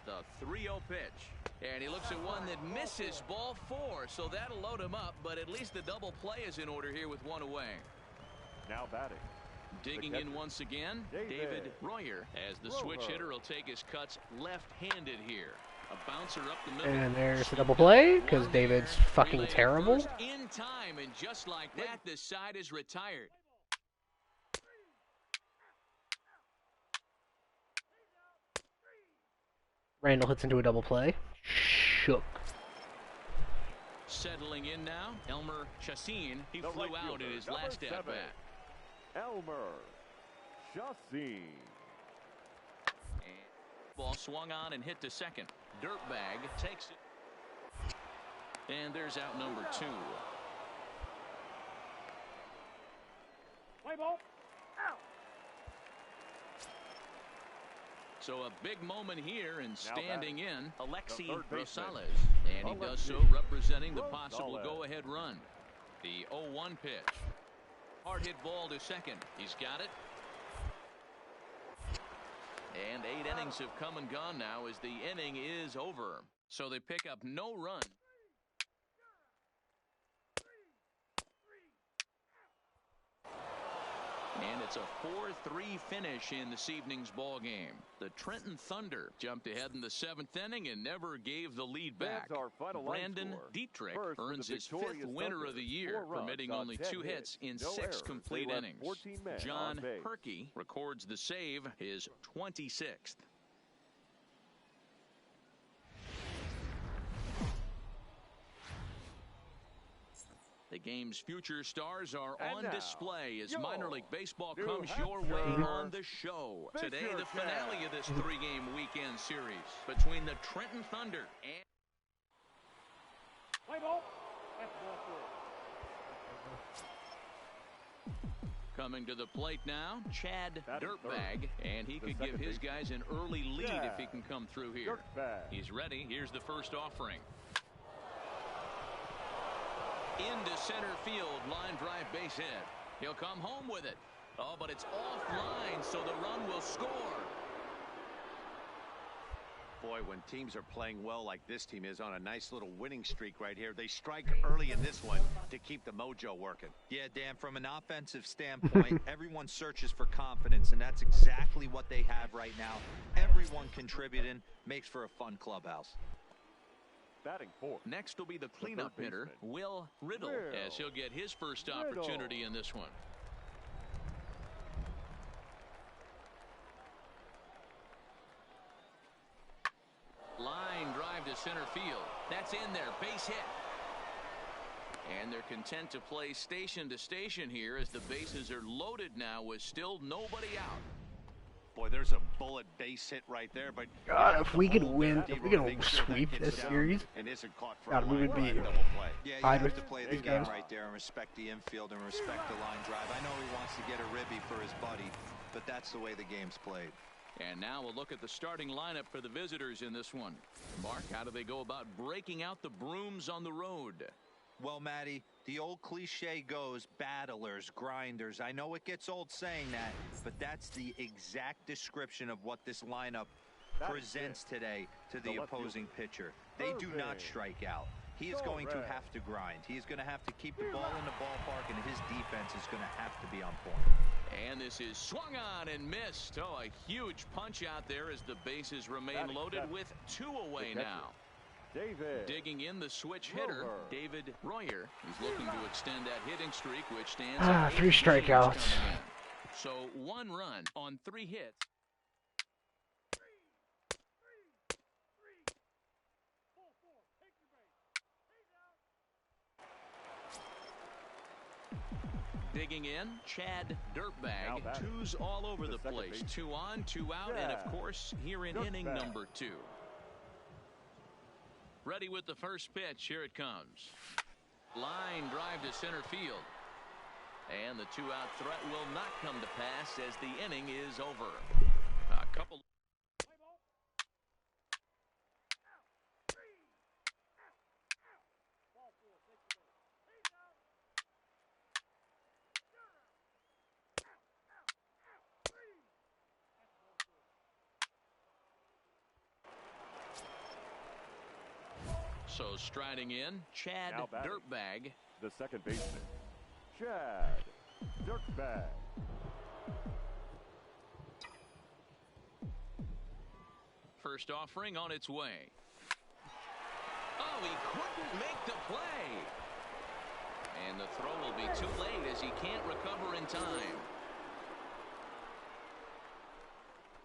The 3-0 pitch. And he looks at one that misses, ball 4. So that'll load him up, but at least the double play is in order here with one away. Now batting. Digging in once again, David Royer, as the switch hitter will take his cuts left-handed here. A bouncer up the middle. And there's a double play because David's fucking terrible. In time, and just like that, the side is retired. Randall hits into a double play. Shook. Settling in now, Elmer Chassin. He flew out in his last at-bat. Elmer Chassin. Ball swung on and hit to second. Dirtbag takes it. And there's out number 2. Play ball. Out. So a big moment here and standing in, Alexi Rosales. And he Alexi does so representing the possible go-ahead run. The 0-1 pitch. Hard hit ball to second. He's got it. And 8 innings have come and gone now as the inning is over. So they pick up no run. And it's a 4-3 finish in this evening's ball game. The Trenton Thunder jumped ahead in the 7th inning and never gave the lead back. Brandon Dietrich earns his 5th winner of the year, permitting only 2 hits in 6 complete innings. John Perkey records the save, his 26th. The game's future stars are on display as minor league baseball comes your way on the show. Today, the finale of this 3-game weekend series between the Trenton Thunder and... Play ball. That's ball 4. Coming to the plate now, Chad Dirtbag, and he could give his guys an early lead if he can come through here. He's ready. Here's the first offering. Into center field, line drive base hit. He'll come home with it. Oh, but it's offline, so the run will score. Boy, when teams are playing well like this team is on a nice little winning streak right here, they strike early in this one to keep the mojo working. Yeah, Dan, from an offensive standpoint, everyone searches for confidence, and that's exactly what they have right now. Everyone contributing makes for a fun clubhouse. Batting 4. Next will be the cleanup hitter, Will Riddle, as he'll get his first opportunity in this one. Line drive to center field. That's in there. Base hit. And they're content to play station to station here as the bases are loaded now with still nobody out. Boy, there's a bullet base hit right there, but God, if we could win, if we could sweep this series, and isn't caught for God, a we would line be drive double play. Yeah, you tied have with to play the these game games. right there and respect the infield and respect the line drive. I know he wants to get a ribby for his buddy, but that's the way the game's played. And now we'll look at the starting lineup for the visitors in this one. Mark, how do they go about breaking out the brooms on the road? Well, Matty, the old cliche goes, battlers, grinders. I know it gets old saying that, but that's the exact description of what this lineup presents today to the opposing pitcher. They do not strike out. He is going to have to grind. He is going to have to keep the ball in the ballpark, and his defense is going to have to be on point. And this is swung on and missed. Oh, a huge punch out there as the bases remain loaded with 2 away now. David. Digging in, the switch hitter, Royer. David Royer. He's looking to extend that hitting streak, which stands at 3 8 games strikeouts. coming in. So 1 run on 3 hits. Digging in, Chad Dirtbag. Now 2s all over the second place. base. 2 on, 2 out, and of course, here in inning Dirtbag. number 2. Ready with the first pitch. Here it comes. Line drive to center field. And the 2-out threat will not come to pass as the inning is over. A couple. So striding in, Chad Now batting. Dirtbag. The second baseman, Chad Dirtbag. First offering on its way. Oh, he couldn't make the play. And the throw will be too late as he can't recover in time.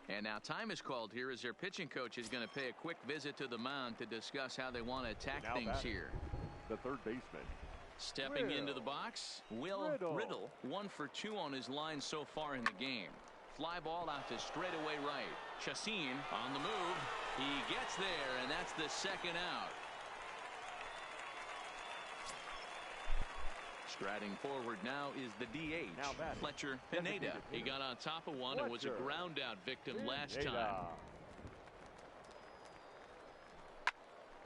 And now time is called here as their pitching coach is going to pay a quick visit to the mound to discuss how they want to attack Now things batting. here. The third baseman, Stepping Will into the box, Will Riddle. Riddle. 1 for 2 on his line so far in the game. Fly ball out to straightaway right. Chassin on the move. He gets there, and that's the second out. Striding forward now is the DH, Now batting. Fletcher Pineda. Designated He hitter. got on top of one and was a Fletcher ground out victim last Pineda. time.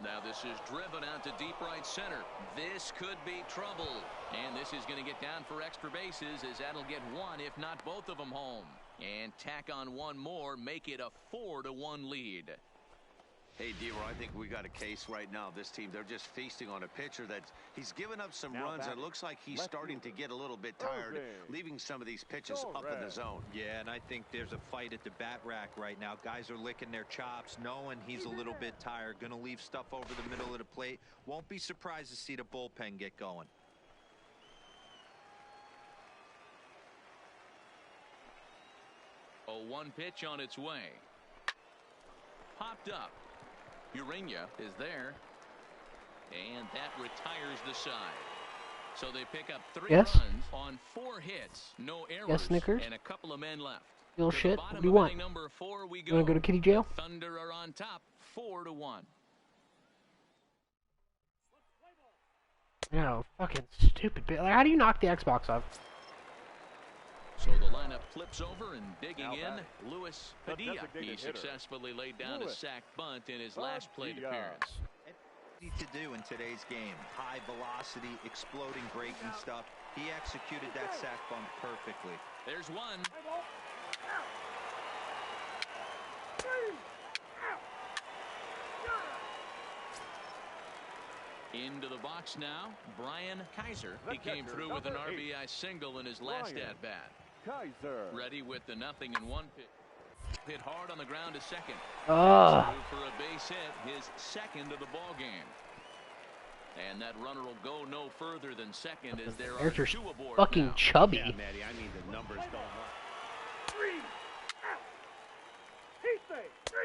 Now this is driven out to deep right center. This could be trouble. And this is going to get down for extra bases as that'll get one, if not both of them, home. And tack on one more, make it a 4-1 lead. Hey, D-Roy, I think we got a case right now. This team, they're just feasting on a pitcher that he's given up some Now runs. And it batting. looks like he's Left starting to fielder. get a little bit tired, Irving. leaving some of these pitches up in the Torres. zone. Yeah, and I think there's a fight at the bat rack right now. Guys are licking their chops, knowing he's a little bit tired. Going to leave stuff over the middle of the plate. Won't be surprised to see the bullpen get going. A 1 pitch on its way. Popped up. Urania is there. And that retires the side. So they pick up 3 Yes? runs on 4 hits. No errors. Snickers? And a couple of men left. Little To the shit. bottom What do you of want? inning number 4 we You want to go to kitty jail? Thunder are on top, 4-1. No, fucking stupid bit. Like, how do you knock the Xbox off? So the lineup flips over and digging Now in, batting. Luis The Padilla. He designated hitter. successfully laid down a Luis sac bunt in his last plate Padilla. appearance. Easy to do in today's game. High velocity, exploding, breaking stuff. He executed that sack bunt perfectly. There's one. Into the box now, Brian Kaiser. The He came catcher, through with an number 8. RBI single in his last Brian at-bat. Kaiser. Ready with the 0-1 pitch. Hit hard on the ground to second. Ah. Move for a base hit, his second of the ball game. And that runner will go no further than second as there are They're 2 aboard fucking now. chubby. Yeah, Maddie, I mean the numbers don't lie. 3 out. He say 3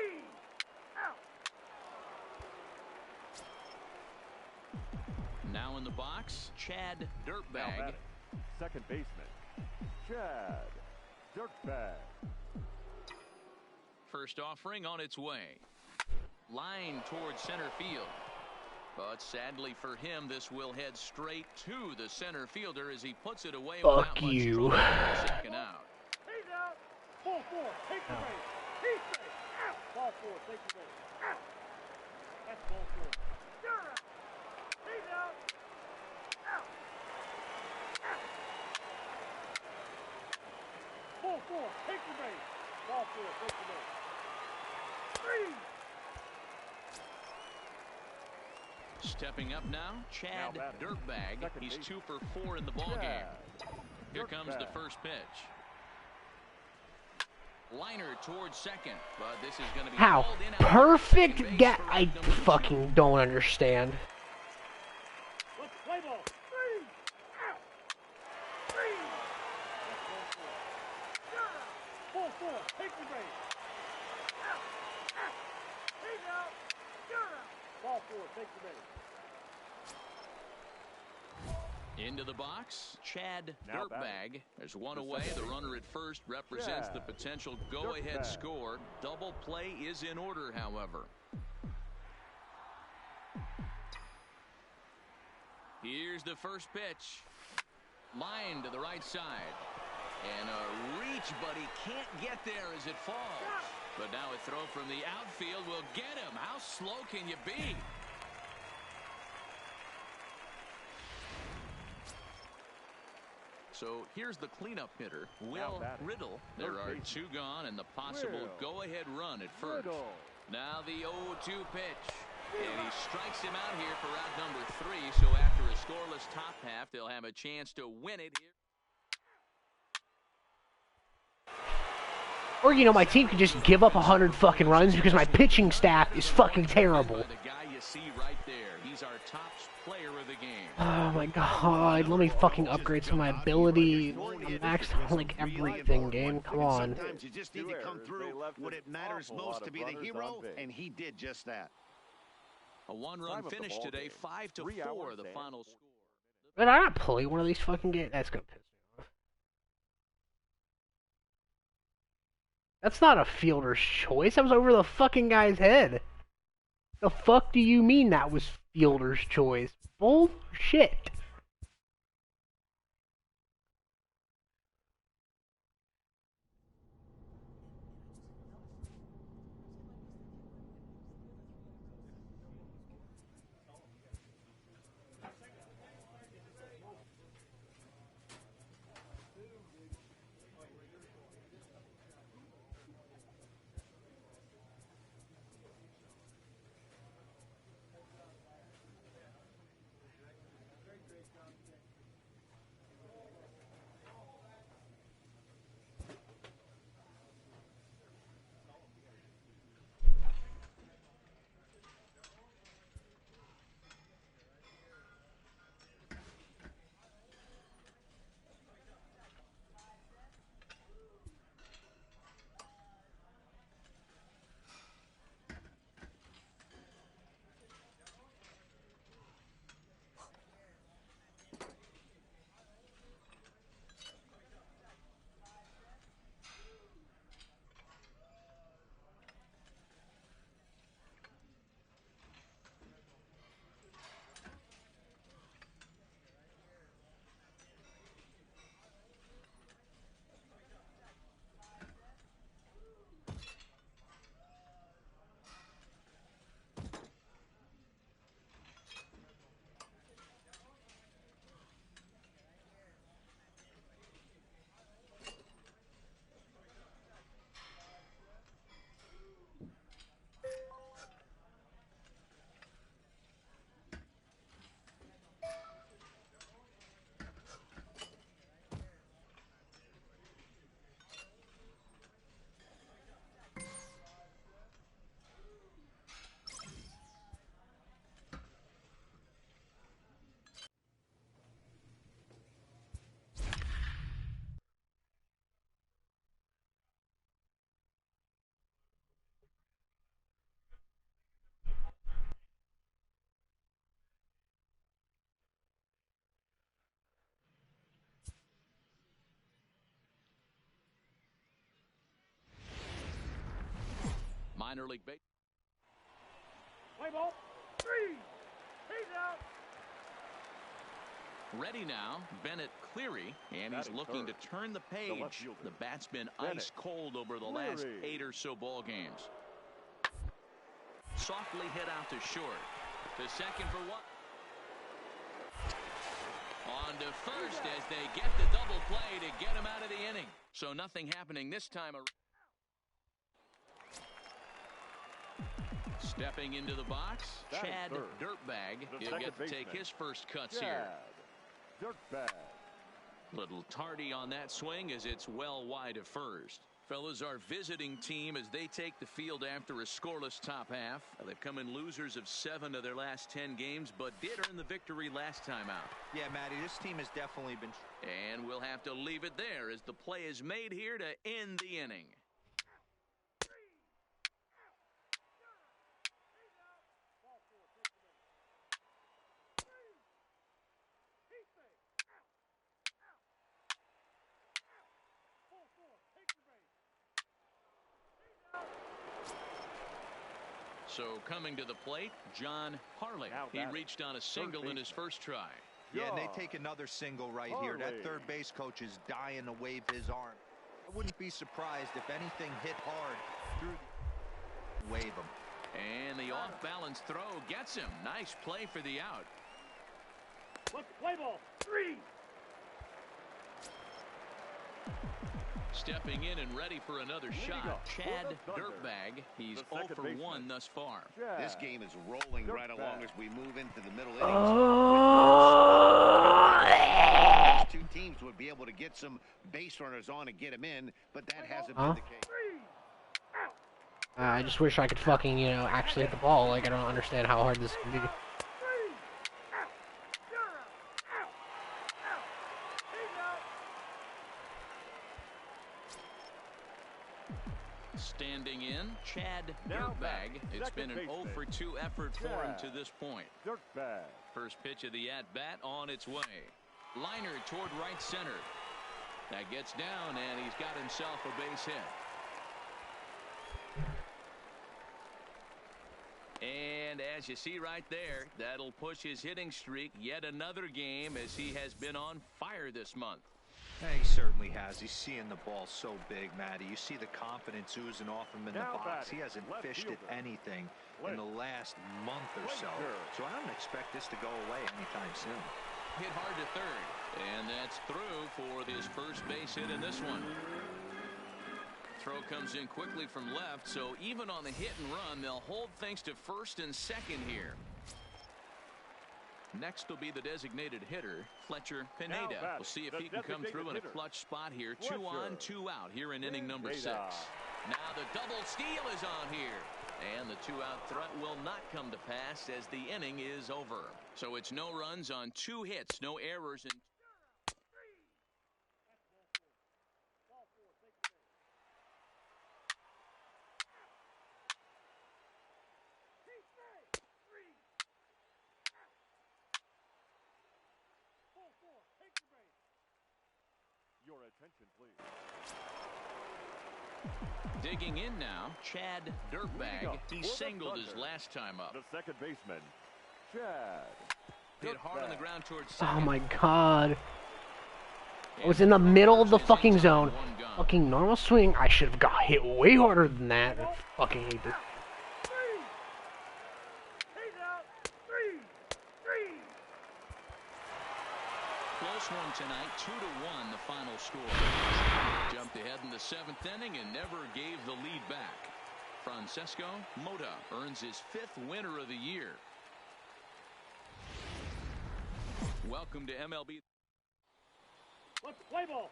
out. Now in the box, Chad Now Dirtbag. batting. Second baseman, Chad Dirtbag. First offering on its way. Line towards center field. But sadly for him, this will head straight to the center fielder as he puts it away Fuck without much you. trouble for the second out. He's out. Ball 4. Take the base. He say out. Ball 4. Take the base. Out. That's ball 4. You're out. He's out. Out. Out. Ball 4. Take the base. Ball 4. Take the base. 3. Stepping up now, Chad Now batting. Dirtbag. Second He's base. 2 for 4 in the ball game. Chad Here comes the Dirtbag. first pitch. Liner towards second, but this is going to be How? called in out Perfect second base get. for I route number 2. fucking don't understand. Let's play ball. 3 out. 3. Ball 4. Take the base. Out. Out. He's out. You're out. Ball 4. Take the base. Into the box, Chad Now Dirtbag. There's one The away. second The runner at first represents the Chad potential go-ahead Dirtbag. score. Double play is in order, however. Here's the first pitch. Line to the right side. And a reach, but he can't get there as it falls. But now a throw from the outfield will get him. How slow can you be? So here's the cleanup hitter, Will Riddle. There are 2 gone and the possible go-ahead run at first. Now the 0-2 pitch. And he strikes him out here for route number 3. So after a scoreless top half, they'll have a chance to win it here. Or, you know, my team could just give up 100 fucking runs because my pitching staff is fucking terrible. The guy you see right there, he's our top player of the game. Oh my god, let me fucking upgrade some of my ability. I'm maxed on like everything, game. Come on. Sometimes you just need to come through when it matters most to be the hero, and he did just that. A one-run finish today, 5-4, the final score. Did I not play one of these fucking games? That's gonna piss me off. That's not a fielder's choice. That was over the fucking guy's head. The fuck do you mean that was fielder's choice? Bullshit. Minor league base. Play ball. 3. He's out. Ready now, Bennett Cleary, and he's looking to turn the page. The bat's been ice cold over the last 8 or so ball games. Softly hit out to short. To second for 1. On to first as they get the double play to get him out of the inning. So nothing happening this time around. Stepping into the box, Chad Dirtbag. He'll get to take his first cuts here. Dirtbag. Little tardy on that swing as it's well wide of first. Fellas, our visiting team as they take the field after a scoreless top half. They've come in losers of 7 of their last 10 games, but did earn the victory last time out. Yeah, Matty, this team has definitely been... And we'll have to leave it there as the play is made here to end the inning. So coming to the plate, John Harley. He reached on a single in his first try. Yeah, and they take another single right here. That third base coach is dying to wave his arm. I wouldn't be surprised if anything hit hard through the wave him. And the off-balance throw gets him. Nice play for the out. Let's play ball. 3. Stepping in and ready for another shot, Chad Dirtbag. He's 0 for 1 thus far. This game is rolling right along as we move into the middle innings. These two teams would be able to get some base runners on and get them in, but that hasn't been the case. I just wish I could fucking, you know, actually hit the ball. Like, I don't understand how hard this can be. Standing in, Chad Dirtbag. It's been an 0 for 2 effort for him to this point. First pitch of the at-bat on its way. Liner toward right center. That gets down, and he's got himself a base hit. And as you see right there, that'll push his hitting streak yet another game as he has been on fire this month. Yeah, he certainly has. He's seeing the ball so big, Matty. You see the confidence oozing off him in the box. He hasn't fished at anything in the last month or so. So I don't expect this to go away anytime soon. Hit hard to third, and that's through for his first base hit in this one. Throw comes in quickly from left, so even on the hit and run, they'll hold things to first and second here. Next will be the designated hitter, Fletcher Pineda. We'll see if he can come through in a clutch spot here. 2 on, 2 out here in inning number 6. Now the double steal is on here. And the 2-out threat will not come to pass as the inning is over. So it's no runs on 2 hits, no errors. And Your attention, please. digging in now, Chad Dirtbag. He singled his last time up. The second baseman, Chad. Hit hard on the ground towards second. Oh my god. I was in the middle of the fucking zone. Fucking normal swing. I should have got hit way harder than that. I fucking hate this. Close one tonight, 2-1 the final score. Jumped ahead in the 7th inning and never gave the lead back. Francesco Mota earns his 5th winner of the year. Welcome to MLB. Let's play ball.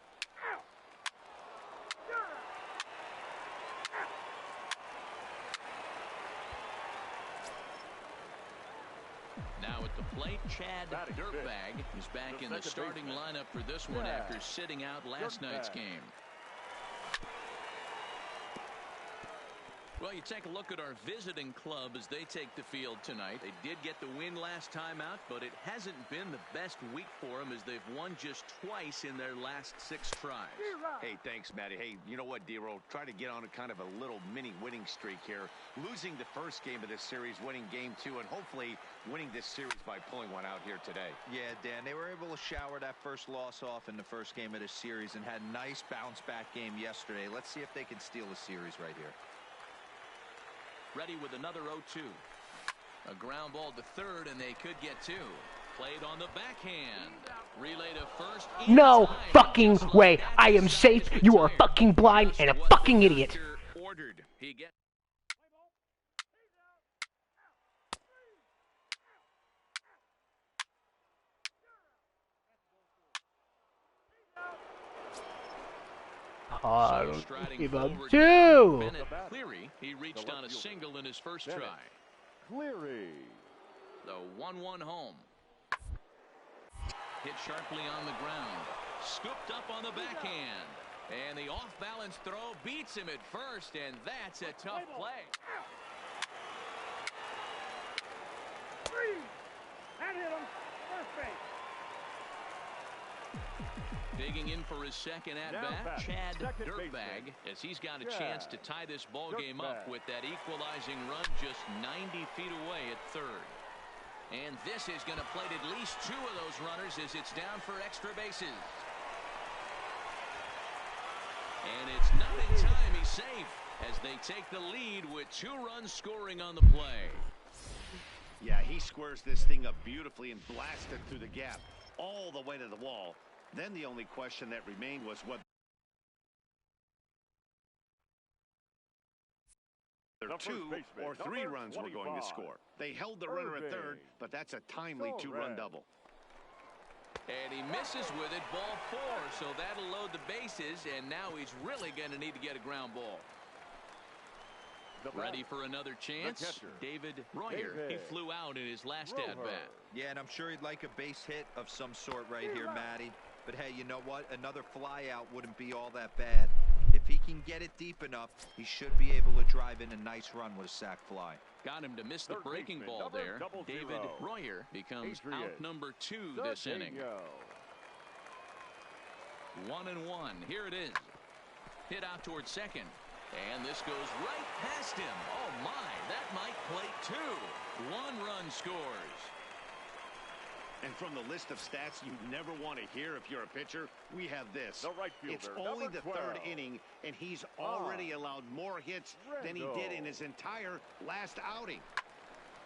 Now at the plate, Chad Dirtbag is back in the starting lineup for this one after sitting out last night's game. Well, you take a look at our visiting club as they take the field tonight. They did get the win last time out, but it hasn't been the best week for them as they've won just twice in their last 6 tries. Hey, thanks, Matty. Hey, you know what, D-Roll? Try to get on a kind of a little mini winning streak here. Losing the first game of this series, winning game 2, and hopefully winning this series by pulling one out here today. Yeah, Dan, they were able to shower that first loss off in the first game of this series and had a nice bounce-back game yesterday. Let's see if they can steal the series right here. Ready with another 0-2. A ground ball to third, and they could get 2. Played on the backhand. Relay to first. No fucking way. I am safe. You are fucking blind and a fucking idiot. Ordered. He gets. God, striding give up forward, two. Bennett Cleary, he reached on a single in his first try. Cleary. The 1-1 home. Hit sharply on the ground. Scooped up on the backhand. And the off-balance throw beats him at first, and that's a tough play. That hit him. First base. Digging in for his second at-bat, Chad Dirtbag, as he's got a chance to tie this ball game up with that equalizing run just 90 feet away at third. And this is going to plate at least two of those runners as it's down for extra bases. And it's not in time. He's safe as they take the lead with 2 runs scoring on the play. Yeah, he squares this thing up beautifully and blasts it through the gap all the way to the wall. Then the only question that remained was whether two or 3 runs were going to score. They held the runner at third, but that's a timely 2-run double. And he misses with it, ball 4, so that'll load the bases, and now he's really going to need to get a ground ball. Ready for another chance? David Royer. He flew out in his last at-bat. Yeah, and I'm sure he'd like a base hit of some sort right here, Matty. But hey, you know what? Another fly out wouldn't be all that bad. If he can get it deep enough, he should be able to drive in a nice run with a sac fly. Got him to miss the breaking ball there. David Royer becomes out number 2 this inning. 1-1. Here it is. Hit out towards second. And this goes right past him. Oh, my. That might plate 2. 1 run scores. And from the list of stats you never want to hear if you're a pitcher, we have this. It's only the 3rd inning, and he's already allowed more hits than he did in his entire last outing.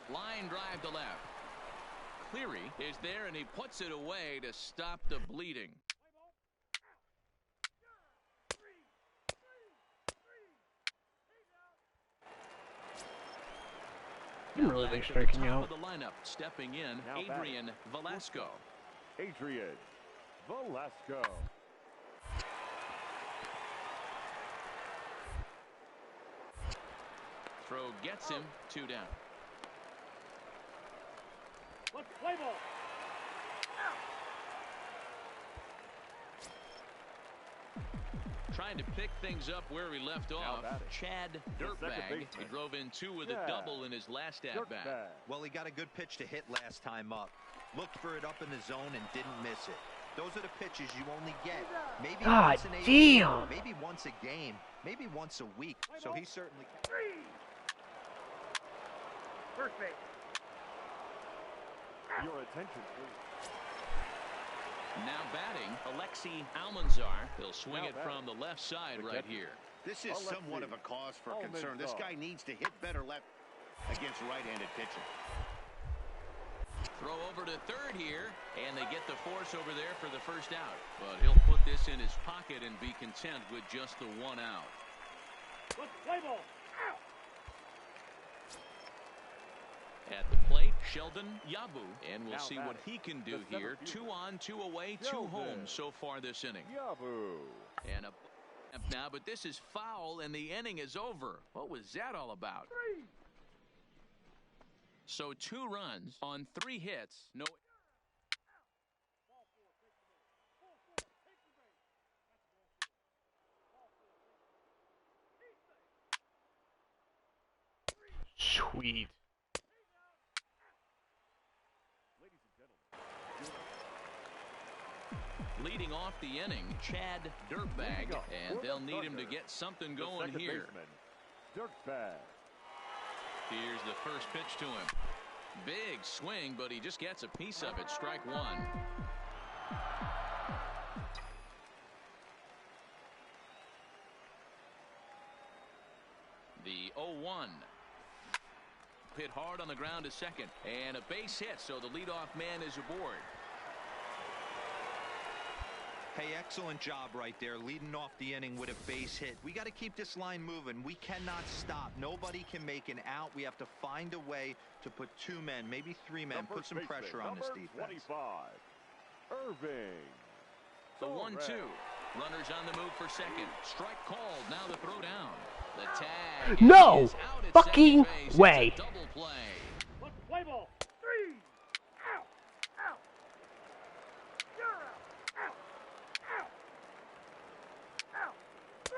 Line drive to left. Cleary is there, and he puts it away to stop the bleeding. I'm really big striking out. Of the lineup, stepping in, Adrian Velasco. Adrian Velasco. Throw gets him 2 down. Let's play ball. Trying to pick things up where he left off. Chad Dirtbag. He drove in 2 with a double in his last at-bat. Well, he got a good pitch to hit last time up. Looked for it up in the zone and didn't miss it. Those are the pitches you only get. Maybe once in a damn. maybe once a game, maybe once a week. So he certainly. First base. Your attention, please. Now batting, Alexi Almanzar. He'll swing it from the left side right here. This is somewhat of a cause for concern. This guy needs to hit better left against right-handed pitching. Throw over to third here, and they get the force over there for the first out. But he'll put this in his pocket and be content with just the 1 out. Let's play ball. At the plate, Sheldon Yabu, and we'll see what he can do here. 2 on, 2 away, 2 home so far this inning. Yabu. And a now, but this is foul, and the inning is over. What was that all about? So 2 runs on 3 hits. No. Sweet. Leading off the inning, Chad Dirtbag, and they'll need him to get something going here. Dirtbag. Here's the first pitch to him. Big swing, but he just gets a piece of it. Strike 1. The 0-1. Hit hard on the ground to second, and a base hit, so the leadoff man is aboard. Hey, excellent job right there, leading off the inning with a base hit. We got to keep this line moving. We cannot stop. Nobody can make an out. We have to find a way to put 2 men, maybe 3 men, put some pressure on this defense. 25, Irving. The 1-2. Runners on the move for second. Strike called. Now the throw down. The tag. No is out at fucking second base. way. It's a double play. Let's play ball. 3. Out. Out. You're out. Out. Out. Out. 3.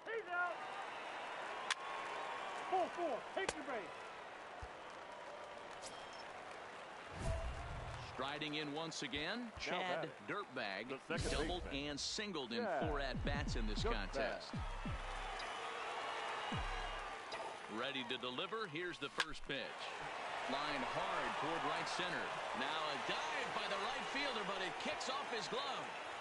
He's out. Full 4. Take your base. Striding in once again, Now Chad batting, Dirtbag the second doubled baseman. and singled in Chad 4 at-bats in this Dirtbag. contest. Ready to deliver. Here's the first pitch. Line hard toward right center. Now a dive by the right fielder, but it kicks off his glove.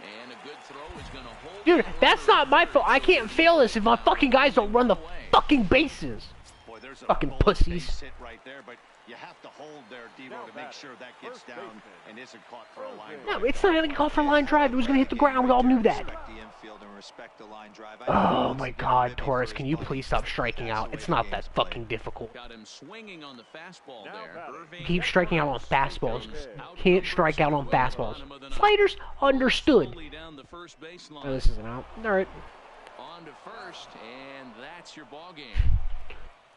And a good throw is going to hold. Dude, that's not my fault. I can't fail this if my fucking guys don't run the fucking bases. Boy, there's a Fucking bullet pussies. base hit right there, but you have to hold there, Debo, Now to make batting, sure that gets first down baseman. and isn't caught for a line No, drive. it's not gonna call for a line drive. It was gonna hit the ground. We all knew that. Respect the infield and respect the line drive. I Oh think my it's God, been Torres, for can his you buddy. please stop striking That's out? the way It's the not game's that played. fucking difficult. Got him swinging on the fastball Now there. batting. Irving Keep striking out on comes fastballs. out Can't numbers strike out on to the fastballs. bottom of the ninth. Sliders, understood. Slowly down the first baseline. Oh, this isn't out. Alright. On to first, and that's your ball game.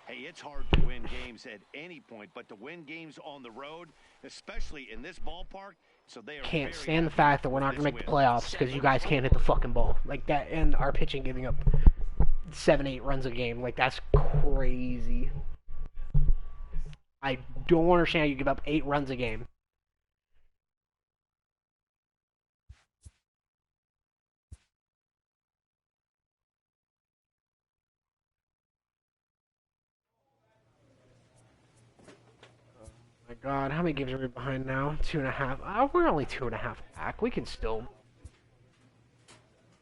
Hey, it's hard to win games at any point, but to win games on the road, especially in this ballpark, so they are Can't very stand the happy fact that we're with not gonna this make the win. playoffs because you guys can't hit the fucking ball. Like that, and our pitching giving up 7-8 runs a game. Like, that's crazy. I don't understand how you give up 8 runs a game. My God, how many games are we behind now? 2.5. We're only 2.5 back. We can still.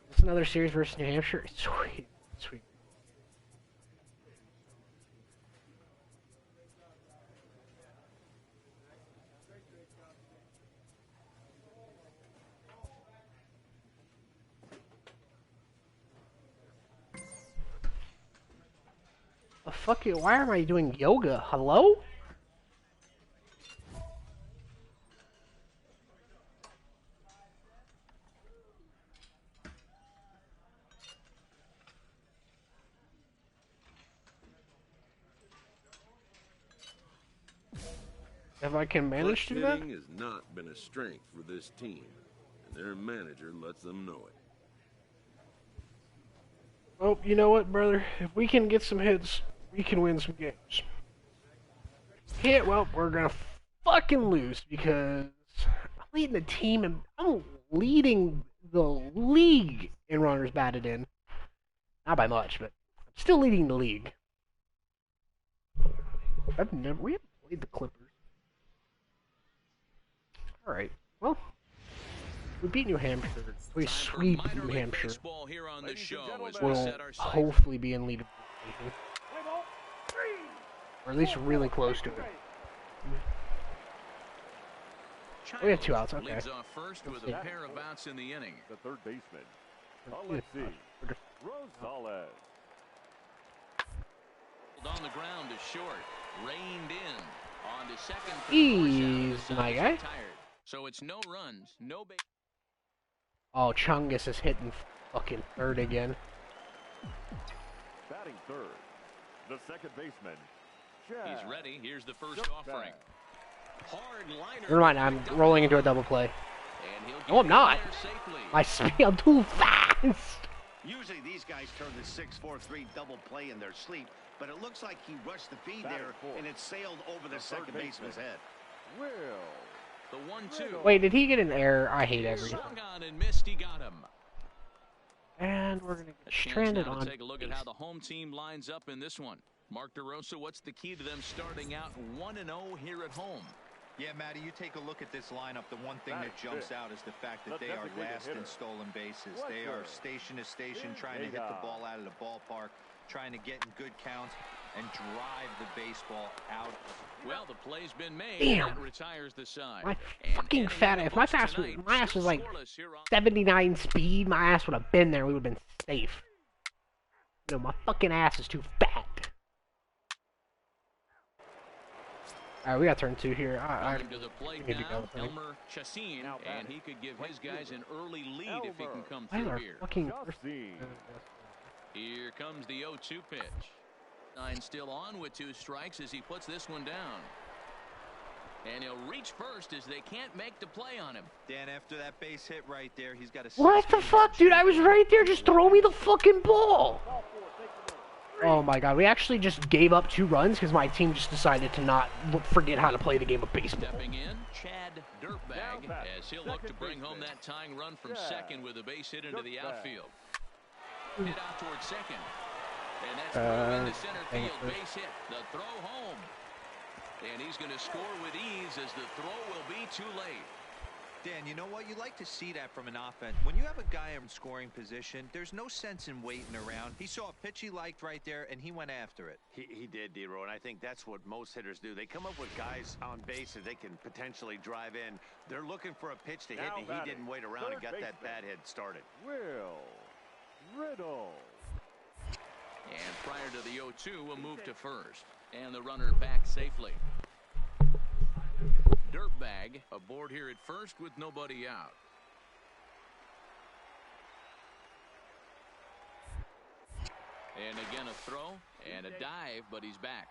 It's another series versus New Hampshire. Sweet, sweet. Fuck you! Why am I doing yoga? Hello? If I can manage Clutch to do that? hitting has not been a strength for this team, and their manager lets them know it. Oh, you know what, brother? If we can get some hits, we can win some games. Can't, well, we're gonna fucking lose because I'm leading the team and I'm leading the league in runners batted in. Not by much, but I'm still leading the league. We haven't played the Clippers. Alright, well, we beat New Hampshire. We Time for sweep minor New league Hampshire. baseball here on the Ladies and show as gentlemen. we We'll set our sights. hopefully be in lead of the division. Play ball. 3. Or at least really close to it. We have 2 outs, okay. Leads off first with a pair of outs in the inning. The third baseman, Alexi Rosales. On the ground is short. Reined in. On to second. for the Ease, force out. The my side is guy. retired. So it's no runs, no base. Oh, Chungus is hitting fucking third again. Batting third, the second baseman, Chad He's ready. Here's the first Dirtbag. offering. Hard liner. Never mind, I'm rolling into a double play. And he'll No, I'm get not. there safely. My speed, I'm too fast! Usually these guys turn the 6-4-3 double play in their sleep, but it looks like he rushed the feed Batting there fourth. and it sailed over the The third second baseman's baseman. head. Will. The 1-2. Wait, did he get an error? I hate everything. Swung on and missed. He got him. And we're gonna A get chance stranded now to on take a look at how the home team lines up in this one. Mark DeRosa, what's the key to them starting out 1-0 here at home? Yeah, Matty, you take a look at this lineup. The one thing that That's jumps it. out is the fact that The they are designated last in hitter. stolen bases. Fletcher. They are station to station trying to hit the ball out of the ballpark, trying to get in good counts and drive the baseball out. Well, the play's been made. Damn. That retires the side. My And fucking ending fat the ass. My books ass was, tonight, my ass was still like scoreless here on 79 speed. My ass would have been there. We would have been safe. You know, my fucking ass is too fat. Alright, we got turn 2 here. Coming to the plate we need to now, go, I think. Elmer Chassin, and he could give his guys an early lead if he can come Why is through our here. fucking Here comes the 0-2 pitch. Nine still on with 2 strikes as he puts this one down. And he'll reach first as they can't make the play on him. Dan, after that base hit right there, he's got a... What the fuck, dude? I was right there. Just throw me the fucking ball. Oh my god, we actually just gave up 2 runs because my team just decided to not forget how to play the game of baseball. Stepping in, Chad Dirtbag, as he'll look to bring home that tying run from second with a base hit into the outfield. Hit out towards second. And that's through into center field, base hit. The throw home. And he's going to score with ease as the throw will be too late. Dan, you know what? You like to see that from an offense. When you have a guy in scoring position, there's no sense in waiting around. He saw a pitch he liked right there, and he went after it. He did, D-Row, and I think that's what most hitters do. They come up with guys on base that they can potentially drive in. They're looking for a pitch to hit, and he didn't wait around and got that bat hit started. Will Riddle. And prior to the 0-2, we'll move to first. And the runner back safely. Dirtbag aboard here at first with nobody out. And again a throw and a dive, but he's back.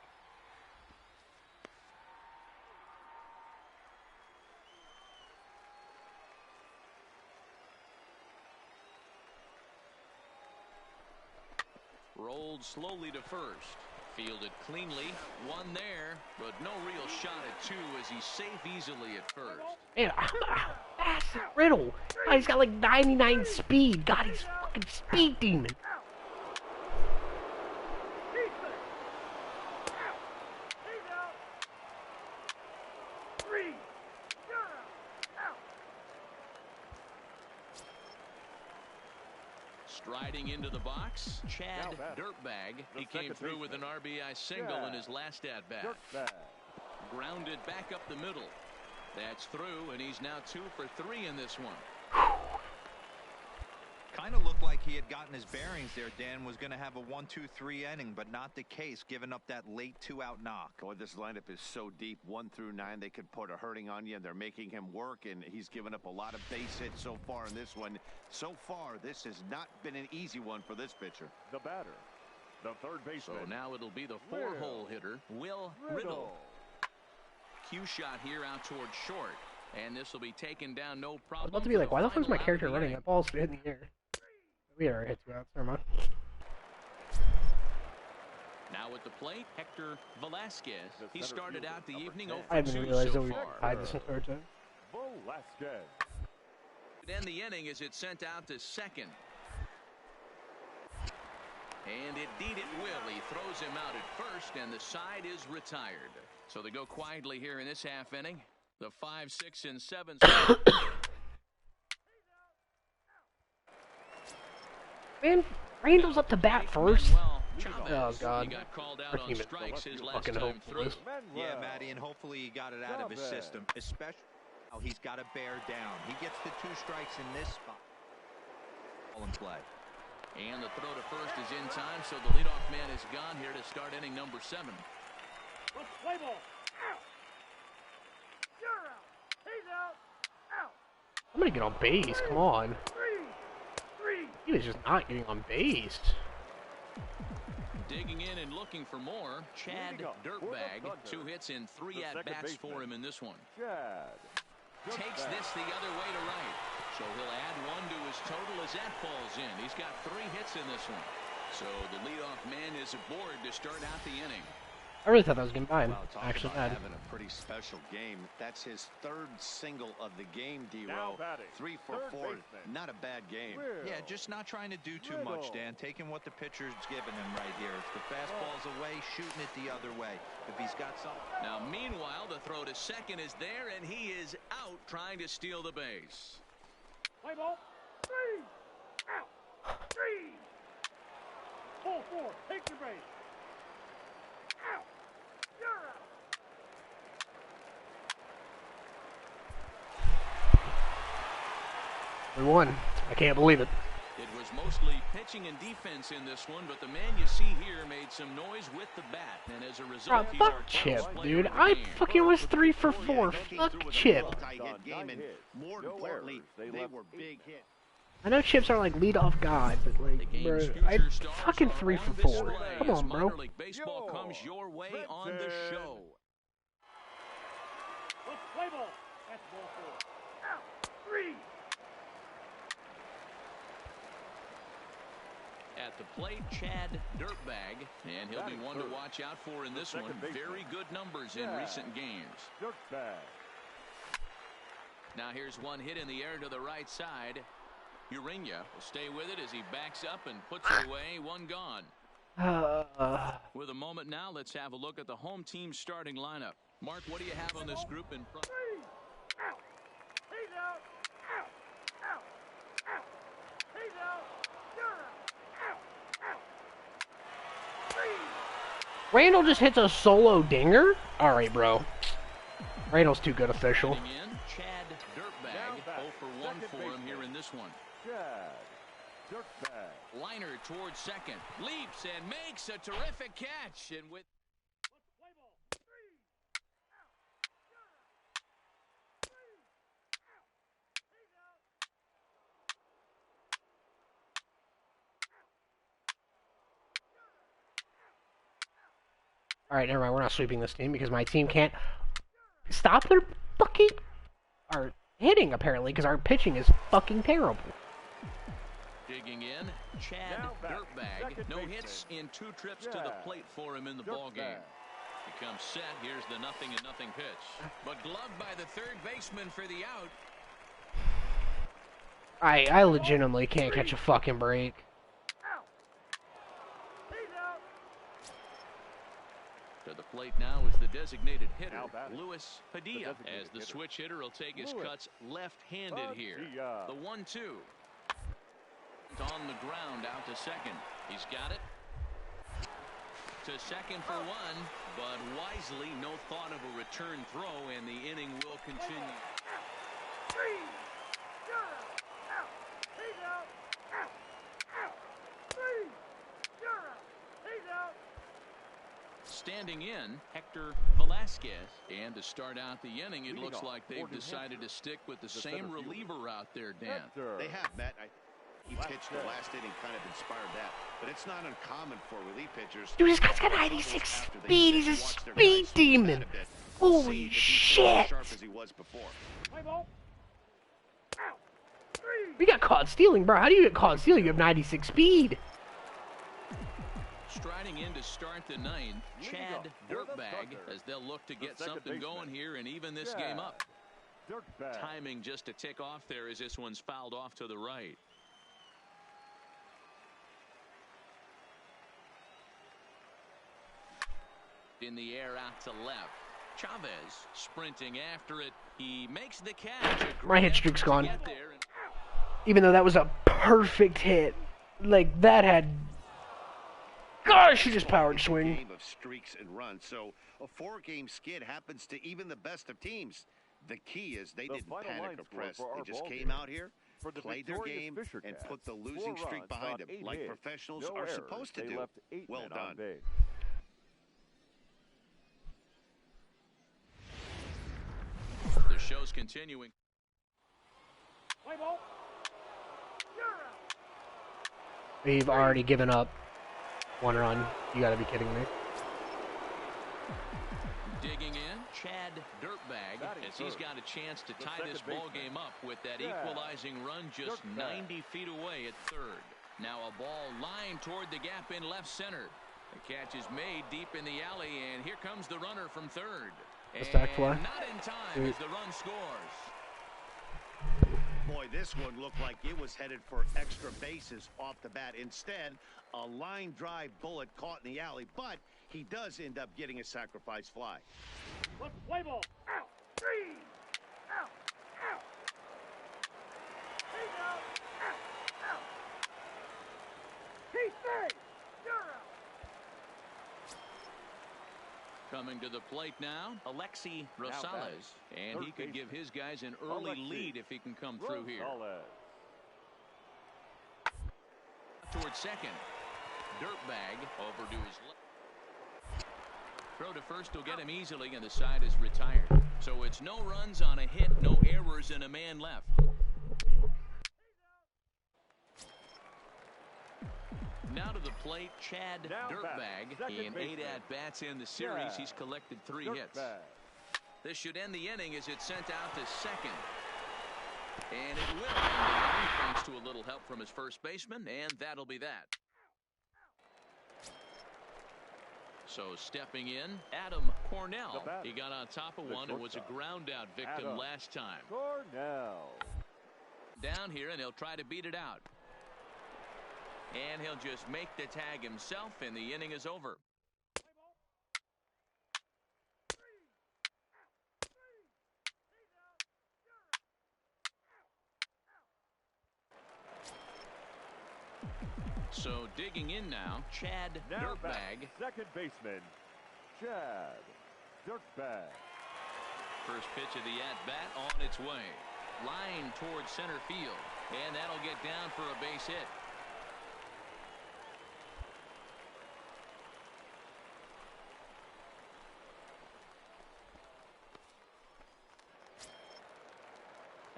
Rolled slowly to first. Fielded cleanly, one there, but no real shot at 2 as he's safe easily at first. Man, how fast is Riddle? God, he's got like 99 speed. God, he's fucking speed demon. Striding into the box, Chad Dirtbag. He came through with an RBI single in his last at-bat. Grounded back up the middle. That's through, and he's now 2 for 3 in this one. Kind of looked like he had gotten his bearings there. Dan was going to have a 1-2-3 inning, but not the case, giving up that late 2-out knock. Boy, this lineup is so deep, 1 through 9. They could put a hurting on you, and they're making him work, and he's given up a lot of base hits so far in this one. So far, this has not been an easy one for this pitcher. The batter, the third baseman. So now it'll be the 4-hole hitter, Will Riddle. Cue shot here out towards short, and this will be taken down no problem. I was about to be like, why the fuck is my character running? That ball's in the air. We already hit 2 outs. Never mind. Now at the plate, Hector Velasquez. He started out the evening 0 I for 2 didn't realize so that we far. tied this entire time. Velasquez. To end the inning as it's sent out to second. And indeed it will. He throws him out at first, and the side is retired. So they go quietly here in this half inning. The 5, 6, and 7. Man, Randall's up to bat first. Oh god. He got called out on strikes his last fucking time through. Yeah, Matty, and hopefully he got it out of his system, especially how he's got to bear down. He gets the 2 strikes in this spot. All in play. And the throw to first is in time, so the leadoff man is gone here to start inning number 7. Play ball. Out. You're out. He's out. Out. I'm gonna get on base. Come on. 3. He was just not getting on base. Digging in and looking for more, Chad Dirtbag. 2 hits in 3 at-bats for him in this one. Takes this the other way to right. So he'll add 1 to his total as that falls in. He's got 3 hits in this one. So the leadoff man is aboard to start out the inning. I really thought that was getting by him. Well, talk Actually, about bad. having a pretty special game. That's his 3rd single of the game, Now D-Row. batting, 3 for third 4. baseman. Not a bad game. Yeah, just not trying to do too much, Dan. Taking what the pitcher's giving him right here. If the fastball's away, shooting it the other way. If he's got something. Now, meanwhile, the throw to second is there, and he is out trying to steal the base. Play ball. 3. Out. 3. Pull 4. Take your base. Out. You're out. We won. I can't believe it. It was most mostly pitching and defense in this one, but the man you see here made some noise with the bat, and as a result, he's our Fuck Chip, top player dude. of the I game. fucking was 3 for 4. Fuck Chip. Hit game, and more importantly, they were big hits. I know Chips are like leadoff god, but The like, game's bro, future I stars fucking are 3 for on 4. display Come as on, bro. minor league baseball comes your way on the show. Let's play ball. That's ball 4. Out. 3. At the plate, Chad Dirtbag, and he'll be one to watch out for in this one. Very good numbers in recent games. Dirtbag. Now here's one hit in the air to the right side. Uriña will stay with it as he backs up and puts it away. One gone. With a moment now, let's have a look at the home team starting lineup. Mark, what do you have on this group in front? Out. He's out. Out. Out. Out. He's out. You're out. Out. Out. 3. Randall just hits a solo dinger? Alright, bro. Randall's too good official. Getting in, Chad Dirtbag, 0 for 1 for him here in this one. Chad Dirtbag. Liner towards second, leaps and makes a terrific catch, and with Let's play ball. 3. Out. You're out. 3. Out. He's out. Alright, never mind. We're not sweeping this team because my team can't stop their fucking our hitting, apparently, because our pitching is fucking terrible. digging in, Chad Dirtbag. No hits in 2 trips to the plate for him in the ballgame. He comes set. Here's the 0-0 pitch. But gloved by the third baseman for the out. I legitimately can't catch a fucking break. Out. He's out. To the plate now is the designated hitter, Luis Padilla, as the switch hitter will take his cuts left-handed here. The 1-2. On the ground out to second. He's got it. To second for 1, but wisely, no thought of a return throw, and the inning will continue. 3. You're out. He's out. Out. Out. 3. You're out. He's out. Standing in, Hector Velasquez. And to start out the inning, it looks like they've decided to stick with the same reliever out there, Dan. They have, Matt. He pitched the last inning, kind of inspired that. But it's not uncommon for relief pitchers. Dude, this guy's got 96 speed. He's a speed demon. Holy shit. Sharp as he was before. Play ball. Out. 3. We got caught stealing, bro. How do you get caught stealing? You have 96 speed. Striding in to start the 9th, Chad Dirtbag, as they'll look to get something going here and even this game up. Timing just to tick off there as this one's fouled off to the right. In the air out to left. Chavez sprinting after it. He makes the catch. My hit streak's gone. Even though that was a perfect hit. Like, that had... Gosh, he just powered swing. Game of streaks and runs. So a 4-game skid happens to even the best of teams. The key is they didn't panic or press. They just came out here, played their game, and put the losing streak behind them, like professionals are supposed to do. Well done. The show's continuing. Play ball. You're out. We've already given up 1 run. You gotta be kidding me. Digging in, Chad Dirtbag, as he's got a chance to tie this ball game up with that equalizing run just 90 feet away at third. Now a ball lined toward the gap in left center. The catch is made deep in the alley, and here comes the runner from third. A stack fly. Not in time as the run scores. Boy, this one looked like it was headed for extra bases off the bat. Instead, a line drive bullet caught in the alley, but he does end up getting a sacrifice fly. Let's play ball. Out. 3. Out. Out. He's out. Out. Out. He's safe. You're out. Coming to the plate now, Alexi Rosales, and he could give his guys an early lead if he can come through here. at second. Dirtbag over to his left. Throw to first will get him easily, and the side is retired. So it's no runs on a hit, no errors, and a man left. Now to the plate, Chad Dirtbag. In 8 at-bats in the series, he's collected 3 hits. This should end the inning as it's sent out to second. And it will end the inning thanks to a little help from his first baseman, and that'll be that. So stepping in, Adam Cornell. He got on top of one and was a ground-out victim last time. Cornell. Down here, and he'll try to beat it out. And he'll just make the tag himself, and the inning is over. So digging in now, Chad Dirtbag. Second baseman, Chad Dirtbag. First pitch of the at-bat on its way. Line towards center field. And that'll get down for a base hit.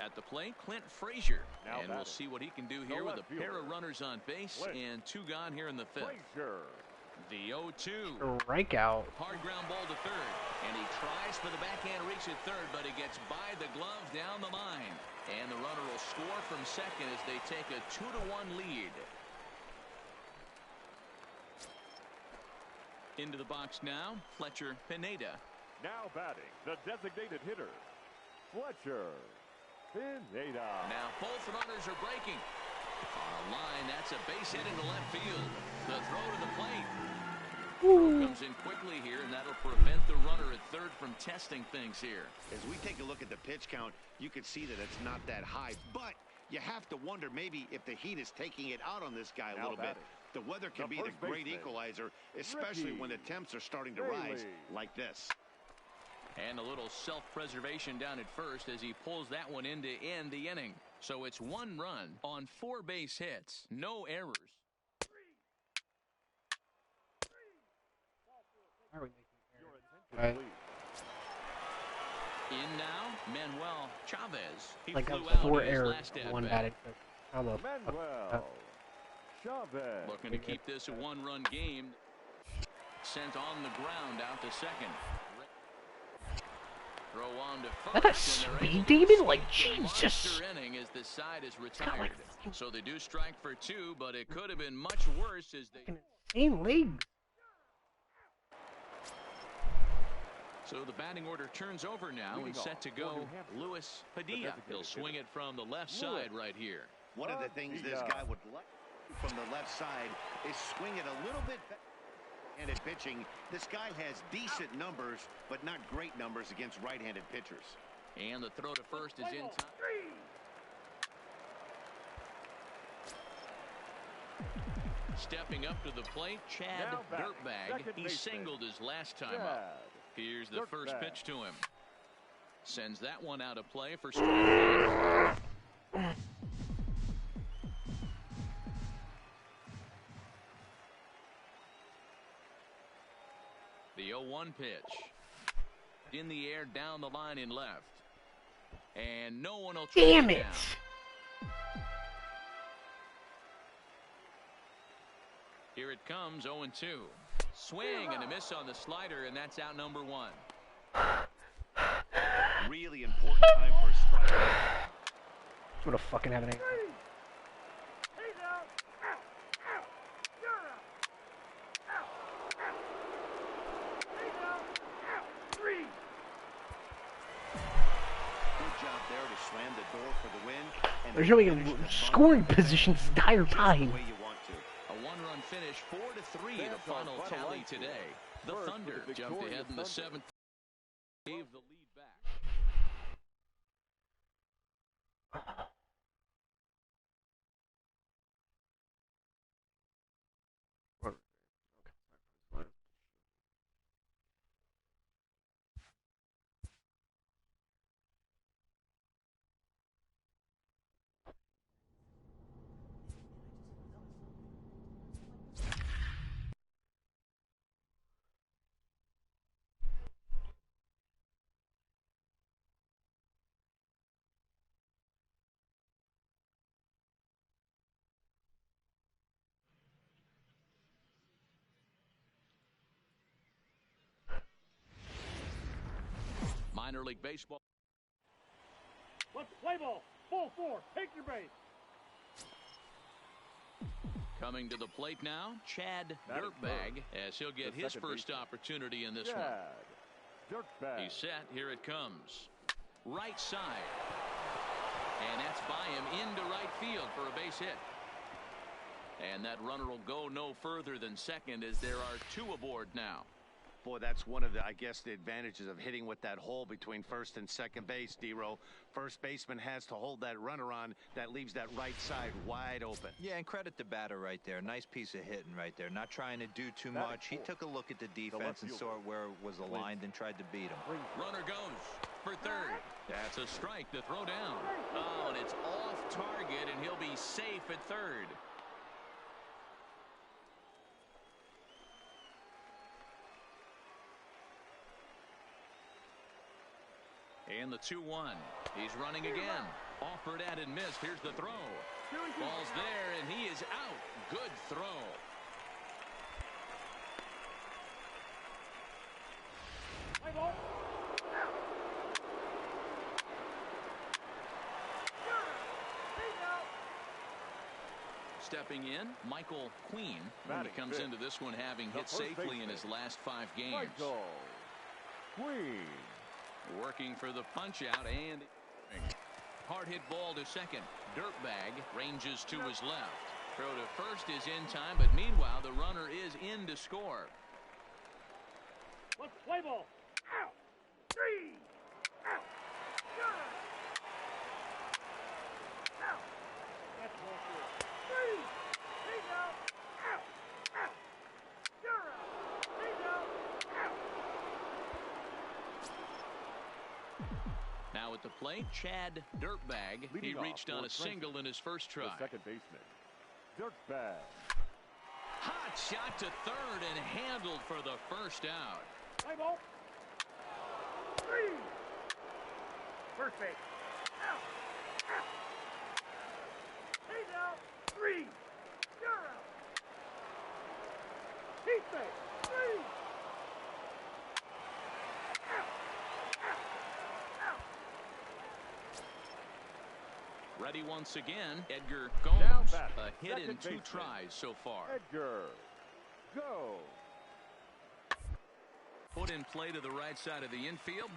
At the plate, Clint Frazier. And we'll see what he can do here with a pair of runners on base and 2 gone here in the 5th. The 0-2. Strikeout. Hard ground ball to third. And he tries for the backhand reach at third, but he gets by the glove down the line. And the runner will score from second as they take a 2-1 lead. Into the box now, Fletcher Pineda. Now batting, the designated hitter, Fletcher Pineda. Now both runners are breaking. On a line, that's a base hit into left field. The throw to the plate. Throw comes in quickly here, and that'll prevent the runner at third from testing things here. As we take a look at the pitch count, you can see that it's not that high, but you have to wonder maybe if the heat is taking it out on this guy a little bit. The weather can be the great equalizer, especially when the temps are starting to rise like this. And a little self-preservation down at first as he pulls that one in to end the inning. So it's 1 run on 4 base hits. No errors. Why are we making errors? In now, Manuel Chavez. He Like flew a out 4 in his error, last at 1 bat. batting. How the fuck? Manuel Chavez. Looking to keep this a 1-run game. Sent on the ground out to second. Throw on to first. That a speed demon? Like, Jesus. Inning as the side is retired. So they do strike for 2, but it could have been much worse as they. Insane league. So the batting order turns over now and set to go. Luis Padilla. He'll swing it from the left side right here. One of the things this guy would like from the left side is swing it a little bit better. Right-handed pitching. This guy has decent numbers, but not great numbers against right-handed pitchers. And the throw to first is in time. Stepping up to the plate, Chad Dirtbag. He singled his last time up. Here's the first pitch to him. Sends that one out of play for strike. The 0-1 pitch. In the air, down the line in left. And no one will try Damn it! Down. Here it comes, 0-2. Swing and a miss on the slider, and that's out number 1. Really important time for a strike. What a fucking happening. He's out. Out. Out. You're out. Out. Out. He's out. Out. 3. Good job there to slam the door for the win. And There's no even scoring positions the entire time. the way you want to. A 1-run finish, 4-3, the final tally today. The Thunder jumped ahead in the 7th. Gave the lead back. minor league baseball. Let's play ball. Ball 4. Take your base. Coming to the plate now, Chad Dirtbag, as he'll get his first opportunity in this one. Dirtbag. He's set. Here it comes. Right side. And that's by him into right field for a base hit. And that runner will go no further than second as there are 2 aboard now. Boy, that's one of the, I guess, the advantages of hitting with that hole between first and second base, D-Row. First baseman has to hold that runner on. That leaves that right side wide open. Yeah, and credit the batter right there. Nice piece of hitting right there. Not trying to do too much. He took a look at the defense and saw where it was aligned and tried to beat him. Runner goes for third. That's a strike to throw down. Oh, and it's off target, and he'll be safe at third. And the 2-1. He's running again. Offered at and missed. Here's the throw. Ball's there, and he is out. Good throw. Play ball. Stepping in, Michael Queen. He comes into this one having hit safely in his last 5 games. Michael Queen. Working for the punch out and hard hit ball to second. Dirtbag ranges to his left. Throw to first is in time, but meanwhile the runner is in to score. Let's play ball. Out. 3. Out. Out. That's ball 4. 3. He's out. Out. Out. You're out. He's out. Out. Now at the plate, Chad Dirtbag. He reached on a single in his first try. The second baseman, Dirtbag. Hot shot to third and handled for the first out. Play ball. 3. First base. Out. Out. He's out. 3. You're out. He's safe. 3. Ready once again, Edgar Now Gomes. back, A hit in second 2 baseman, tries so far. Edgar. Go. Put in play to the right side of the infield.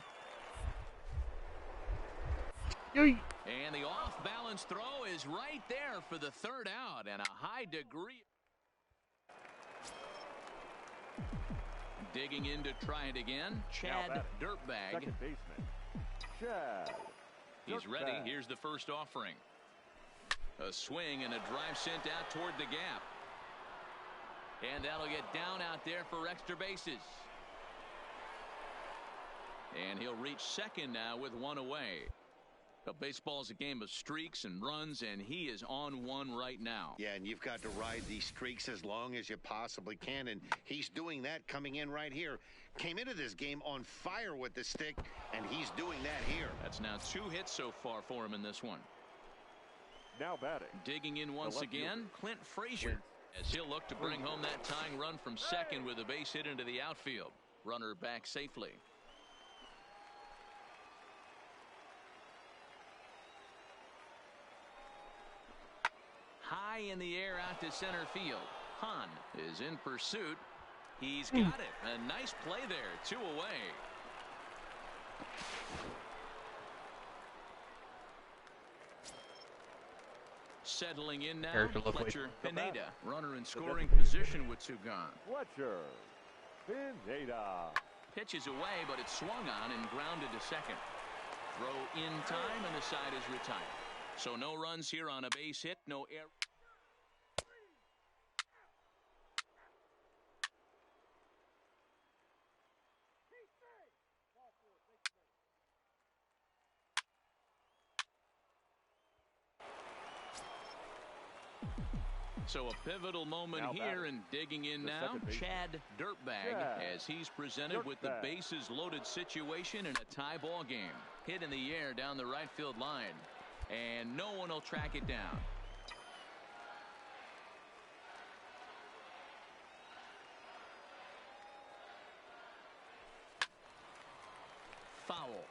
And the off-balance throw is right there for the third out and a high degree. Digging in to try it again, Chad Dirtbag. Second baseman, Chad. He's ready. Dirtbag. Here's the first offering. A swing and a drive sent out toward the gap. And that'll get down out there for extra bases. And he'll reach second now with 1 away. But baseball is a game of streaks and runs, and he is on one right now. Yeah, and you've got to ride these streaks as long as you possibly can, and he's doing that coming in right here. Came into this game on fire with the stick, and he's doing that here. That's now 2 hits so far for him in this one. Now batting. Digging in once again, Clint Frazier, as he'll look to bring home that tying run from second with a base hit into the outfield. Runner back safely. High in the air out to center field. Hahn is in pursuit. He's got it. A nice play there. 2 away. Settling in now, Fletcher Pineda. Runner in scoring position with 2 gone. Fletcher Pineda. Pitches away, but it's swung on and grounded to second. Throw in time, and the side is retired. So no runs here on a base hit, no error. So a pivotal moment Now here, batting. and digging in The now, second baseman. Chad Dirtbag, Chad as he's presented with the Dirtbag. bases loaded situation in a tie ball game. Hit in the air down the right field line, and no one will track it down. Foul.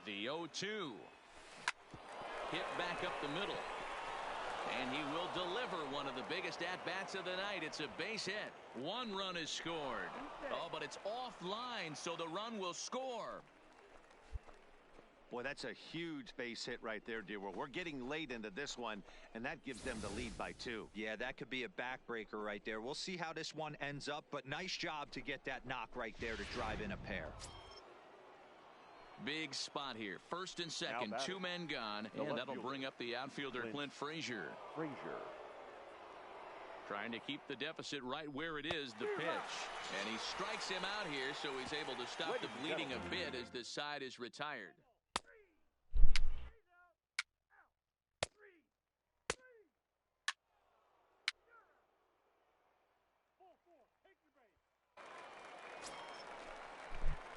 The 0-2. Hit back up the middle. And he will deliver one of the biggest at-bats of the night. It's a base hit. One run is scored. Oh, but it's offline, so the run will score. Boy, that's a huge base hit right there, D-Roll. We're getting late into this one, and that gives them the lead by 2. Yeah, that could be a backbreaker right there. We'll see how this one ends up, but nice job to get that knock right there to drive in a pair. Big spot here. First and second, 2 men gone, and that'll bring up the outfielder, Clint Frazier. Trying to keep the deficit right where it is, the pitch. And he strikes him out here, so he's able to stop the bleeding a bit as the side is retired.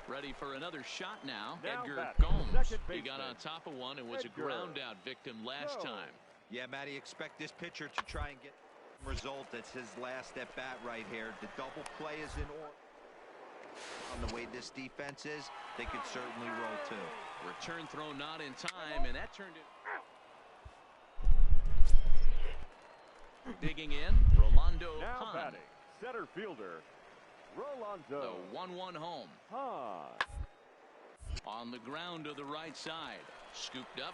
Ready for another shot now. Edgar Gomes. He got on top of one and was a ground out victim last time. Yeah, Matty, expect this pitcher to try and get a result. That's his last at bat right here. The double play is in order. On the way this defense is, they could certainly roll too. Return throw not in time, and that turned it. Digging in, Rolando Now Hahn. batting, center fielder, Rolando. The 1-1 home. Hahn. On the ground to the right side. Scooped up.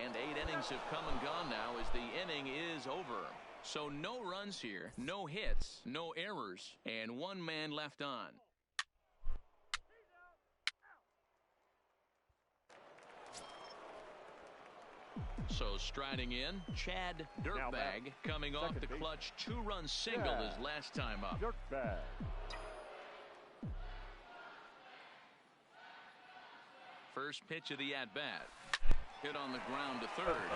And 8 innings have come and gone now as the inning is over. So no runs here, no hits, no errors, and 1 man left on. So striding in, Chad Dirtbag coming off the clutch 2-run single his last time up. Dirtbag. First pitch of the at-bat. Hit on the ground to third.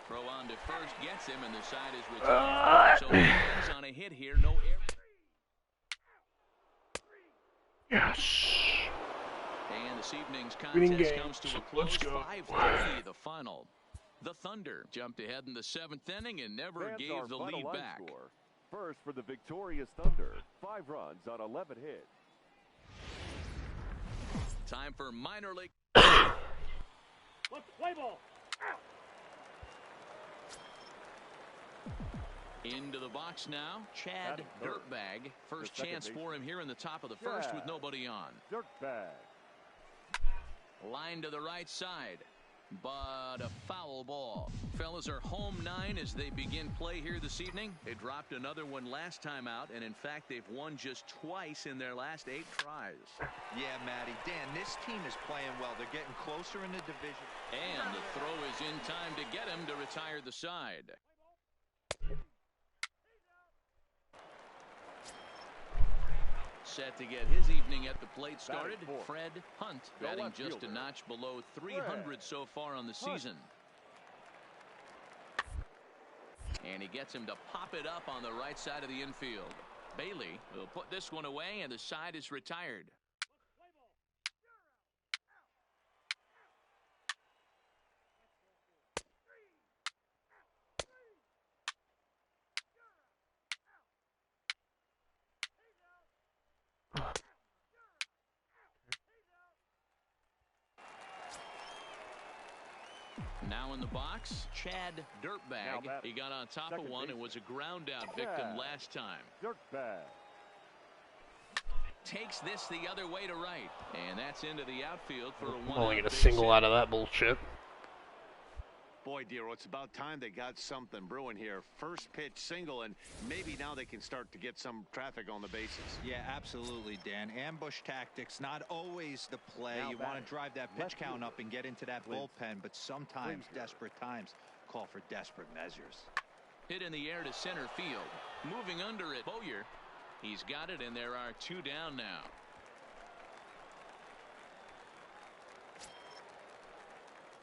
Throw on to first gets him, and the side is retired. So he ends on a hit here, no error. Yes. And this evening's contest comes to a close. 5-3 the final. The Thunder jumped ahead in the 7th inning and never gave the lead back. Score. First for the victorious Thunder, 5 runs on 11 hits. Time for minor league. Let's play ball. Into the box now, Chad Dirtbag. First chance for him here in the top of the first with nobody on. Dirtbag. Line to the right side, but a foul ball. Fellas are home 9 as they begin play here this evening. They dropped another one last time out, and in fact, they've won just twice in their last 8 tries. Yeah, Matty. Dan, this team is playing well. They're getting closer in the division. And the throw is in time to get him to retire the side. Set to get his evening at the plate started. Fred Hunt batting just a notch below 300 so far on the season. And he gets him to pop it up on the right side of the infield. Bailey will put this one away, and the side is retired. Now in the box, Chad Dirtbag. He got on top of one and was a ground out victim last time. Dirtbag. Takes this the other way to right. And that's into the outfield for a one. Only get a single out of that bullshit. Boy, Dero, it's about time they got something brewing here. First pitch single, and maybe now they can start to get some traffic on the bases. Yeah, absolutely, Dan. Ambush tactics, not always the play. You want to drive that pitch count up and get into that bullpen, but sometimes desperate times call for desperate measures. Hit in the air to center field. Moving under it, Bowyer. He's got it, and there are 2 down now.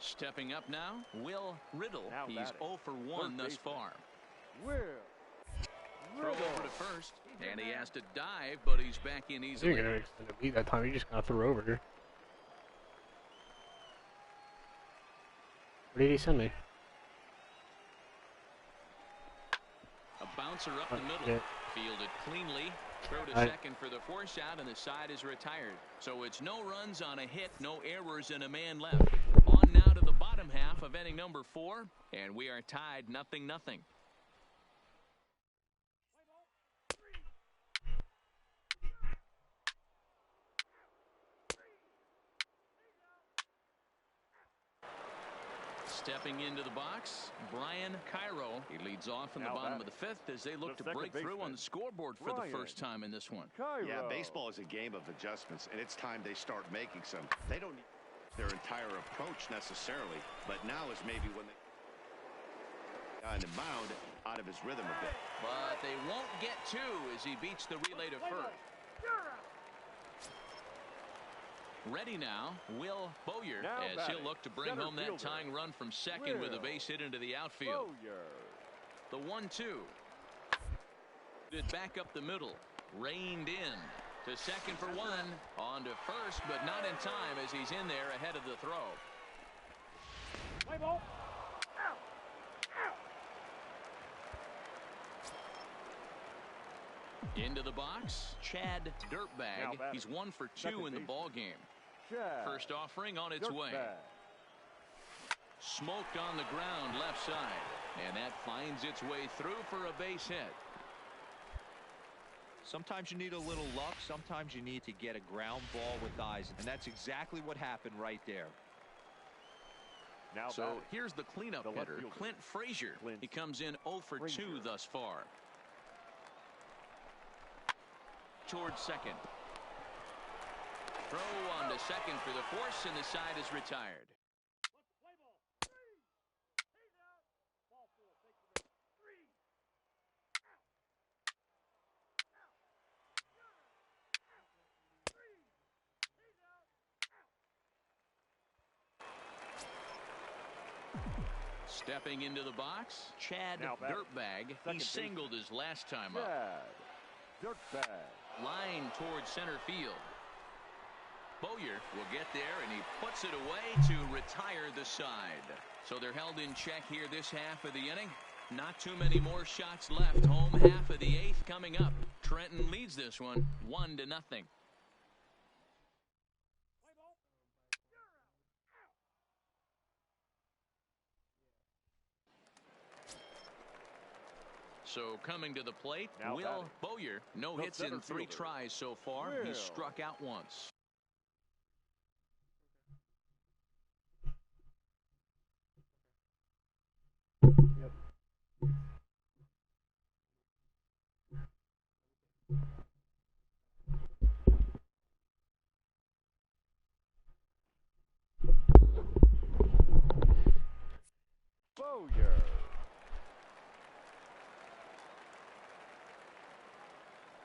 Stepping up now, Will Riddle. He's 0 for 1 thus far. Will Throw over to first, and he has to dive, but he's back in easily. You're going to extend the lead that time. You just got to throw over here. Where did he send me? answer up the middle. Yeah. Fielded cleanly. Throw to Right. second for the force out, and the side is retired. So it's no runs on a hit, no errors, and a man left. On now to the bottom half of inning number 4, and we are tied 0-0. Stepping into the box, Brian Cairo. He leads off in the bottom of the 5th as they look to break through on the scoreboard for the first time in this one. Yeah, baseball is a game of adjustments, and it's time they start making some. They don't need their entire approach necessarily, but now is maybe when they on the mound out of his rhythm a bit. But they won't get two as he beats the relay to first. Ready now, Will Bowyer, as he'll look to bring home that tying run from second with a base hit into the outfield. The 1-2. Back up the middle. Reined in. To second for one. On to first, but not in time as he's in there ahead of the throw. Play ball. Into the box, Chad Dirtbag. He's 1 for 2 in the ball game. First offering on its way. Smoked on the ground left side, and that finds its way through for a base hit. Sometimes you need a little luck. Sometimes you need to get a ground ball with eyes, and that's exactly what happened right there. So here's the cleanup hitter, Clint Frazier. He comes in 0 for 2 thus far. Towards second. Throw on to second for the force, and the side is retired. Play ball. 3. He's out. Ball 4. Take the base. 3. Out. Out. 3. He's out. Stepping into the box, Chad Dirtbag. He singled his last time up. Line towards center field. Bowyer will get there, and he puts it away to retire the side. So they're held in check here this half of the inning. Not too many more shots left. Home half of the 8th coming up. Trenton leads this one 1-0. So coming to the plate, Will Bowyer. No hits in 3 tries so far. He's struck out once. Bowyer.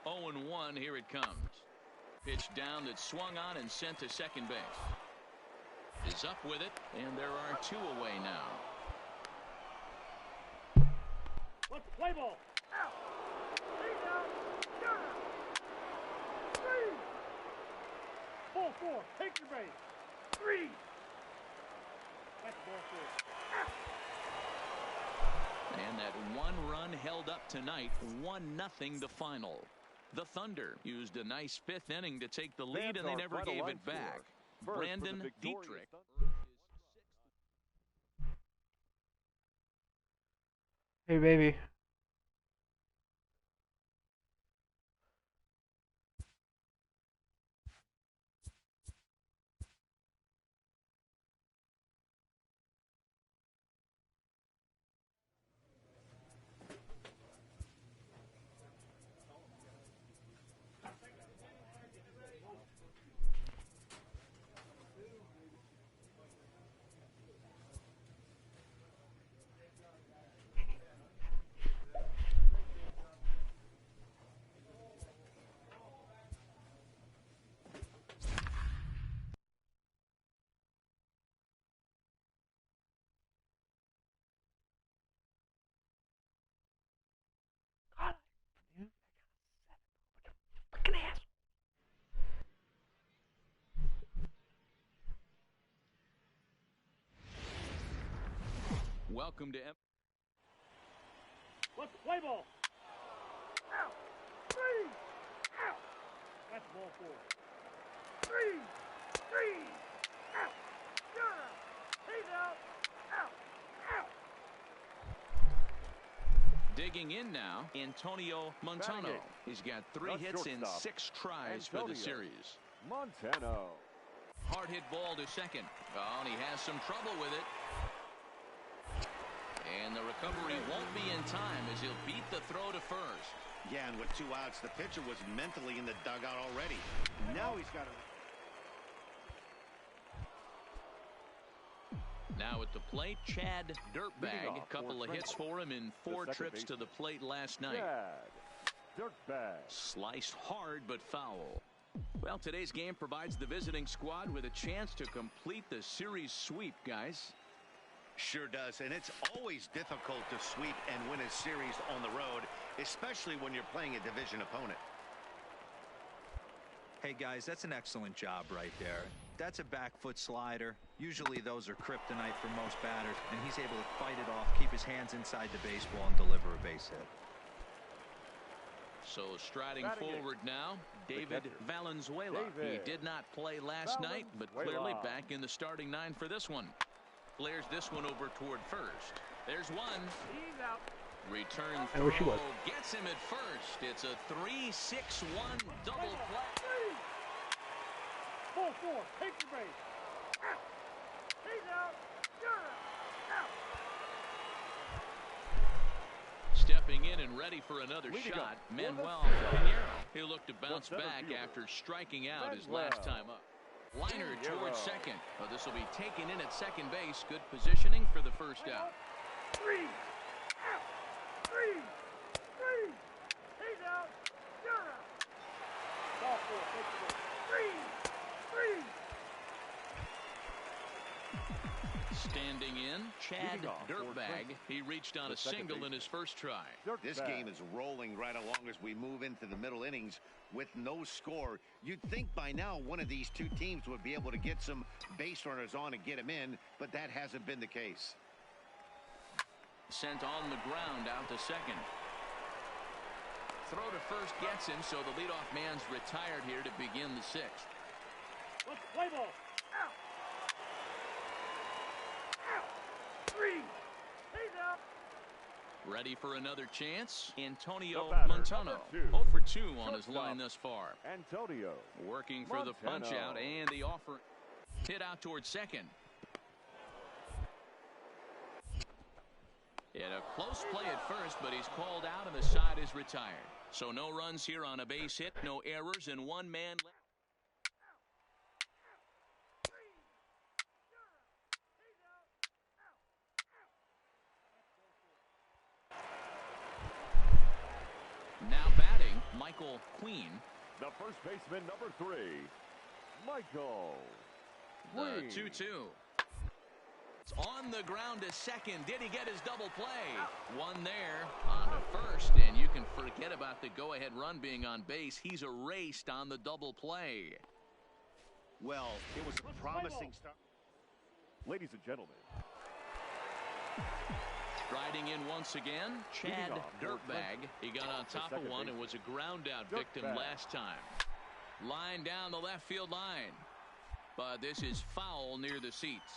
0-1, here it comes. Pitch down that's swung on and sent to second base. Is up with it, and there are 2 away now. Let's play ball. Out. He's out. You're out. 3. Ball 4. Take your base. 3. That's ball 4. And that 1 run held up tonight. 1-0 the final. The Thunder used a nice 5th inning to take the lead, and they never gave it back. Brandon Dietrich. Hey, baby. Welcome to Let's play ball. That's ball four. Three. Out. You're out. He's out. Out. Out. Digging in now, Antonio Montano. He's got 3 hits in 6 tries for the series. Montano. Hard hit ball to second. Oh, and he has some trouble with it. And the recovery won't be in time as he'll beat the throw to first. Yeah, and with 2 outs, the pitcher was mentally in the dugout already. Now he's got to... Now at the plate, Chad Dirtbag. A couple of hits for him in 4 trips to the plate last night. Dirtbag. Sliced hard but foul. Well, today's game provides the visiting squad with a chance to complete the series sweep, guys. Sure does, and it's always difficult to sweep and win a series on the road, especially when you're playing a division opponent. Hey guys, that's an excellent job right there. That's a back foot slider. Usually those are kryptonite for most batters, and he's able to fight it off, keep his hands inside the baseball, and deliver a base hit. So striding forward now, David Valenzuela. He did not play last night, but clearly back in the starting 9 for this one. Flares this one over toward first. There's one. He's out. Return I wish he throw was. gets him at first. It's a 3-6-1 double play. Ball four. Take the base. Out. He's out. You're out. Out. Stepping in and ready for another shot, Manuel Pinheiro. He'll look to bounce back after striking out his last time up. Liner towards second. Well, this will be taken in at second base. Good positioning for the first out. 3. Out. 3. He's out. You're out. Ball four. Take the base. 3. Standing in, Chad Dirtbag. He reached on a single in his first try. This game is rolling right along as we move into the middle innings with no score. You'd think by now one of these 2 teams would be able to get some base runners on and get them in, but that hasn't been the case. Sent on the ground out to second. Throw to first gets him, so the leadoff man's retired here to begin the 6th. Let's play ball. Out. 3. He's out. Ready for another chance? Antonio The batter, Montano. number 2. 0 for 2 on his Shortstop. line thus far. Antonio. Working for the punch Montano. out and the offer. Hit out towards second. In a close play at first, but he's called out and the side is retired. So no runs here on a base hit, no errors, and 1 man left. Now batting, Michael Queen. The first baseman, number 3, Michael The Queen. 2-2. It's on the ground to second. Did he get his double play? One there on to first, and you can forget about the go-ahead run being on base. He's erased on the double play. Well, it was a promising start. Ladies and gentlemen, Striding in once again, Chad Dirtbag. He got on top of one and was a ground-out victim last time. Line down the left field line. But this is foul near the seats.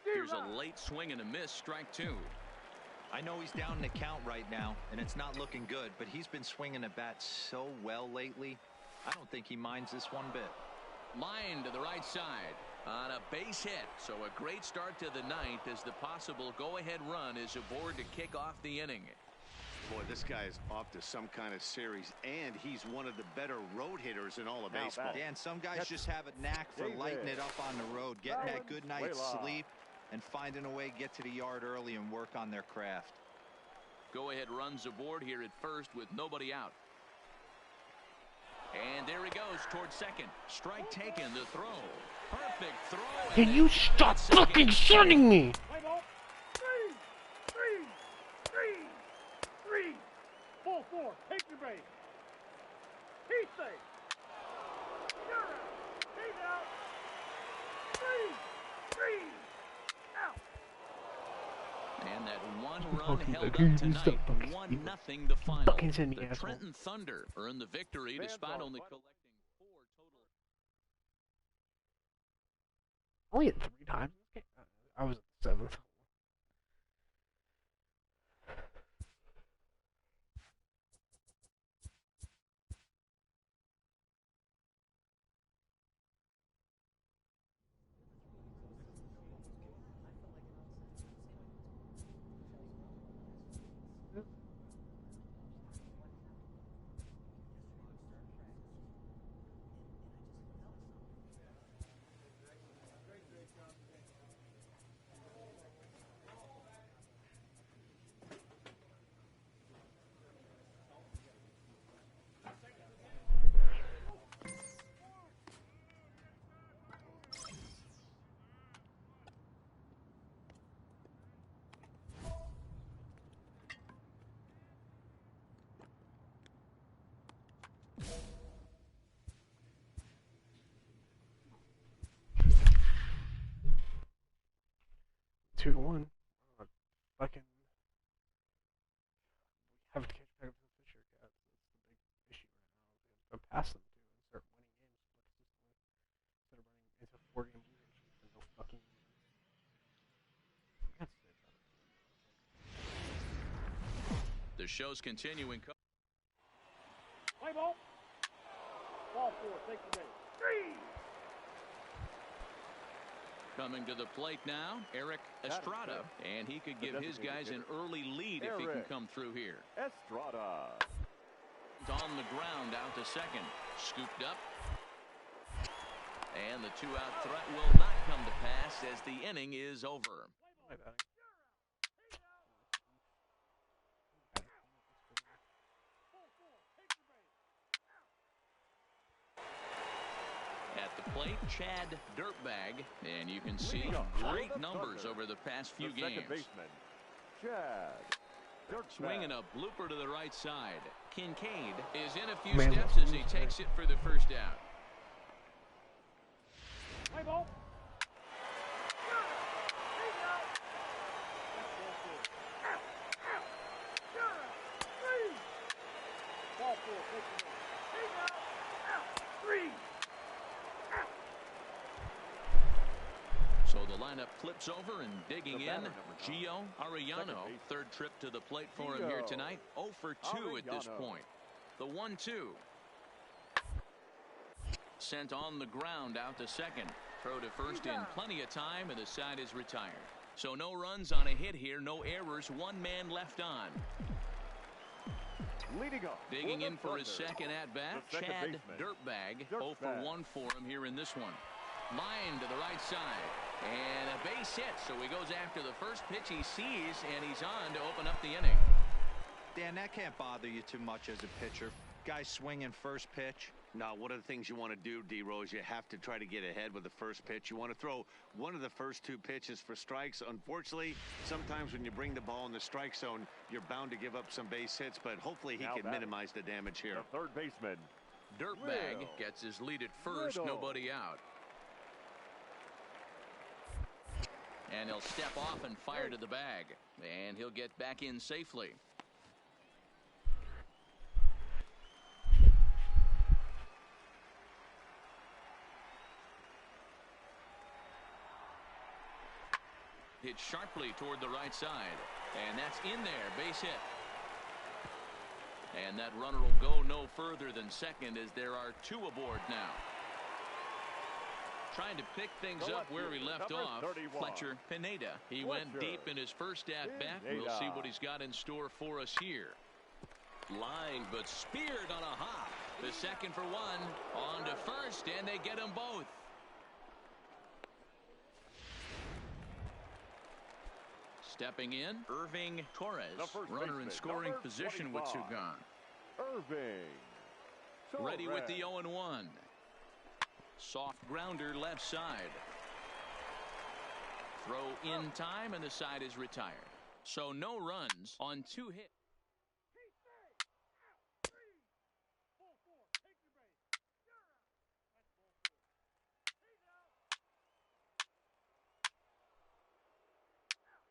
Here's a late swing and a miss, strike 2. I know he's down in the count right now, and it's not looking good, but he's been swinging the bat so well lately. I don't think he minds this one bit. Line to the right side on a base hit. So a great start to the 9th as the possible go-ahead run is aboard to kick off the inning. Boy, this guy is off to some kind of series, and he's one of the better road hitters in all of baseball. Dan, some guys just have a knack for lighting it up on the road, getting that good night's sleep, and finding a way to get to the yard early and work on their craft. Go-ahead runs aboard here at first with nobody out. And there he goes towards second. Strike taken, the throw. Perfect throw. Can you stop fucking shunning me? Play ball. 3. Ball four. Take your base. He's safe. You're out. He's out. 3. Out. And that one run Fucking held Bucks. up tonight, Stop, Bucks. 1-0 the final. Fucking send me, The asshole. Trenton Thunder earned the victory despite only collecting 4 total. Only hit 3 times. I was at the 7th. Two to one. Fucking. We have to catch back up to the Fisher Cats. That's the big issue right now. We have to pass them to and start winning games consistently instead of running into 4-game losing streaks for no fucking reason. That's it. The show's continuing. Play ball. Ball 4. Take the base. 3. Coming to the plate now, Eric Estrada, and he could give his guys an early lead if he can come through here. Estrada. On the ground out to second, scooped up, and the 2-out threat will not come to pass as the inning is over. At the plate, Chad Dirtbag, and you can see great numbers over the past few games. Second baseman, Chad Dirtbag. Swinging a blooper to the right side. Kincaid is in a few Man, steps as he takes it for the first out. Play ball. Ball 4. Take the base. 3. So the lineup flips over and digging in. Gio Arellano, third trip to the plate for him here tonight. 0 for 2 at this point. The 1-2. Sent on the ground out to second. Throw to first in plenty of time, and the side is retired. So no runs on a hit here, no errors, 1 man left on. Leading up. Digging in for his second at-bat, Chad Dirtbag. 0 for 1 for him here in this one. Line to the right side. And a base hit, so he goes after the first pitch he sees, and he's on to open up the inning. Dan, that can't bother you too much as a pitcher. Guy swinging first pitch. Now, one of the things you want to do, D-Rose, you have to try to get ahead with the first pitch. You want to throw one of the first 2 pitches for strikes. Unfortunately, sometimes when you bring the ball in the strike zone, you're bound to give up some base hits, but hopefully he can minimize the damage here. The third baseman, Dirtbag gets his lead at first, nobody out. And he'll step off and fire to the bag. And he'll get back in safely. Hit sharply toward the right side. And that's in there. Base hit. And that runner will go no further than second as there are 2 aboard now. Trying to pick things up where he left off, Fletcher Pineda. He went deep in his first at-bat. We'll see what he's got in store for us here. Line, but speared on a hop. The second for 1. On to first, and they get them both. Stepping in, Irving Torres, runner in scoring position with Sugan. Irving. Ready with the 0-1. Soft grounder left side. Throw in time, and the side is retired. So no runs on 2 hits.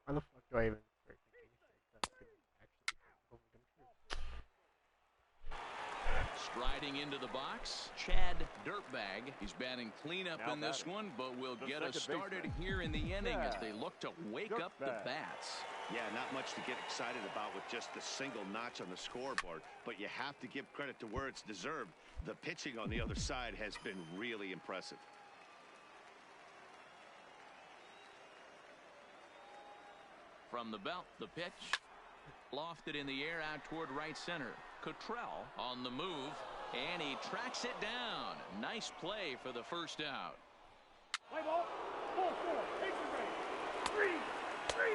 Why the fuck do I even? Striding into the box, Chad Dirtbag. He's batting cleanup Now in this batting. one, but will The get us second started baseman. here in the inning as Chad they look to wake up the Dirtbag. bats. Yeah, not much to get excited about with just the single notch on the scoreboard, but you have to give credit to where it's deserved. The pitching on the other side has been really impressive. From the belt, the pitch. Lofted in the air out toward right center. Cottrell on the move, and he tracks it down. Nice play for the first out. Play ball. Ball 4. Take the base. 3. 3.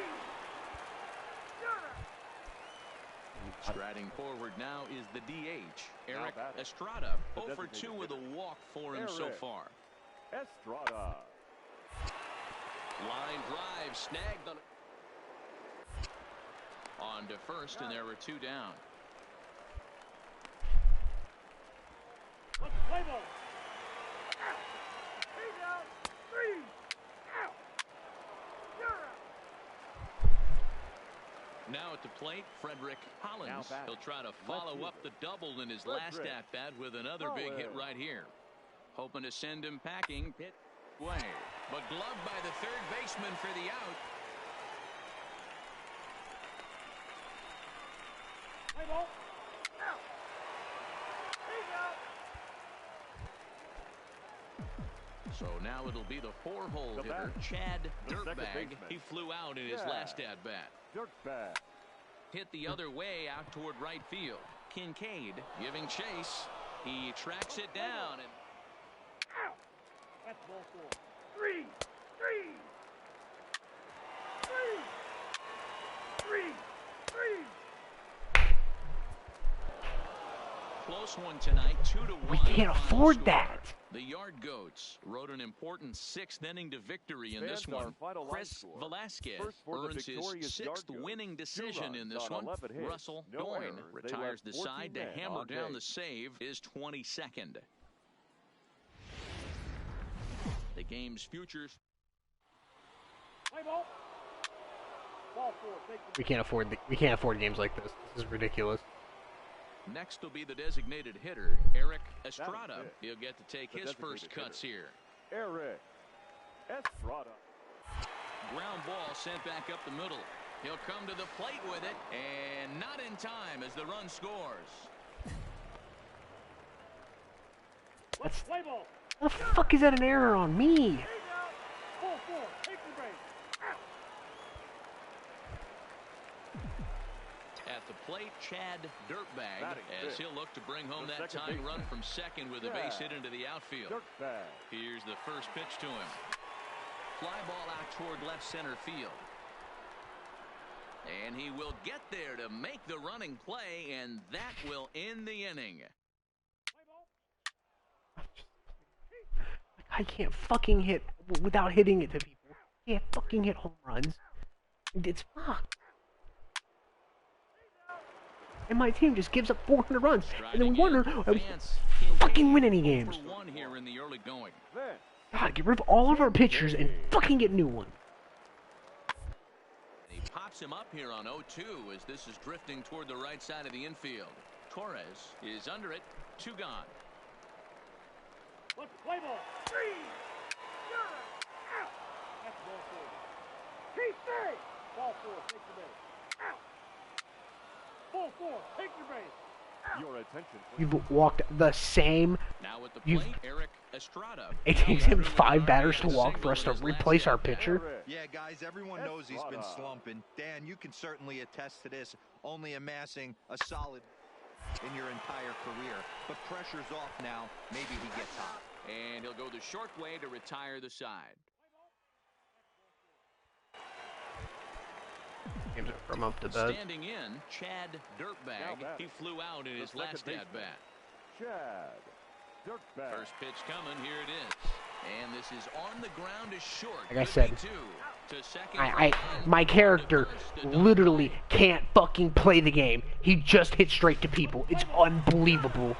Striding forward now is the DH, Eric batting. Estrada. The 0 for 2 designated with a hitter. walk for him so Eric. far. Estrada. Line drive snagged on to first, and there were 2 down. Let's play ball. Out. He's out. 3. Out. You're out. Now at the plate, Frederick Hollins. Now batting. He'll try to follow up the double in his last Frederick at-bat with another big hit Hollins. right here. Hoping to send him packing. Hit way. But gloved by the third baseman for the out. Play ball. Out. He's out. So now it'll be the 4-hole The hitter, batter. Chad The second Dirtbag. baseman. He flew out in his Chad last at-bat. Dirtbag. Hit the other way out toward right field. Kincaid giving chase. He tracks it down. And Out. That's ball 4. 3. 3. 3. 3. 3. close one tonight, 2-1. We can't afford score. that. The Yard Goats rode an important 6th inning to victory in this Stands our one. final line Chris score. Velasquez First for the earns his victorious Yard 6th Goats. winning 2 decision in runs this on one. 11 hits, Russell no Doyne errors. They retires left the 14 side to men hammer on down base. the save, his 22nd. The game's futures. Play ball. Ball 4. Take the We can't afford games like this. This is ridiculous. Next will be the designated hitter, Eric Estrada. it. He'll get to take The his first designated cuts here. Eric Estrada. Ground ball sent back up the middle. He'll come to the plate with it, and not in time as the run scores. Let's play ball. How the fuck is that an error on me? He's out. Ball 4. Take the base. Out. At the plate, Chad Dirtbag, Batting as fifth. he'll look to bring home The that second tying run baseman. from second with a Yeah. base hit into the outfield. Dirtbag. Here's the first pitch to him. Fly ball out toward left center field. And he will get there to make the running play, and that will end the inning. Play ball. I can't fucking hit without hitting it to people. I can't fucking hit home runs. It's fucked. And my team just gives up 400 runs, and then we wonder why we Vance fucking win any Kincaid, games. 4 for 1 here in the early going. Vince. God, get rid of all of our pitchers and fucking get new ones. He pops him up here on 0-2 as this is drifting toward the right side of the infield. Torres is under it. 2 gone. Let's play ball. 3. You're out. That's ball 4. Keep stay. Ball 4. Take the base. Out. Ball 4. Take your base. Your attention, please. You've walked the same. Now at the You've- plate, Eric Estrada. It takes him 5 batters to walk for us to replace our pitcher. Eric. Yeah, guys, everyone knows he's been Estrada. slumping. Dan, you can certainly attest to this, only amassing a solid in your entire career. But pressure's off now. Maybe he gets hot. And he'll go the short way to retire the side. Games are from up to bed. Standing in, Chad Dirtbag. Now He flew out in the his second last baseman. at-bat. Chad Dirtbag. First pitch coming. Here it is. And this is on the ground is short. Like I Could said, be 2 to second. my character literally can't fucking play the game. He just hits straight to people. It's unbelievable.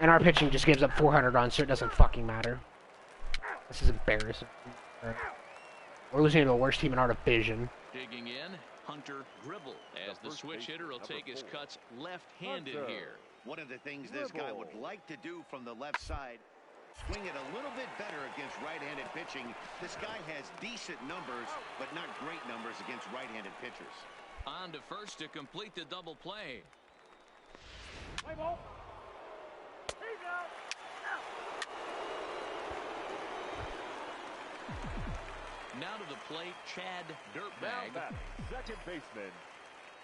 And our pitching just gives up 400 runs, so it doesn't fucking matter. This is embarrassing. We're losing to the worst team in our division. Digging in, Hunter Gribble, as the switch hitter will take his cuts left-handed here. One of the things this guy would like to do from the left side, swing it a little bit better against right-handed pitching. This guy has decent numbers, but not great numbers against right-handed pitchers. On to first to complete the double play. Play ball. He's out. Now to the plate, Chad Now Dirtbag. batting, second baseman,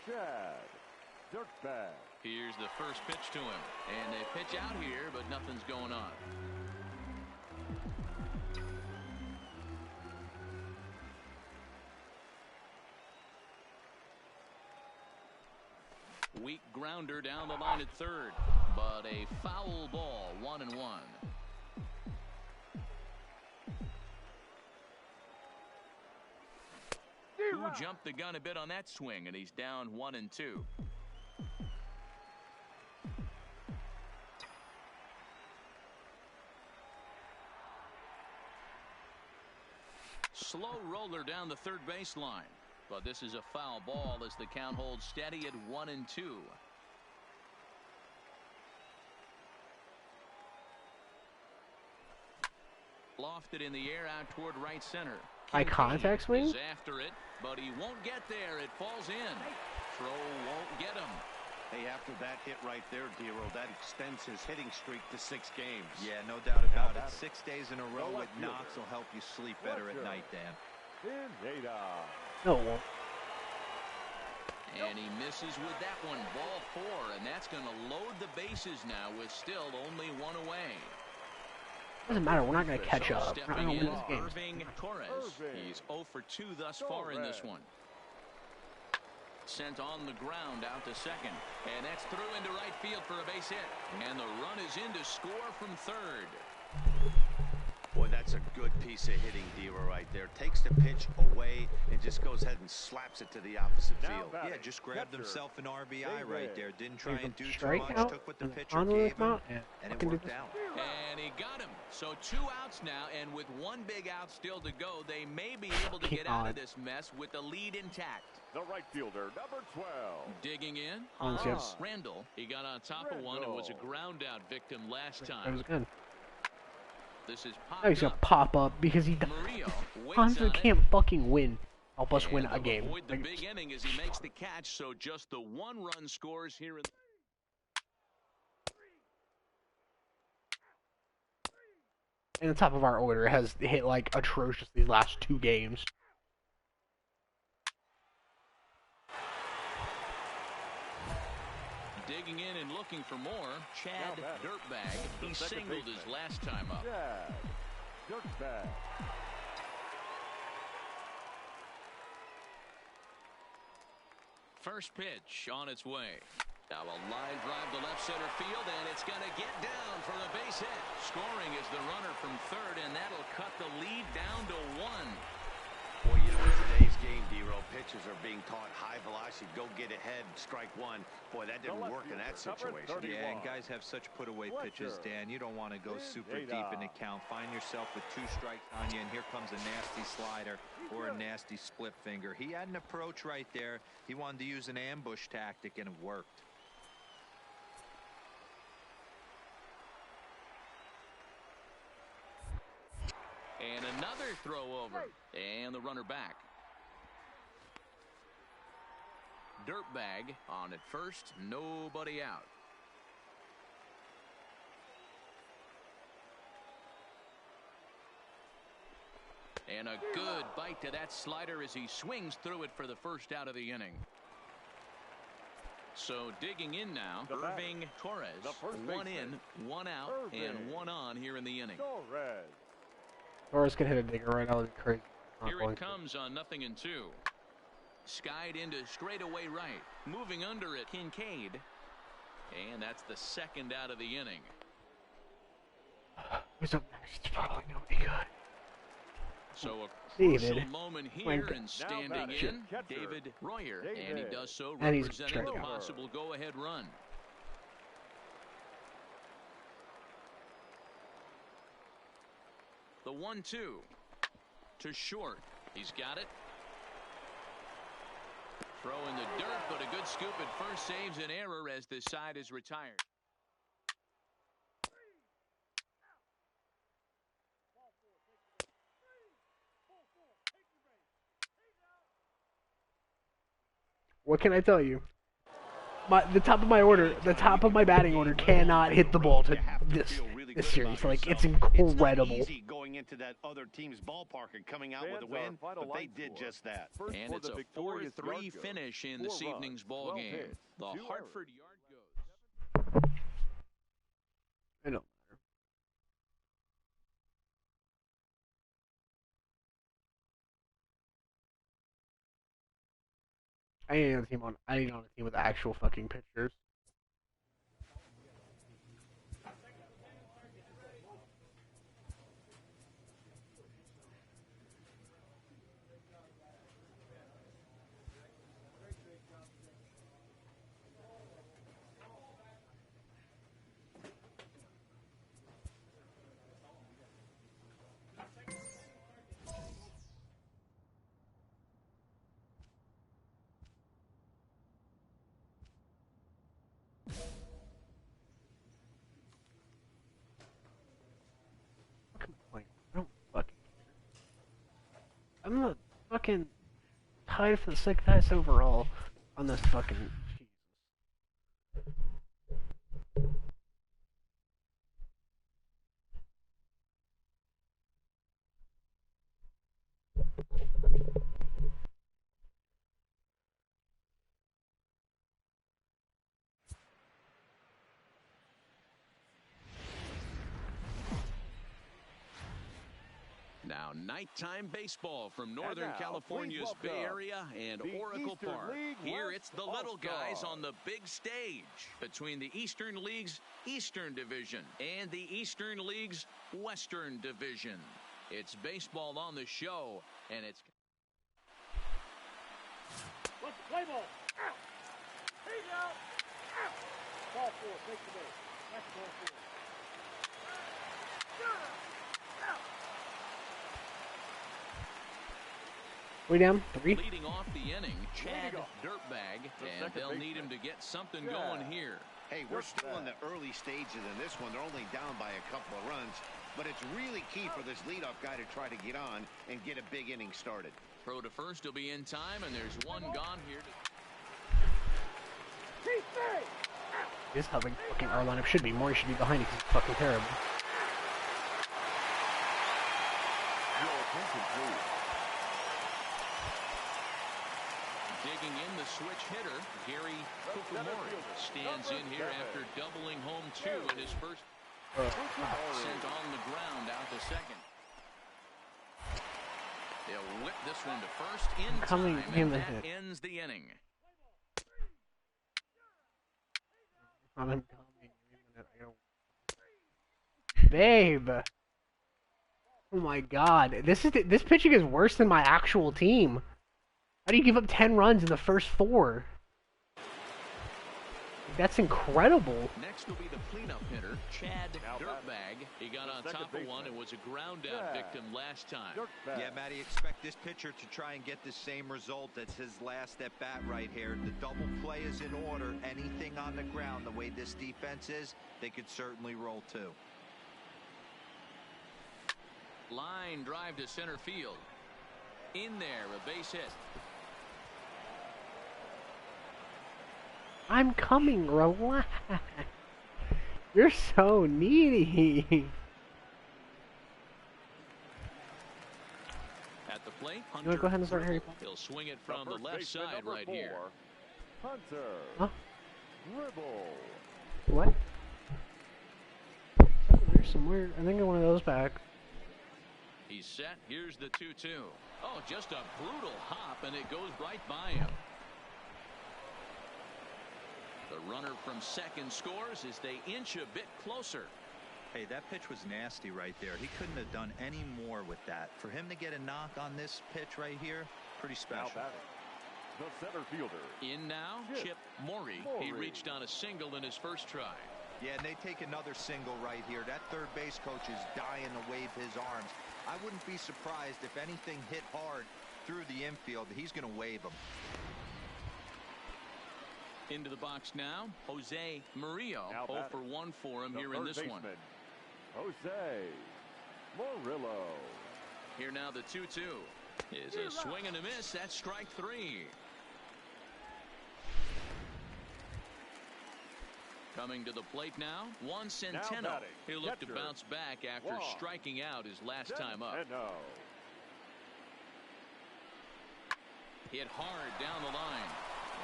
Chad Dirtbag. Here's the first pitch to him. And they pitch out here, but nothing's going on. Weak grounder down the line at third, but a foul ball, 1-1. Who jumped the gun a bit on that swing, and he's down 1-2. Slow roller down the third baseline. But this is a foul ball as the count holds steady at 1-2. Lofted in the air out toward right center. High contact swing? Is after it, but he won't get there. It falls in. Throw won't get him. Hey, after that hit right there, Dero, that extends his hitting streak to 6 games. Yeah, no doubt about it. 6 days in a row with knocks will help you sleep better at night, Dan. No, it won't. And he misses with that one. Ball 4, and that's going to load the bases now with still only 1 away. Doesn't matter. We're not going to catch up. We're not Stepping going to in, win this game. Irving Torres. He's 0 for 2 thus far in this one. Sent on the ground out to second. And that's through into right field for a base hit. And the run is in to score from third. Boy, that's a good piece of hitting, Dero, right there. Takes the pitch away and just goes ahead and slaps it to the opposite field. Yeah, just grabbed himself an RBI right there. Didn't try and do too Strike much. out Took what the and pitcher on the gave him, mount, and it can do worked this. out. And he got him. So 2 outs now, and with 1 big out still to go, they may be able to get out of this mess with the lead intact. The right fielder, number 12. Digging in, Hans Randall. He got on top of one and was a ground out victim last That time. was good. This is Now he's going to pop up because he Murillo waits Hansa on it. can't fucking win. Help us win And a they'll game. avoid the Like, big inning as he makes the catch, so just the 1 run scores here in. and the top of our order has hit like atrocious these last 2 games. Digging in and looking for more, Chad Dirtbag. He singled his last time up. Chad Dirtbag. First pitch on its way. Now a line drive to left center field, and it's going to get down for the base hit. Scoring is the runner from third, and that'll cut the lead down to 1. Boy, you know, in today's game, Dero, pitchers are being taught high velocity, go get ahead, strike 1. Boy, that didn't work in that situation. Yeah, and guys have such put-away pitches, Dan. You don't want to go super deep in the count. Find yourself with 2 strikes on you, and here comes a nasty slider or a nasty split finger. He had an approach right there. He wanted to use an ambush tactic, and it worked. And another throw over. And the runner back. Dirtbag on at first. Nobody out. And a good bite to that slider as he swings through it for the first out of the inning. So digging in now, Irving Torres. 1 in, 1 out, and 1 on here in the inning. Torres could hit a digger right now. Crazy. Here it comes on 0-2. Skied into straightaway right. Moving under it, Kincaid. And that's the 2nd out of the inning. Who's up next? Probably nobody good. So a David. crucial moment here and standing in, David Royer. And he does so And he's representing the straight out. possible go-ahead run. The 1-2 to short. He's got it. Throw in the dirt, but a good scoop at first saves an error as this side is retired. What can I tell you? The top of my batting order cannot hit the ball to this series. Like, it's incredible. It's not easy going into that other team's ballpark and coming out with a win, but they did just that. And it's a 4-3 finish in this evening's ball game. The Hartford Yard goes. I know. I need on a team with actual fucking pitchers. I'm not fucking tied for the sixth highest overall on this fucking. Now, nighttime baseball from Northern California's Bay Area and Oracle Park. Here it's the little guys on the big stage between the Eastern League's Eastern Division and the Eastern League's Western Division. It's baseball on the show, and it's... Let's play ball. Out. He's out. Out. Ball 4. Take the base. That's ball 4. Out. We down 3. Leading off the inning, Chad Dirtbag, and they'll need him to get something going here. Hey, we're still in the early stages in this one. They're only down by a couple of runs, but it's really key for this leadoff guy to try to get on and get a big inning started. Throw to first will be in time, and there's one gone here. This is how the fucking our lineup should be. Maury should be behind it because he's fucking terrible. Digging in the switch hitter, Gary Kukumori stands in here after doubling home 2 in his first. Sent on the ground out to second. They'll whip this one to first in time, and that ends the inning. I'm coming. Babe. Oh my god. This pitching is worse than my actual team. How do you give up 10 runs in the first 4? That's incredible. Next will be the cleanup hitter, Chad Dirtbag. He got on top of one and was a ground out victim last time. Yeah, Matty, expect this pitcher to try and get the same result as his last at bat right here. The double play is in order. Anything on the ground, the way this defense is, they could certainly roll too. Line drive to center field. In there, a base hit. I'm coming, relax. You're so needy. At the plate, You want to go ahead and start Harry Potter? He'll swing it from the left side right here. Hunter. Huh? Dribble. What? There's somewhere. I think I want those back. He's set. Here's the 2-2. Oh, just a brutal hop, and it goes right by him. The runner from second scores as they inch a bit closer. Hey, that pitch was nasty right there. He couldn't have done any more with that. For him to get a knock on this pitch right here, pretty special. The center fielder. In now, Chip Morey. He reached on a single in his first try. Yeah, and they take another single right here. That third base coach is dying to wave his arms. I wouldn't be surprised if anything hit hard through the infield. He's going to wave them. Into the box now, Jose Murillo. Now 0 batting, for 1 for him the here in third this one. baseman, Jose Murillo. Here now the 2-2 is a swing and a miss. That's strike 3. Coming to the plate now, Juan Centeno. batting, He'll look to catcher, bounce back after Juan striking out his last time up. Centeno. Hit hard down the line.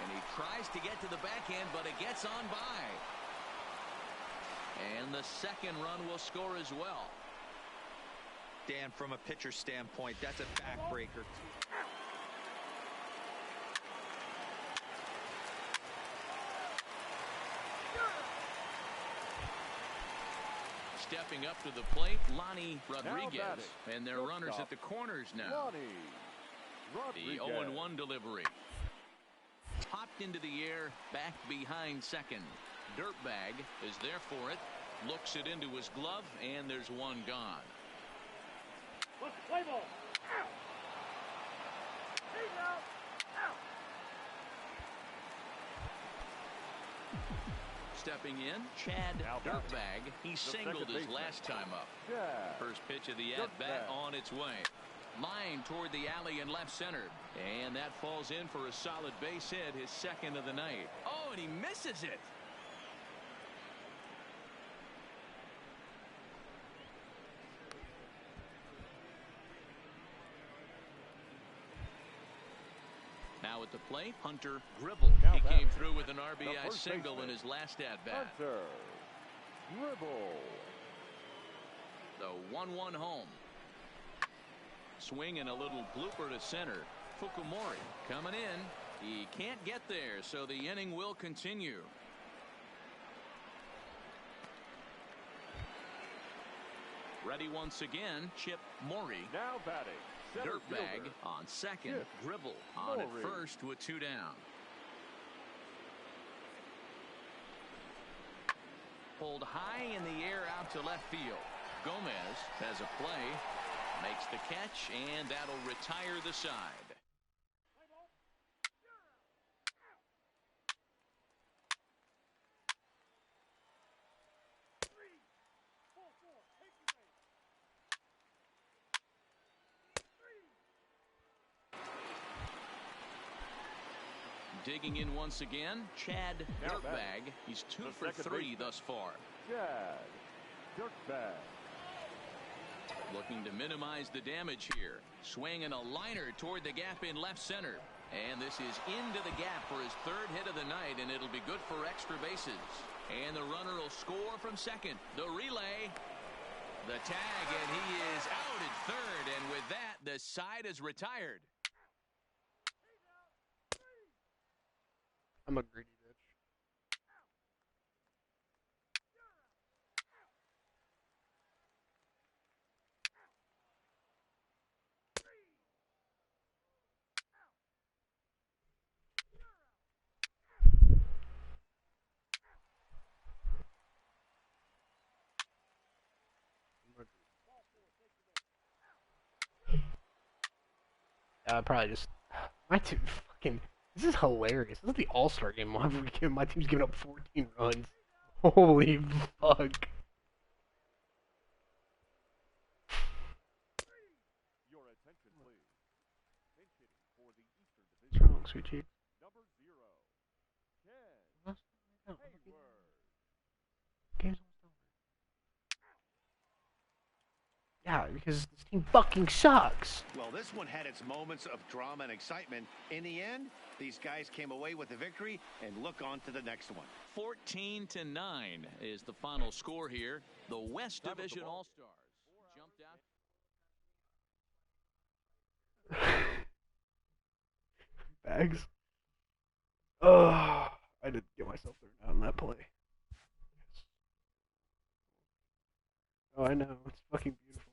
And he tries to get to the backhand, but it gets on by. And the second run will score as well. Dan, from a pitcher standpoint, that's a backbreaker. Stepping up to the plate, Lonnie Rodriguez. batting, And their runners at the corners now. The 0-1 delivery. Popped into the air, back behind second. Dirtbag is there for it. Looks it into his glove, and there's one gone. Let's play ball. Out. He's out. Out. Stepping in, Chad Dirtbag. He singled his last time up. First pitch of the at-bat on its way. Line toward the alley in left center. And that falls in for a solid base hit, his second of the night. Oh, and he misses it. Now at the plate, Hunter Gribble. He came through with an RBI single in his last at-bat. Hunter Gribble. The 1-1 home. Swing and a little blooper to center. Fukumori coming in. He can't get there, so the inning will continue. Ready once again, Chip Morey. Now batting, center Dirtbag fielder, on second. Chip Gribble on at Morey. first with 2 down. Pulled high in the air out to left field. Gomez has a play. Makes the catch, and that'll retire the side. Digging in once again, Chad Dirtbag. He's 2 for 3 thus far. Chad Dirtbag. Looking to minimize the damage here. Swinging a liner toward the gap in left center. And this is into the gap for his third hit of the night, and it'll be good for extra bases. And the runner will score from second. The relay. The tag, and he is out at third. And with that, the side is retired. I'm a greedy bitch. Probably just my team fucking. This is hilarious. This is the All-Star game. My team's giving up 14 runs. Holy fuck! Your attention, please. Pinch hitting for the Eastern What's Division. wrong, sweet cheek? Number 0, Ken Game's Hayward. almost over. Yeah, because this team fucking sucks. Well, this one had its moments of drama and excitement. In the end, these guys came away with the victory and look on to the next one. 14-9 is the final score here. The West Division All-Stars jumped out. Bags. Oh, I didn't get myself thrown out in that play. Oh, I know. It's fucking beautiful.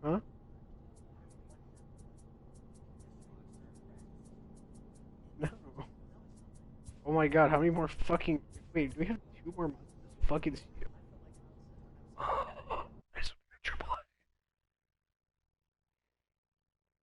Huh? No. Oh my god, how many more fucking... Wait, do we have 2 more months of this fucking season?